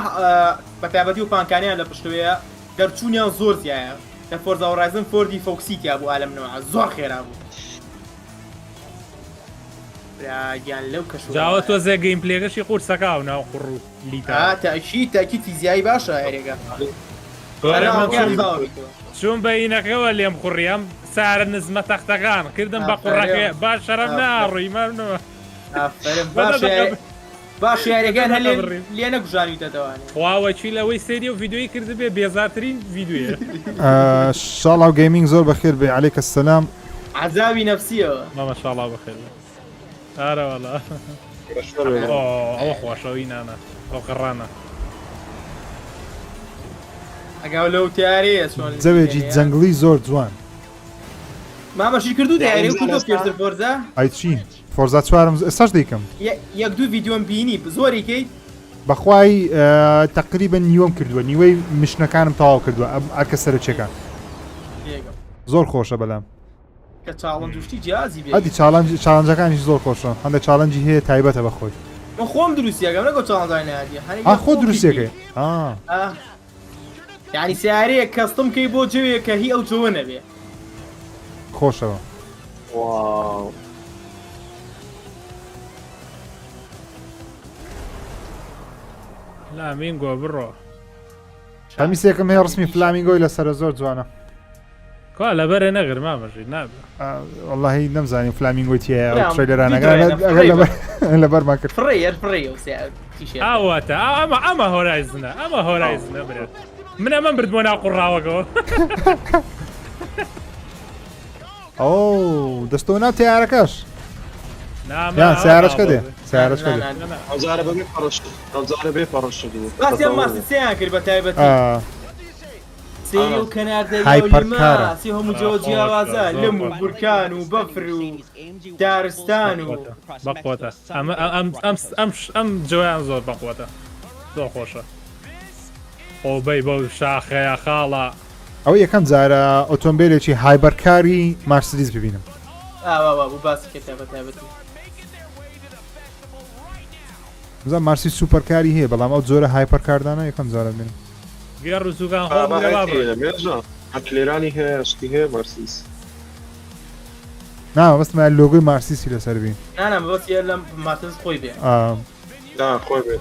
بە تایبەتی و پانکانیان لە پشتوەیە دەرچوونیان زۆر زیایە لە فۆرزا هۆرایزن فۆردی فۆکسیتیا بوو ئالەمنەوە زۆر خێرا بوو گیان لەو کەش جاوە تۆ زێ گەیمپلێگەشی قورسەکە و ناو قوڕ و لیتا تاکی فیزیایی باشە هەرێگە چون بەینەکەەوە لێم خوڕیام سارە نزمە تەختەکان کردم بە قوڕەکە باش شەرم ناڕووی مەمنەوە باش یاریەکان هەر لێ نەگوژانیتە دەوانێت خواوەچی لەوەی سێری و ڤیددیۆی کردبێ بێزارترین ڤیددیوە شاڵاو گەیمینگ زۆر بەخێر بێ عەلەیکە سەلام عەزاوی نەفسیەوە مامە شاڵاو بەخێر ئارەوەڵا ئەوە خۆشەوی نانە ئەو قڕانە ئەگاو لەو تیارەیە جەوێکی جەنگڵی زۆر جوان مامەشی کردو دیاری و کردو پێشتر فۆرزا ئایچین فۆرزا چوارم ئێستاش دەیکەم یەک دوو ڤیددیۆم بینی زۆری کەیت بەخوای تقریبا نیوەم کردووە نیوەی مشنەکانم تەواو کردووە ئەرکە سەرچەکان زۆر خۆشە بەلام کە چاڵەنج وشتی جیازی بێ ئەدی چاڵەنجەکانیش زۆر خۆشە هەندە چاڵەنجی هەیە تایبەتە بەخۆی من خۆم دروستیەکەم نەگۆ چاڵەنجای نادیە خۆ دروستیەکەی یعنی سیارەیە کەستم کەی بۆ جوێ کە هی ئەو جوە نەبێ خۆشەوە فلامینگۆ بڕۆ هەمیسێکم هەیە ڕسمی فلامینگۆی لەسەرە زۆر جوانە کا لەبەرە نەگر مامەژی نابێ واللهی نەمزانیم فلامینگۆی تیە ترێلەرانەکە لەبەرمان کرد ئاواتە ئەمە هۆرایزنە ئەمە هۆرایزنە برێت من ئەمە بردبووە ناو قوڕاوەکەەوە ئەو دەستەوە ناو تیارەکەش یان سیارەشکە دێ سیارەشکە دێ ئەوزارە بێ پەڕۆش باسییان ماسییان کرد بە تایبەتی سێری و کەناردەی سی هەموو جۆ جیاوازە لم و بورکان و بەفر و دارستان و بەقوتە ئەم جویان زۆر بەقوتە زۆر خۆشە خۆبەی بەو شاخەیە خاڵە ئەو یەکەم جارە ئۆتۆمبیلێکی هایبەرکاری مارسیدیز ببینم باسی کردە بە تایبەتی بزان مارسی سوپەرکاری هەیە بەڵام ئەو جۆرە هایپەرکاردانە یەکەم جارە بینم گەڕ و سوگان ئەکلێرانی هەیە شتی هەیە مارسیس نا بەستمە لۆگۆی مارسیسی لەسەر بین نانام بەسیە لەم مارسیس خۆی بێ خۆی بێ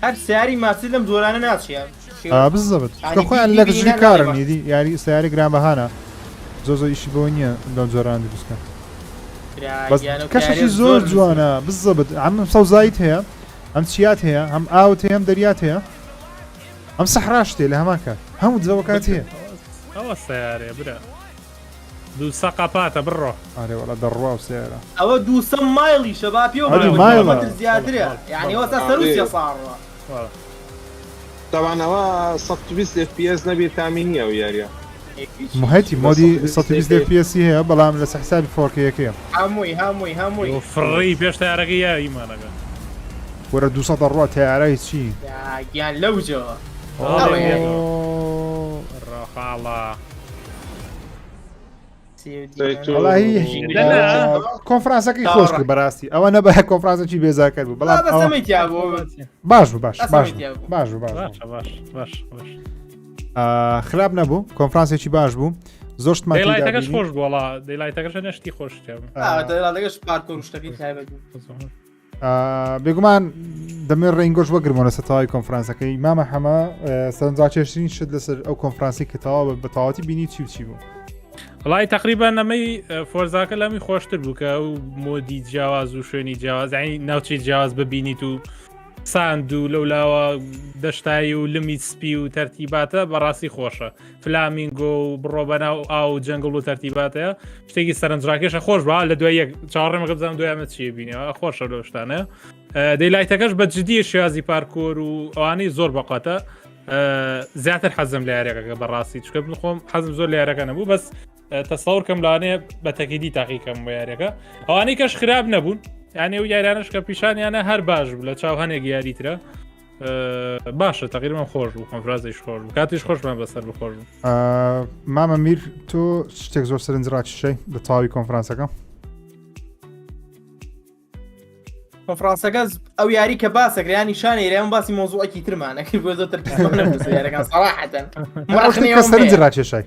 هەر سیاری ماسی لەم جۆرانە ناچیان بزەبت کە خۆیان لە گژی کارن یدی یاری سیاری گرانبەهانە زۆ ئیشی بۆ نییە لەم جۆران دروستکە کەشێکی زۆر جوانە بزەبت ئەم سەوزایت هەیە ئەم چیات هەیە ئەم ئاوت هەیە ئەم دەریات هەیە ئەم سەحراشتێ لە هەماکە هەموو دزەوەکات هەیە ئەوە سیارێ برا دوو سەقاپاتە بڕۆ ئارێ وەڵا دەڕوا و سیارە ئەوە 200 مایلی شەبا پێ زیاترە یعنی ئەوە تا سەروسیە ساڕە طبعا ئەوە 120 FPS نەبێت تامین نییە ئەو یاریە مهەتی مۆدی 120 FPS هەیە بەڵام لە حسابی 4K یەکەیە هەمووی فڕی پێش تارەکە یایمانەکە وەرە 200 ڕوا تیارای چی گیان لەو جەوە ڕاخاڵە کۆنفرانسەکەی خۆش کرد بەڕاستی ئەوە نەبە کۆنفرانسێکی بێزاکرد بوو بەڵام باش بوو باش خراپ نەبوو کۆنفرانسێکی باش بوو زۆر شتمان دەیلایتەکەش خۆش بوو وەڵا دەیلایتەکەش نەشتی خۆش بێگومان دەمێ ڕێنگۆش وەگرمەوە لە تەواوی کۆنفرانسەکەی مامە هەمە سەرنجاکێشترین شت لەسەر ئەو کۆنفرانسی کە تەواو بە تەواوەتی بینی چی بوو وڵی تقریبان ئەمەی فۆرزاکە لەمی خۆشتر بوو کە ئەو مۆدی جیاواز و شوێنی جیاواز ناوچی جیاواز ببینیت و ساند و لەولاوە دەشتایی و لمی سپی و تەرتیباتە بەڕاستی خۆشە فلامینگۆ و بڕۆ بەناو ئاو جەنگڵ و تەرتیباتەیە شتێکی سەرنجڕاکێشە خۆش بە لە دوای یەک چاڕێمەکە بزانام دوایمە چیە بینەوە خۆشە لەو شتانە دەیلایتەکەش بە جددی شێوازی پارکۆر و ئەوانەی زۆر بەقاتە زیاتر حەزم لە یاریەکە بەڕاستی چکە بخۆم حەزم زۆر لە یاریەکە نەبوو بەس تەسەور کەم لەوانەیە بە تەکیدی تاقیکەم بۆ یاریەکە ئەوانەی کەش خراپ نەبوون یعنی و یاریانش کە پیشانیانە هەر باش بوو لە چاو هەنێک یاریترە باشە تقریبا خۆش بوو کۆنفرانسێک خۆش بوو کاتیش خۆشمان بەسەر بخۆش بوو مامە میر تۆ شتێک زۆر سەرنجڕاکیشەی لە تەواوی کۆنفرانسەکە کۆنفرانسەکە ئەو یاری کە باسەکریانی شانێ ڕێم باسی مۆزوعێکی ترمانەکرد بۆ زۆر تەرکیبەکان سەراحەتەن سەرنجڕاکێشای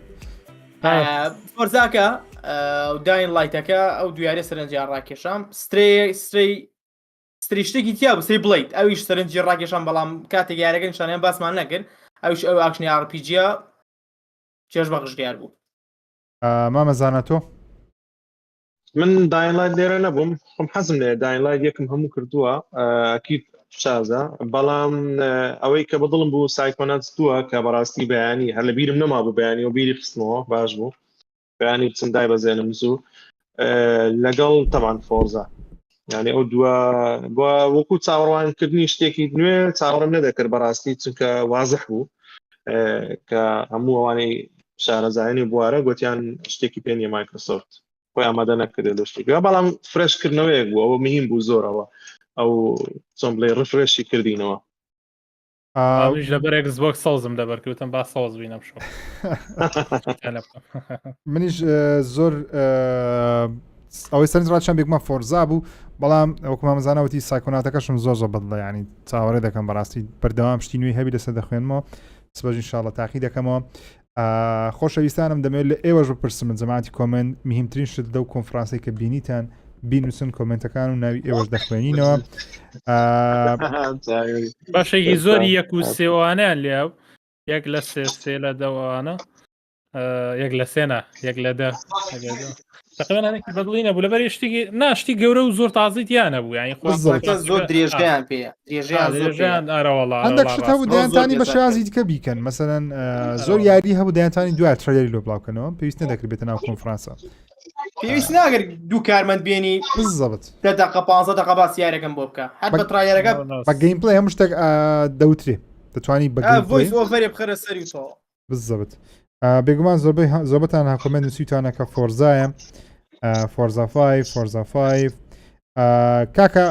فۆرزاکە و داین لایتەکە ئەو دویارە سەرنجیان ڕاکێشام ستری شتێکی تیا بوو سێ بڵیت ئەویش سەرنجی ڕاکێشان بەڵام کاتێک یارەکە نیشانیان باسمان نەکرد ئەوش ئەو ئاکشنی RPG چێژ بەخشگار بوو مامەزانە تۆ من داینلایت لێرە نەبووم خۆم حەزم لێ داینلایت یەکم هەموو کردووە ئەکید شازە بەڵام ئەوەی کە بەدڵم بوو سایکۆناتستووە کە بەڕاستی بەیانی هەر لە بیرم نەما بوو بەیانی و بیری خستنەوە باش بوو بەیانی بچم دای بەزێنم زوو لەگەڵ تەمان فۆرزا یعنی ئەو دووە بۆ وەکو چاوەڕوانکردنی شتێکی نوێ چاوەڕم نەدەکرد بەڕاستی چونکە وازح بوو کە هەموو ئەوانەی شارەزایانی بوارە گوتیان شتێکی پێنیە مایکرۆسۆفت خۆی ئامادە نەکردێت لە شتێکە بەڵام فرێشکردنەوەیەک بوو ئەوە مهم بوو زۆرەوە ئەو چۆن بڵێ ڕفرێشی کردینەوە لەبەر Xbox سەوزم دەبەرکەوتم با سەوز بینم شۆ منیش زۆر ئەوەی سەرنجڕاکیان بێکمە فۆرزا بوو بەڵام ئەوکو مامەزانەوەتی سایکۆناتەکەشم زۆر بەدڵە ینی چاوەڕێ دەکەم بەڕاستی بەردەوام شتی نوێی هەبی لەسەر دەخوێنمەوە سبەژ ئینشاڵڵە تاقی دەکەمەوە خۆشەویستانم دەمێت لە ئێوەش بپرسم من جەماعەتی کۆمنت مهمترین شت لەو کۆنفرانسەی کە بینیتان بینوسن کۆمنتەکان و ناوی ئێوەش دەخوێنینەوە باشێکی زۆری یەک و سێوانیان لێو یەک لە سێ لە دەوانە یەک لە سێنە یەک لە دە تقریبانێکی بەدڵی نەبوو لەبەر شتێکی ناشتی گەورە و زۆر تازیت یانە بوو یانی زۆر درێژیان پێ درێژیان ئارەوەڵا هەندێک شت هەبوو دەیانتانی بە شازی دیکە بیکەن مەسەرەن زۆر یاری هەبوو دەیانتانی دوای ترەیەری لۆ بڵاوکەنەوە پێویست نەدەکرێت بێتە ناو کۆنفرانسە پێویست ناگەر دوو کارمەند بێنی بالضبط 15 دقیقە باس یارەکەم بۆ بکە هەر بە ترایەرەکە بە گەیم پڵێ هەموو شتێک دەوترێ دەتوانی بە ڤۆیس ئۆڤەرێ بخەرە سەری تۆ بالضبط بێگومان زۆربەتان هاکۆمنت نووسیتانە کە فۆرزایە فۆرزا 5 فۆرزا 5 کاکە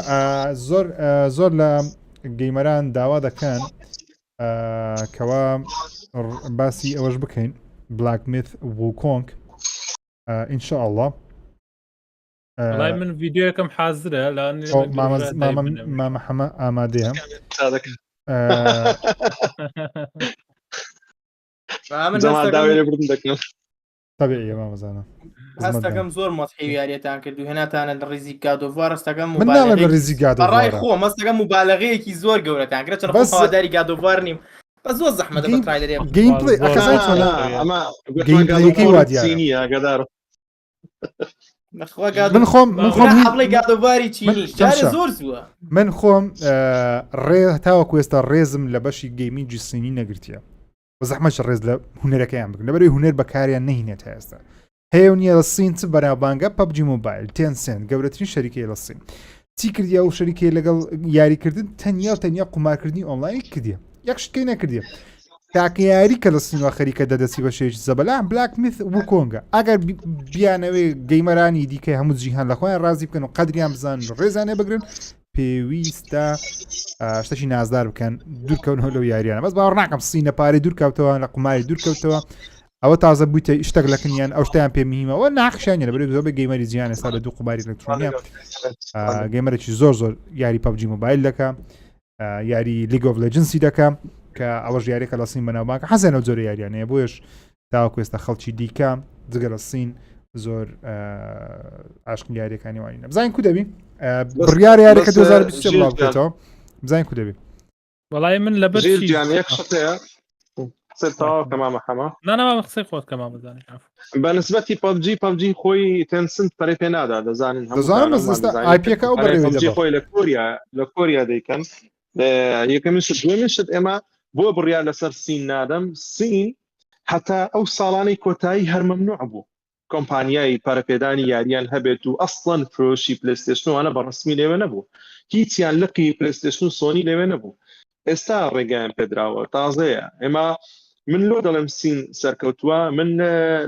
زۆر لە گەیمەران داوا دەکەن کەوا باسی ئەوەش بکەین بلاک میث ووکۆنگ ئینشاءالله من ڤیدیۆیەکەم حازرە مامە حەمە ئامادەیە تابعیە مامەزانە هەستەکەم زۆر مەسحی یاریەتان کرد و هێناتانە لە ڕیزی گادۆڤار ڕستەکەم من ناڵێم لە ڕیزی گادۆڤار ڕای خۆ مەستەکەم مبالەغەیەکی زۆر گەورەتان کرد چەند خۆواداری گادۆڤار نیم بە زۆر زەحمەتە بە ترایلەرێ گەیم پڵێ ئەمە گەیم پڵێکی وا دیارە من خۆم تاوەکو ئێستا ڕێزم لە بەشی گەیمینگی سینی نەگرتیە بە زەحمەش ڕێز لە هونەرەکەیان بکەن لەبەرەوەی هونەر بەکاریان نەهینێت هێستا هەیە نیە لە سین چ بەناوبانگە PUBG موبایل تێنسێن گەورەترین شەریکەی لە سین چی کردیا و شەریکەی لەگەڵ یاریکردن تەنیا قومارکردنی ئۆنلاین کردیە یەک شتکەی نەکردیە تاکە یاری کە لە سینەوە خەریکە دەدەسی بە شێژ زەبەلان بلاک میث و کۆنگە ئەگەر بیانەوەی گەیمەرانی دیکەی هەموو جیهان لە خۆیان ڕازی بکەن و قەدریان بزان ڕێزانێ بگرن پێویستە شتەشی نازدار بکەن دوورکەونەوە لەو یاریانە بەس باوەڕ ناکەم سینە پارەی دوورکەوتەوە لە قوماری دوورکەوتەوە ئەوە تازە بوویتە شتێک لەکنیان ئەو شتیان پێ میهمەوە ناخشانە لەبەرێک زۆر گەیمەری جیهان ئێستا لە دوو قوماری ئەلکترۆنیە گەیمەرێکی زۆر یاری PUBG موبایل دەکا یاری لیگ ئۆف لێجندسی دەکا کە ئەوەش یاریێکە لە سین بەناوبانگە حەزێنەوە زۆر یاریانەیە بۆیش تاوەکو ئێستا خەڵکی دیکە جگە لە سین زۆر عاشقی یاریەکانی وانی نە بزانین کو دەبی بڕیار یاریەکە 2023 بڵاو بکرێتەوە بزانین کو دەبی وەڵای من لە بەر تمام حما نانەوە قسەی خۆت کەما بزانین بەنسبەتی PUBG خۆی تێنسنت پەرەی پێ نادا دەزانین IP-ەکە ئەو بەڕێوەی خۆی لە کۆریا دەیکەن یەکەمین شت دوێمین شت ئێمە بۆ بڕیار لەسەر سین نادەم سین هەتا ئەو ساڵانەی کۆتایی هەر مەمنوع بوو کۆمپانیای پارەپێدانی یاریان هەبێت و ئەسڵەن فرۆشی پلەیستێشنوانە بەڕسمی لێوێ نەبوو هیچیان لقی پلەیستێشن و سۆنی لێوێ نەبوو ئێستا ڕێگەیان پێدراوە تازەیە ئێمە من لۆ دەڵێم سین سەرکەوتووە من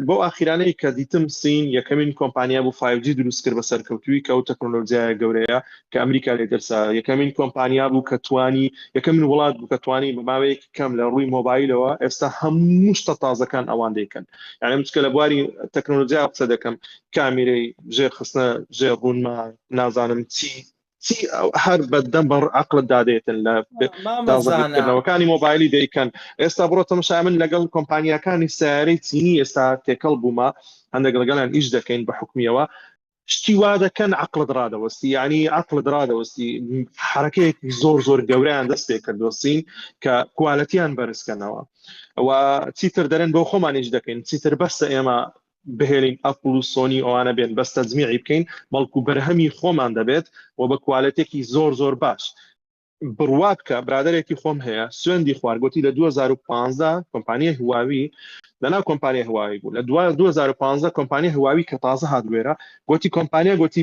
بۆ ئاخیرانەی کە دیتم سین یەکەمین کۆمپانیا بوو 5G دروست کرد بە سەرکەوتووی کە ئەو تەکنۆلۆژیای گەورەیە کە ئەمریکا لێ دەرسا یەکەمین کۆمپانیا بوو کە توانی یەکەمین وڵات بوو کە توانی بە ماوەیەک کەم لە ڕووی مۆبایلەوە ئێستا هەموو شتە تازەکان ئەوان دەیکەن یعنی مچکە لە بواری تەکنۆلۆژیا قسە دەکەم کامێرەی ژێر خستنە ژێر ڕوونما نازانم چی هەر بەدەم بەڕ عەقڵت دادێتن لە دازەکردنەوەکانی مۆبایلی دەیکەن ئێستا بڕۆ تەماشا من لەگەڵ کۆمپانیەکانی سیارەی چینی ئێستا تێکەڵ بوومە هەندێک لەگەڵیان ئیش دەکەین بە حکمیەوە شتی وا دەکەن عەقڵت ڕادەوەستی یعنی عەقڵت ڕادەوەستی حرەکەیەکی زۆر گەورەیان دەست پێ کردووە سین کە کوالەتیان بەرزکەنەوە ئەوە چیتر دەرێن بۆ خۆمان ئیش دەکەین چیتر بەستە ئێمە بهێنین ئەپڵ و سۆنی ئەوانە بێن بەستە جمیعی بکەین بەڵکو بەرهەمی خۆمان دەبێت و بە کوالەتێکی زۆر باش بڕوات کە برادێکی خۆم هەیە سوێندی خوارگوتی لە 2015 کۆمپانیای هواوی لەناو کۆمپانیای هواوی بوو لە 2015 کۆمپانیای هواوی کە تازە هاتوێرە گوتی کۆمپانیا گوتی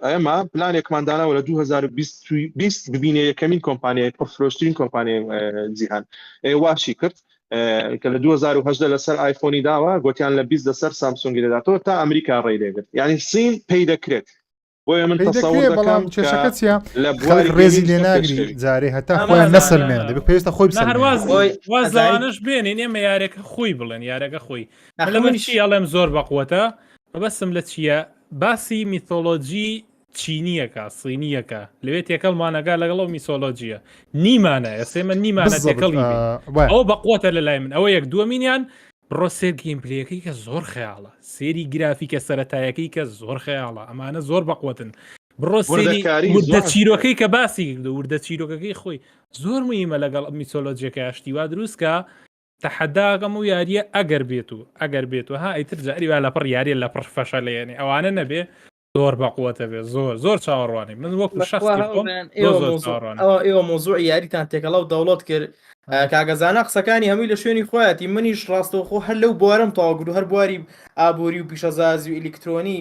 ئێمە پلانێکماندانەوە لە 2020 ببینێ یەکەمین کۆمپانیای پرفرۆشترین کۆمپانیای جیهان واشی کرد کە لە 2010 لەسەر ئایفۆنی داوە گوتیان لە 20 لەسەر سامسونگی دەداتەوە تا ئەمریکا ڕێی دەگرت یعنی سین پێی دەکرێت بۆیە من تەسەوور دەکەم کێشەکە چیە ڕێزی لێ ناگری جارێ هەتا خۆیان نەسەلمێن دەبێت پێویستە خۆی واز لەوانش بێنین ئێمە یارێکە خۆی بڵێن یارەکە خۆی لە من چی ئەڵێم زۆر بەقوەتە بەبەستم لە چییە باسی میتۆلۆجی چینیەکە سینیەکە لەوێت تێکەڵمانەگا لەگەڵ میسۆلۆجیە نیمانە ئێسێمە نیمانە تێکەڵی ئەو بەقوەتە لە لای من ئەوە یەک دووەمینیان بڕۆ سێر گیمپلەکەی کە زۆر خەیاڵە سێری گرافیکە سەرەتایەکەی کە زۆر خەیاڵە ئەمانە زۆر بەقوەتن بڕۆ سێری وردە چیرۆکەی کە باسی وردە چیرۆکەکەی خۆی زۆر مهمە لەگەڵ میسۆلۆجیەکە هەشتیوا دروستکە تەحەداگەم و یاریە ئەگەر بێت و ها ئیتر جاری وا لەپڕ یاریە لە پڕ فەشە لێنێ ئەوانە نەبێ زۆر بەقوەتە بێ زۆر چاوەڕوانی من وەکو ئێوە مۆزوع یاریتان تێکەڵا و دەوڵەت کرد کاگەزانە قسەکانی هەمووی لە شوێنی خۆیەتی منیش ڕاستەوخۆ هەر لەو بوارم تاواگر و هەر بواری ئابووری و پیشەزازی و ئیلکترۆنی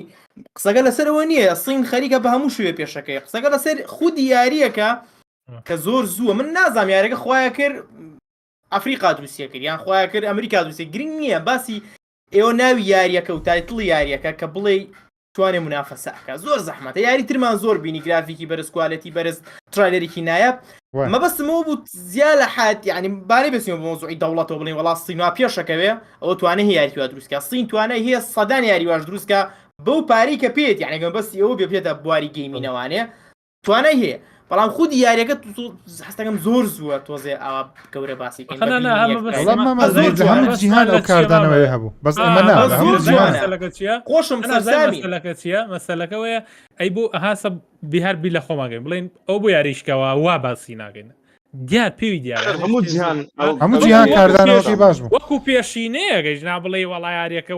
قسەکە لەسەرەوە نییە سین خەریکە بە هەموو شوێ پێشەکەی قسەکە لەسەر خودی یاریەکە کە زۆر زووە من نازام یاریەکە خۆیان کرد ئەفریقا دروستیە کرد یان خۆیان کرد ئەمریکا دروستیە گرنگ نییە باسی ئێوە ناوی یاریەکە و تایتڵی یاریەکە کە بڵێ توانێ منافەسەکە زۆر زەحمەتە یاری ترمان زۆر بینی گرافیکی بەرز کوالەتی بەرز ترایلەرێکی نایە مەبەستمەوە بوو زیاد لە حات یعنی بارەی بەسیمە بۆ مۆزوعی دەوڵەتەوە بڵێن وەڵا سینوا پێشەکەوێ ئەوە توانێ هەیە یاریوا دروستکە سین توانای هەیە سەدان یاریواش دروستکە بەو پارەی کە پێێت یعنی گەمبەستی ئەوە بێ پێێتە بواری گەیمینەوانێ توانای هەیە بەڵام خودی یاریەکە هەستەکەم زۆر زووە تۆزێ ئەوە گەورە باسی هەموو جیهان ئەو کاردانەوەی هەبوو بەس خۆشم مەسەلەکە چییە مەسەلەکەوەیە ئەی بۆ هاسە بیهار بی لە خۆماگەین بڵێن ئەو بۆ یاریشکەوە وا باسی ناگەین دیار پێوی دیار هەموو جیهان کاردانەوەی باش بوو وەکو پێشینەیە گەیژنا بڵێ وەڵا یاریەکە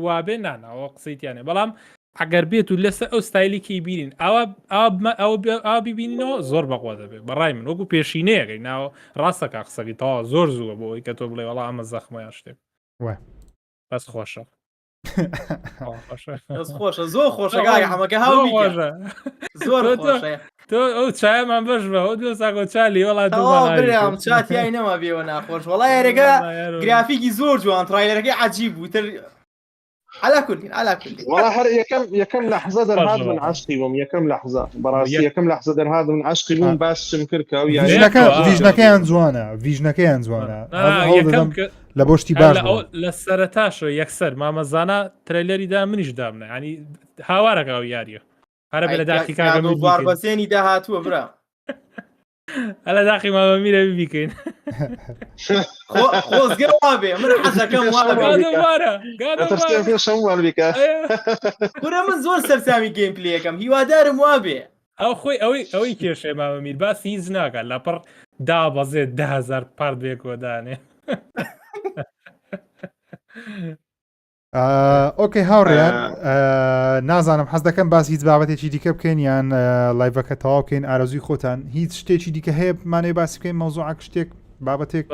وابێ نانەوە قسەیتیانێ بەڵام ئەگەر بێت و لەسەر ئەو ستایلیکی بینین ئەوە ببینینەوە زۆر بەخوا دەبێت بەڕای من وەکو پێشینەیەکەی ناوە ڕاستەکە قسەکەی تەواو زۆر زووە بۆ ئەوی کە تۆ بڵێ وەڵا ئەمە زەخمەیان شتێک بەس خۆشە خۆشە زۆر خۆشە حەمەکە هاو زۆر تۆ ئەو چایەمان بەش بە ئەو دو ساکۆ چالی وڵات برام چاتیای نەما بێەوە ناخۆش وڵای یارێگە گرافیکی زۆر جوان ترایلەکەی عجیب بوو على كل والله يكم لحظه در هذا من عشقي بوم يكم لحظه براسي يكم لحظه در هذا من عشقي بوم باش شمكركا ويا فيجنكيان زوانه لبوشتي باش لسرتاش يكسر ما مزانا تريلري دا منيش دامنا يعني هاوارك او ياريو هرب لداخل كاغا باربسيني دا هاتو برا على داخل ما ميرا بيكين خوز قوابي من حزة كم وابي قادو ترسل في شموال بك كورا من زور سرسامي جيم بلاي كم هي وادار موابي او خوي اوي كيش ما مير بس يزناك لا بر دا بزيت 10000 بارد بيك وداني ئۆکەی هاوڕێیان نازانم حەز دەکەم باس هیچ بابەتێکی دیکە بکەین یان لایڤەکە تەواو بکەین ئارەزوی خۆتان هیچ شتێکی دیکە هەیە بمانەوێ باسی بکەین مەوزوعک شتێک بابەتێک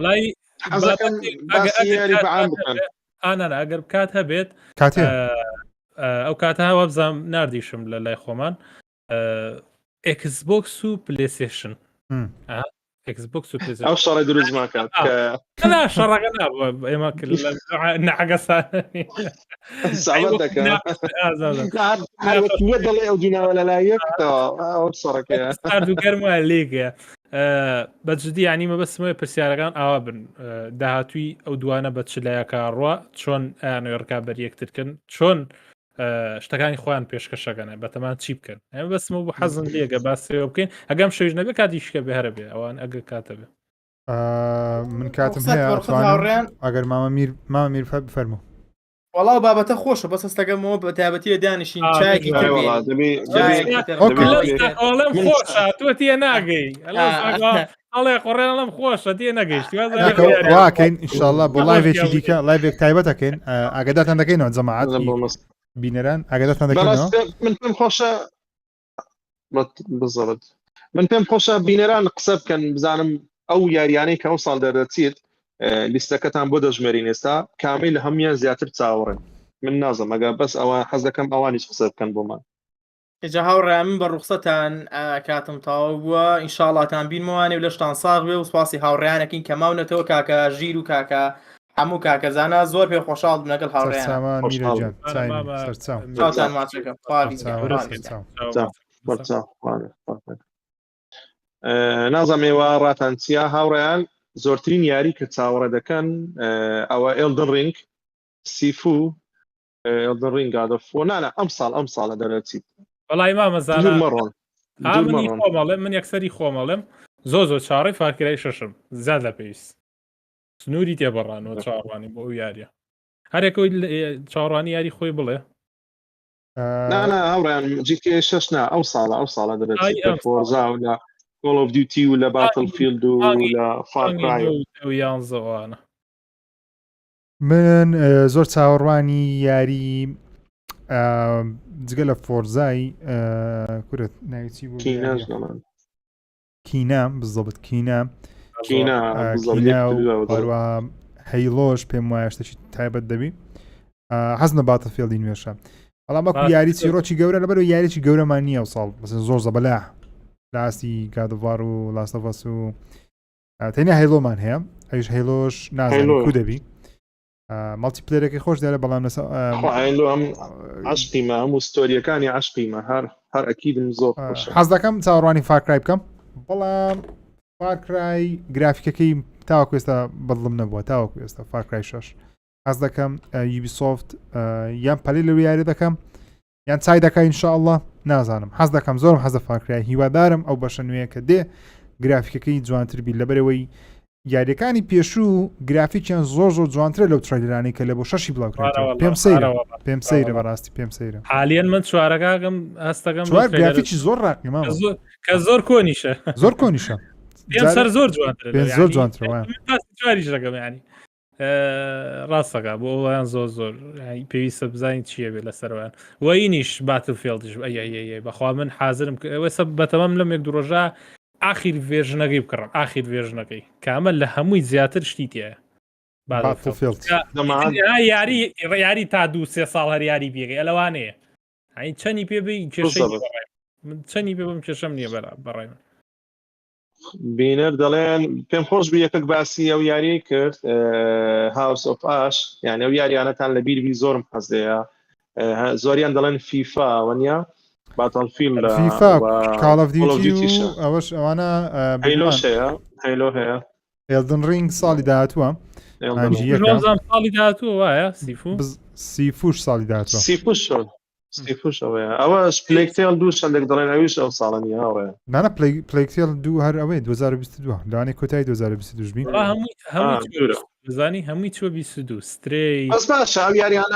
ئەگەر بکات هەبێت ئەو کاتە هەوە بزانام نردیشم لە لای خۆمان ئێکسبۆکس و پلێستیشن اكسبوكس وبلاي او شرى دروز ما كانت لا شرقنا ايما كل نعقص سعودك هذا تود لي او جينا ولا لا يكتا او شرك يا صار كرمه ليك بجدي يعني ما بس ما برسيارغان اوابن دهاتوي او دوانا بتشلايا كاروا چون انا يركب يكتركن چون شتەکانی خۆیان پێشکەشەکەنە بەتەمان چی بکەن ئەمە بەسمە بۆ حەزم لێگە باسێەوە بکەین ئەگەم شەویش نەبێت کاتیشکە بێ هەرە بێ ئەوان ئەگە کاتە بێ من کاتم هەیە ئەگەر مامەمیر فەرموو وەڵاو بابەتە خۆشە بەس هەستەکەمەوە بە تایبەتیە دانیشین چایەکی ئەڵێم خۆشە تۆ تێ ناگەی ئەڵێ قڕێنەڵم خۆشە تێ نەگەیشتی واکەین ئینشاءالله بۆ لایڤێکی دیکە لایڤێک تایبەتەکەین ئاگاداتان دەکەینەوە جەماعەت بینەران ئاگاداتان دەکەینەوە من پێم خۆشە بزڵت من پێم خۆشە بینەران قسە بکەن بزانم ئەو یاریانەی کە ئەو ساڵ دەردەچێت لیستەکەتان بۆ دەژمێرین ئێستا کامیل هەمویان زیاتر چاوەڕێن من نازم ئەگە بەس ئەوە حەز دەکەم ئەوانیش قسە بکەن بۆمان ئێجا هاوڕێ من بە ڕوخسەتان کاتم تاوا بووە ئینشاڵڵاتان بینمەوانێ و لەشتان ساغ بێ و سواسی هاوڕێیانەکەین کە ماونەتەوە کاکە ژیر و کاکە هەموو کاکەزانە زۆر پێ خۆشحاڵ بووم لەگەڵ هاوڕێیان نازم ئێوە ڕاتان چیا هاوڕێیان زۆرترین یاری کە چاوەڕێ دەکەن ئەوە ئێلدن ڕینگ سیفو ئێلدن ڕینگ گادەفۆ نانە ئەم ساڵە دەرەچیت وەڵای مامەزانە من یەکسەری خۆمەڵم زۆ چاڕی فاکرای شەشم زیاد لە پێویست سنووری تێبڕانەوە چاڕوانی بۆ ئەو یاریە هەرێکەوەی چاڕوانی یاری خۆی بڵێ هاوڕیان جیکێ شەشنا ئەو ساڵە دەرەچیت فۆرزا و لە Call of Duty ولا Battlefield ولا Far Cry ويانزوانه من زۆر چاوەڕوانی یاری جگە لە فۆرزای کورت ناویچی بوو کینا بزڵبت کینا هەروە هەیلۆش پێم وایە شتێکی تایبەت دەبی حەز نە باتلفیلدی نوێشە بەڵام وەکو یاری چیرۆکی گەورە لەبەرەوە یاریی گەورەمان نییە و ساڵ زۆر زەبەلا لاسی گادڤار و لاستەڤەس و تەنیا هەیلۆمان هەیە ئەویش هەیلۆش نازانم کو دەبی مەڵتی پلێرەکەی خۆش دیارە بەڵام هەیلۆ ئەم عەشقیمە هەموو ستۆریەکانی عەشقیمە هەر ئەکیدم زۆر حەز دەکەم چاوەڕوانی فارکرای بکەم بەڵام فارکرای گرافیکەکەی تاوەکو ئێستا بەدڵم نەبووە تاوەکو ئێستا فارکرای 6 حەز دەکەم یوبیسۆفت یان پەلی لەوێ یاری دەکەم یان چای دەکە ئینشاءالله نازانم حەز دەکەم زۆرم حەزە فارکرای هیوادارم ئەو بەشە نوێیە کە دێ گرافیکەکەی جوانتر بی لەبەرەوەی یاریەکانی پێشوو گرافیکیان زۆر جوانترە لەو ترایلەرانی کە لە بۆ 6 بڵاوکرێتەوە پێم سەیرە بەڕاستی پێم سەیرە حالیان من چوارەکەم هەستەکەم گرافیکی زۆر ڕاقیمە کە زۆر کۆنیشە زۆر کۆنیشە سەر زۆر جوانتر زۆر جوانترەوە چواریش دەکەم ینی ڕاستەکە بۆ ئەویان زۆر پێویستە بزانین چییە بێت لەسەروان وەینیش باتلفیلدش بەخوا من حازرم ئێستا بەتەمەم لەم یەک ڕۆژە ئاخیر ڤێژنەکەی بکڕم ئاخیر ڤێژنەکەی کامە لە هەمووی زیاتر شتی تایە یاری تا 2-3 ساڵ هەر یاری پێگەی ئەلەوانەیە ئەین چەندی پێ بی چەندی پێ بم کێشەم نییە بەڕای من بینەر دەڵێن پێم خۆش بوو یەکێک باسی ئەو یاری کرد هاوس ئۆف ئاش یعنی ئەو یاریانەتان لە بیربی زۆرم حەزەیە زۆریان دەڵێن فیفا وەنیا باتڵفیلد فیفا کاڵ ئۆف دیوتی ئەوەش ئەوانە هەیلۆش هەیە هەیلۆ هەیە ئێلدن ڕینگ ساڵی داهاتووە ساڵی داهاتووە وایە سیفوش ساڵی داهاتووە سیفوش ئەوەیە ئەوەش پلەیکتێل دوو شەندێک دەڵێن ئەویش ئەو ساڵنی هاوەیە نانە پلەیکتێل دوو هەر ئەوەی 2022 لەوانەی کۆتایی 2022 بین زانی هەمووی چوە 22 سترەی بەس باشە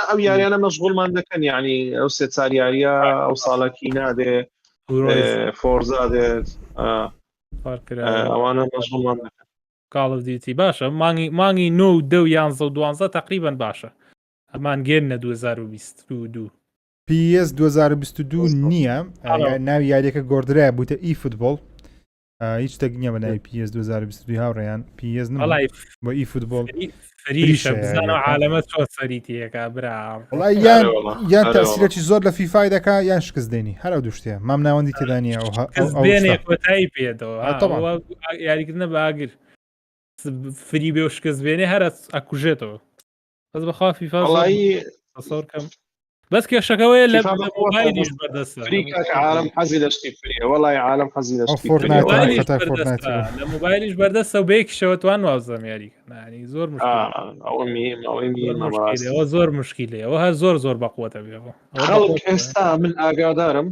ئەو یاریانە مەشغوڵمان دەکەن یعنی ئەو سێ چار یاریە ئەو ساڵەکی نادێ فۆرزا دێت ئەوانە مەشغوڵمان دەکەن کاڵ ئۆف دیوتی باشە مانگی 9 10 11 و 12 تقریبا باشە ئەمان گێنە 2022 PS 2022 نییە ناوی یاریەکە گۆڕدرایە بووتە ئی فوتبۆڵ هیچ شتێک نییە بە ناوی PS 2022 هاوڕێیان PS بۆ ئی فوتبۆڵ فریشە بزانە عالەمە چۆ سەریتیەکە برا یان تەسیرێکی زۆر لە فیفای دەکا یان شکست دێنی هەر ئەو دوو شتێ مام ناوەندی تێدانیە بێنێ کۆتایی پێدەوە یاریکردنە بەئاگر فری بێ و شکست بێنێ هەرە ئەکوژێتەوە بەس بەخوا فیفا کەم بەس کێشەکەوەیە لە مۆبایلیش بەردەستە عالم حەزی لە شتی فریە وەڵای عالم حەزی لە شتی لە مۆبایلیش بەردەستە و بەیەکیشەوە توان وازەم یاریکردنی زۆر زۆر مشکیلەوە هەر زۆر بەقوتە بێەوە ئێستا من ئاگادارم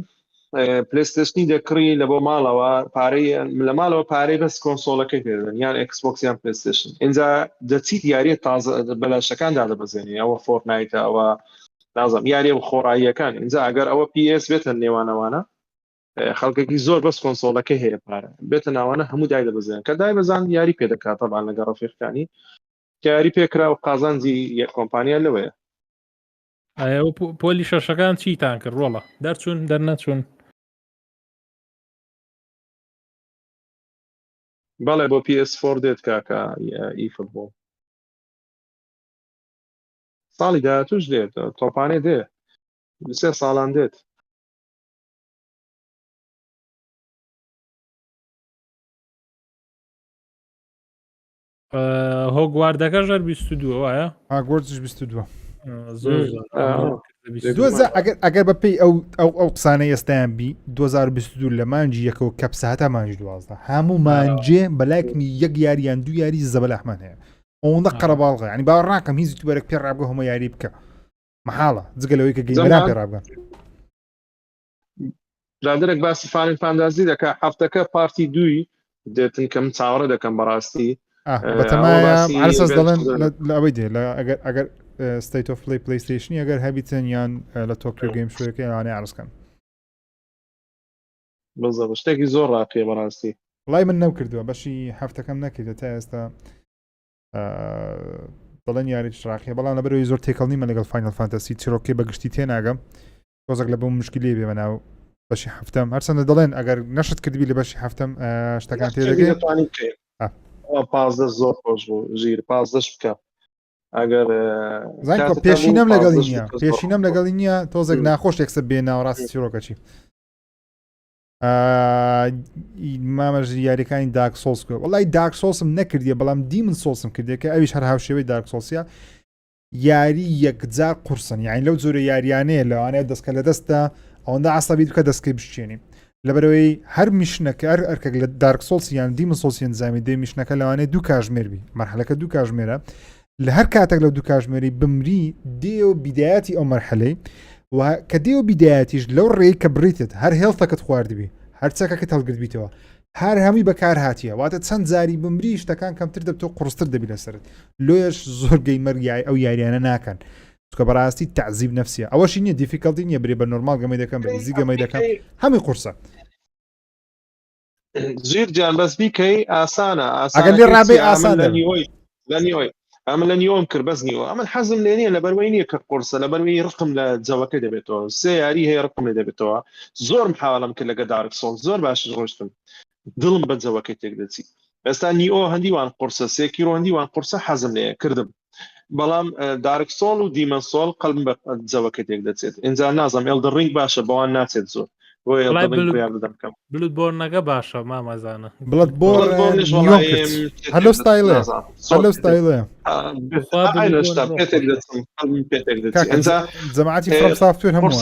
پلەیستێشنی دەکڕی لە بۆ ماڵەوە پارەی لە ماڵەوە پارەی بەس کۆنسۆڵەکەی پێدەن یان ئەکسبۆکسیان پلەیستێشن اینجا دەچیت یاریە تازە بەلاشەکاندا دەبەزێنی ئەوە فۆرتنایتە ئەوە نازم یاری و خۆڕاییەکان اینجا ئەگەر ئەوە PS بێتە نێوانەوانە خەڵکێکی زۆر بەس کۆنسۆڵەکە هەیە پارە بێتە ناوانە هەموو دای دەبەزێن کە دای بەزان یاری پێ دەکات تەبان لەگەڵ ڕەفیقەکانی کە یاری پێکرا و قازانجی کۆمپانیا لەوەیە پۆلی شەشەکان چیتان کرد ڕۆڵە دەرچوون دەرنەچوون بەڵێ بۆ PS4 دێت کاکە ئی فوتبۆڵ ساڵی داهاتووش دێت تۆپانێ دێ 3 ساڵان دێت هۆگواردەکە ژەر 22 وایە ئاگۆردش 22 ئەگەر بەپێی ئەو قسانە ئێستایان بی 2022 لە مانجی یەکەوە کەپساتە مانجی 12 هەموو مانجێ بەلایکمی یەک یاریان دوو یاری زەبەلاحمان هەیە ئەوەندە قەرەباڵغە ینی باوەڕ ناکەم هیچ دووبارێک پێ ڕابگە هەموو یاری بکە مەحاڵە جگەلەوەی کە گەیمەران پێ ڕابگەن جادرێک باسی فانین فاندازی دەکا هەفتەکە پارتی دووی دێتن کەم چاوەڕە دەکەم بەڕاستی بەتەمایە هەرسەس دەڵێن لە ئەوەی دێ ئەگەر ستیت ئۆف پلی پلیستیشنی ئەگەر هەبیتن یان لە تۆکیۆ گەیم شوەکە ئەوانەی عرضکەن بەزە شتێکی زۆر ڕاقیە بەڕاستی وڵای من نەوکردووە بەشی هەفتەکەم نەکردە تا ئێستا دەڵێن یاریش ڕاقیە بەڵام لەبەرەوەی زۆر تێکەڵنیمە لەگەڵ فاینەل فانتەسی چیرۆکی بەگشتی تێناگەم تۆزێک لە بۆ مشکلی بێ بەناو بەشی هەفتەم هەرچەندە دەڵێن ئەگەر نەشت کردبی لە بەشی هەفتەم شتەکان تێدەگەێت 15 زۆر خۆش بوو ژیر 15 بکە ئەگەر پێشینەم لەگەڵی نییە پێشینەم لەگەڵی نییە تۆزێک ناخۆش یەکسە بێ ناوەڕاستی چیرۆکەچی مامەژ یاریەکانی دارک سۆڵس کرد وڵای دارک سۆڵسم نەکردیە بەڵام دیمن سۆڵسم کردێت کە ئەویش هەر هاوشێوەی دارک سۆڵسیە یاری یەکجار قورسن یعنی لەو جۆرە یاریانەیە لەوانەیە دەستکە لە دەستە ئەوەندە عسەبی بکە دەستکەی بشێنی لەبەرەوەی هەر میشنەکە ئەرکێک لە دارک سۆڵسی یان دیمن سۆڵسیان زامی دێ میشنەکە لەوانەیە دوو کاژمێربی مەرحەلەکە دوو کاژمێرە لە هەر کاتێک لەو دوو کاژمێری بمری دێ و بیدایەتی ئەو مەرحەلەی کە دێ و بیدایەتیش لەو ڕێی کە بریتت هەر هێڵتەکەت خواردبی هەر چەکەکەت هەڵگرتبییتەوە هەر هەمووی بەکار هاتیە واتە چەند زاری بمری شتەکان کەمتر دەبتۆ قڕستر دەبی لەسرت لۆیش زۆر گەیمەر ئەو یاریانە ناکەن چکە بەڕاستی تعزیب نفسیە ئەوەشی نییە دیفیکەڵتی نییە برێ بە نۆرمال گەمەی دەکەم بە ئیزی گەمەی دەکەم هەمی قورسە زیر جان بەس بیکەی ئاسانە ئەگەر لێ ڕابێ ئاسان لە نیوەی ئەمە لە نیۆم کرد بەس نیوە ئەمە حەزم لێ نییە لە بەروەی نییە کە قورسە لە بەروەی ڕقم لە جەوەکە دەبێتەوە سێ یاری هەیە ڕقم لێ دەبێتەوە زۆر محاوەڵم کرد لەگە دارک سۆڵ زۆر باش ڕۆشتم دڵم بە جەوەکەی تێک دەچی ئێستا نیۆ هەندیوان قورسە سێکیرۆ هەندیوان قورسە حەزم لێ کردم بەڵام دارک سۆڵ و دیمە سۆڵ قەڵم بە جەوەکە تێک دەچێت ئینجا نازم ئێلدە ڕینگ باشە بەوان ناچێت زۆر بلوت بۆرنەکە باشە مامەزانە بڵەت بۆ هەلو ستایلێ هەلو ستایلێ جەماعەتی فڕۆم سافتوێر هەموو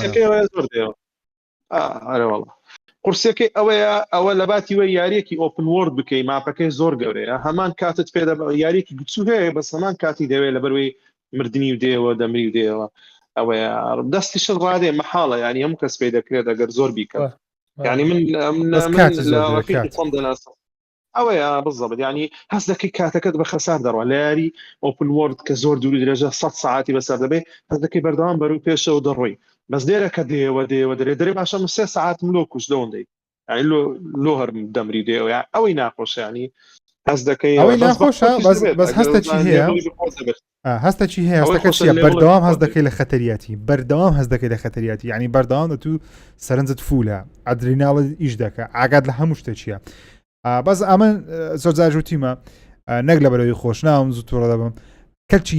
قورسەکەی ئەوەیە ئەوە لە باتی وە یاریەکی ئۆپن وۆرد بکەی ماپەکەی زۆر گەورەیە هەمان کاتت پێدا یاریەکی گچوو هەیە بەس هەمان کاتی دەوێت لە بەروەی مردنی و دێەوە دەمری و دێەوە ئەوەیە دەستی شت ڕادێ مەحاڵە ینی هەموو کەس پێ دەکرێت ئەگەر زۆر بیکە ینی من دەناسم ئەوەیە بزەبت ینی هەست دەکەی کاتەکەت بە خەسار دەڕوە لە یاری ئۆپن وۆرد کە زۆر دووری درێژە 100 ساعتی بەسەر دەبێت هەست دەکەی بەردەوام بەروی پێشەوە دەڕۆی بەس دێرە کە دێوە دەرێ دەرێ باشە من 3 ساعتم لۆ کوش دەوەندەی لۆ هەرم دەمری دێەوە ئەوەی ناخۆش ینی هەست دەکەی ئەوەی ناخۆشە بەس هەستە چی هەیە هەستە چی هەیە هەستەکە چیە بەردەوام هەست دەکەی لە خەتەریاتی بەردەوام هەست دەکەی لە خەتەریاتی ینی بەردەوام دە تو سەرنجت فولە ئەدریناڵ ئیش دەکە ئاگات لە هەموو شتە چییە بەس ئەمە زۆر جاژوتیمە نەک لە بەرەوەی خۆش ناوم زوو تووڕە دەبم کەلچی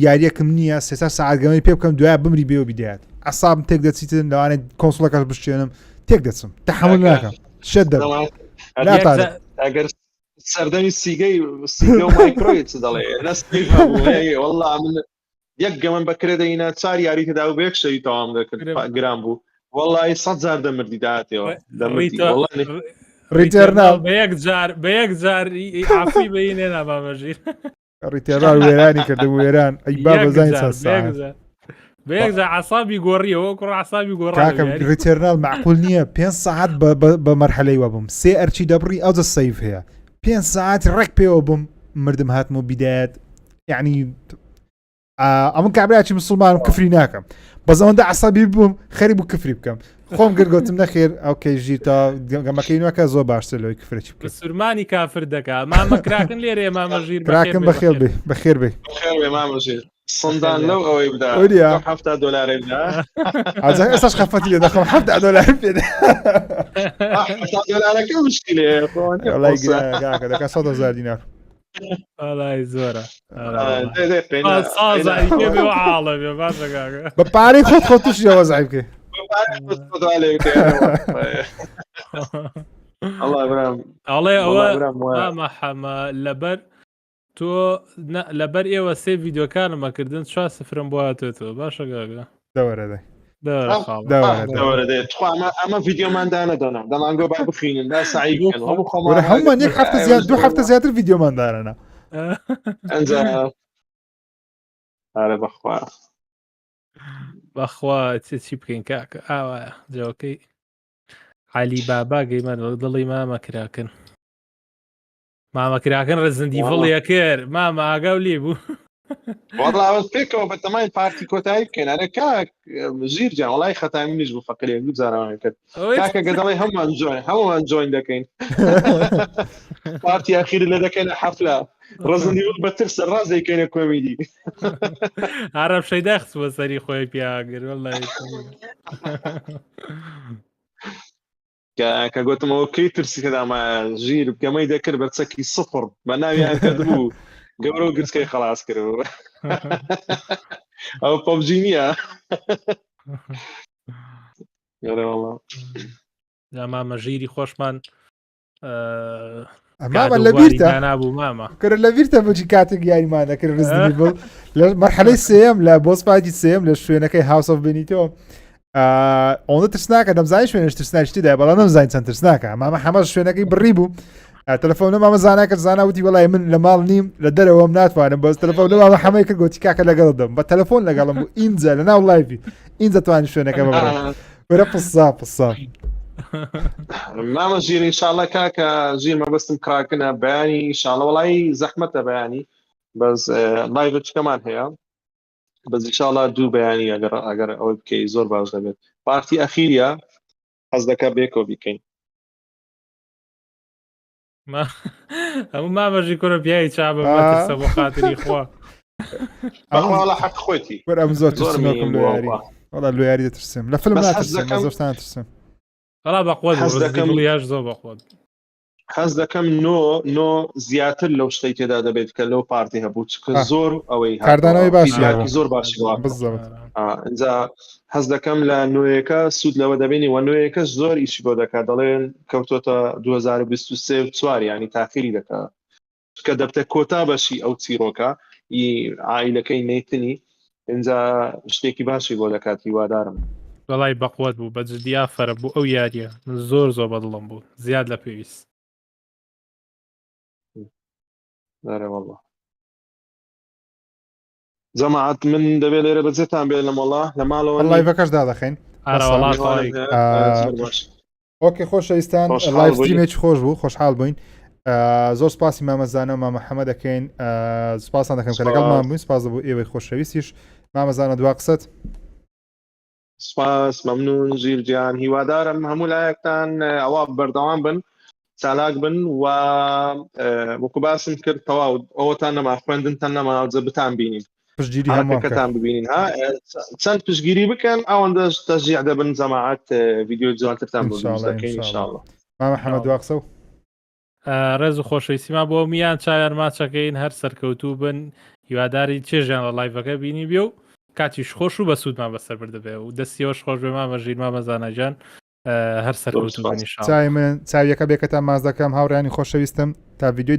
یاریەکەم نییە 3 ساعت گەمەی پێ بکەم دوای بمری بێ و بیدات ئەسابم تێک دەچیتن لەوانێت کۆنسڵەکەش بشتێنم تێک دەچم تەحمل ناکەم شت ئەگەر سەردەمی سیگەی و مایکرۆیت دەڵێ وەڵا من یەک گەمەن بەکرێدەینە 4 یاری تەدا و بێک شەوی تەوام دەکرد گران بوو وەڵی 100 دەمردی داهاتەوە ڕیتێرنال بە یەک جار ئافی بەینێ نامامەژیر ڕیتێرنال وێرانی کردبوو وێران ئەی با بەزانین بە یەک جار عەسابی گۆڕیەوە کوڕ عەسابی گۆڕ کاکەم ڕیتێرنال معقول نییە 5 ساعت بە مەرحەلەی وە بم 3 ئەرچی دەبڕی ئەو جە سەیف هەیە 5 ساعت ڕێک پێوە بم مردم هاتمە بیدایەت یعنی ئەمە کابراکی مسلمانم کفری ناکەم بەس ئەوەندە عەسابی بووم خەری بوو کفری بکەم خۆم گرگوتم نەخێر ئەوکەی ژیر تا گەمەکەی نوەکە زۆر باشتر لەوەی کفرێکی بکە سورمانی کافر دەکا مامە کراکن لێرێ مامەژیر کراکن بەخێر بێ بەخێر بێ مامەژیر سندان لەو ئەوەی بدا $70 بدا ئێستاش خەفەتی لێ دەخۆم $70 پێدا $70 مشکلێ گاکە دەکا 100,000 دینار ئەڵای زۆرە سازایی پێ بێ عاڵە بێ باشە گاکە بە پارەی خۆت تووشی وەزای بکەی ئەڵێ ئەوە مەحەمە لەبەر تۆ لەبەر ئێوە سێ ڤیدیۆکانمەکردن 4 سفرم بۆ هاتوێتەوە باشە گاگە دەوەرەدەی ئەمە ڤیدیۆماندانە دەنا دەمانگۆ با بخینن دا سعی هەمومان یەک هەفتە زیاد 2 هەفتە زیاتر ڤیدیۆماندارەنە ئارە بەخوا چی بکەین کاکە ئاوایە جەوەکەی عالی بابا گەیمانەوە دڵی مامەکراکەن ڕزندی فڵیە کرد مامە ئاگاو لێ بوو وەڵاوەت پێکەوە بە تەمای پارتی کۆتایی بکەینەرە کاک ژیر جان وڵای خەتامی منیش بوو فەقەرێ دوو جارەوان کرد کاکە گەدەڵی هەمومان جۆین دەکەین پارتی ئاخیر لە دەکەینە حەفلە ڕزندی وەک بەترسە ڕاز دەیکەینە کۆمیدی عەرەب شەیدا خستووە سەری خۆی پیاگر وەڵای کە گوتمەوە کەی ترسی کەدامە ژیر بکەمەی دەکرد بەرچەکی سفر بە ناویان کردبوو گەورە و گرچکەی خلاص کردەوە ئەو پەبجی نییە مامە ژیری خۆشمان ئەمامە لە بیرتە نابوو مامە کرد لە بیرتە بەجی کاتێک یاریمان دەکرد ڕزنی بڵ لە مەرحەلەی سێم لە بۆسپاتی سێم لە شوێنەکەی هاوس ئۆف بێنیتۆ ئەوەندە ترسناکە دەمزای شوێنش ترسناشتیدا بەڵام نەمزای چەند ترسناکە مامە هەمەش شوێنەکەی بڕی بوو تەلەفۆنە مامە زاناکرد زاناوتی وەڵای من لە ماڵ نیم لە دەرەوەم ناتوانم بەس تەلەفۆنە مامە هەمەی کرد گوتی کاکە لەگەڵ دەم بە تەلەفۆن لەگەڵم بوو ئینجا لە ناو لایڤی ئینجا توانی شوێنەکە ببڕێ وەرە پسا مامە ژیر ئینشاڵڵا کاکە ژیر مەبەستم کراکنە بەیانی ئینشاڵڵا وەڵای زەحمەتە بەیانی بەس لایڤچکەمان هەیە بەس ئینشاڵڵا دوو بەیانی ئەگەر ئەوەی بکەی زۆر باش دەبێت پارتی ئەخیریە حەز دەکا بێکەوە بیکەین هەموو مامەژی کوڕە پیاوی چابە بۆ خاتری خوا بەخواڵە حەق خۆیتی وەرە ئەم زۆر ترسنۆکم لە یاری وەڵا لە یاری دەترسم لە فیلم ناترسم لە زۆرتان ترسم بەڵا بەخۆت یاش زۆر بەخۆت حەز دەکەم نۆ زیاتر لەو شتەی تێدا دەبێت کە لەو پارتی هەبوو چکە زۆر ئەوەی کاردانەوەی باشی زۆر باشی اینجا حەز دەکەم لە نوێیەکە سوود لەوە دەبێنی و نوێیەکەش زۆر ئیشی بۆ دەکات دەڵێن کەوتۆتە 2023 چوار ینی تاخیری دەکات کە دەبتە کۆتا بەشی ئەو چیرۆکە عائیلەکەی نەیتنی اینجا شتێکی باشی بۆ دەکات هیوادارم بەڵای بەقوت بوو بە جدیا فەرە بوو ئەو یاریە زۆر بەدڵم بوو زیاد لە پێویست والله جەماعەت من دەبێت لێرە بەجێتان بێت لە مەڵا لە ماڵەوە لایڤەکەش دادەخەین ئۆکێ خۆشەویستان لایڤ ستریمێکی خۆش بوو خۆشحاڵ بووین زۆر سپاسی مامەزانە و مامەحەمەد دەکەین سپاسان دەکەم کە لەگەڵمان بووین سپاس بوو ئێوەی خۆشەویستیش مامەزانە دوا قسەت سپاس مەمنون ژیرجیان هیوادارم هەموو لایەکتان ئەوە بەردەوام بن چالاک بن و وەکو باسم کرد تەواو ئەوەتان نەما خوێندنتان نەما جە بتان بینین پشتگیری هەمووکەتان ببینین ها چەند پشتگیری بکەن ئەوەندەش تەشجیع دەبن جەماعەت ڤیدیۆ جوانترتان بۆ دەکەین ئینشاءڵڵا مامەحەمەد دوا قسە و ڕێز و خۆشەویستیمان بۆ میان چاویان ماچەکەین هەر سەرکەوتوو بن هیواداری چێژیان لە لایڤەکە بینی بێ و کاتیش خۆش و بە سوودمان بەسەر بردەبێ و دەستیەوەش خۆش بێ مامەژیر مامەزانەجان هەر سەرکەوتوو بن چای من چاویەکە بێکەتان ماز دەکەم هاوڕیانی خۆشەویستم تا ڤیدیۆی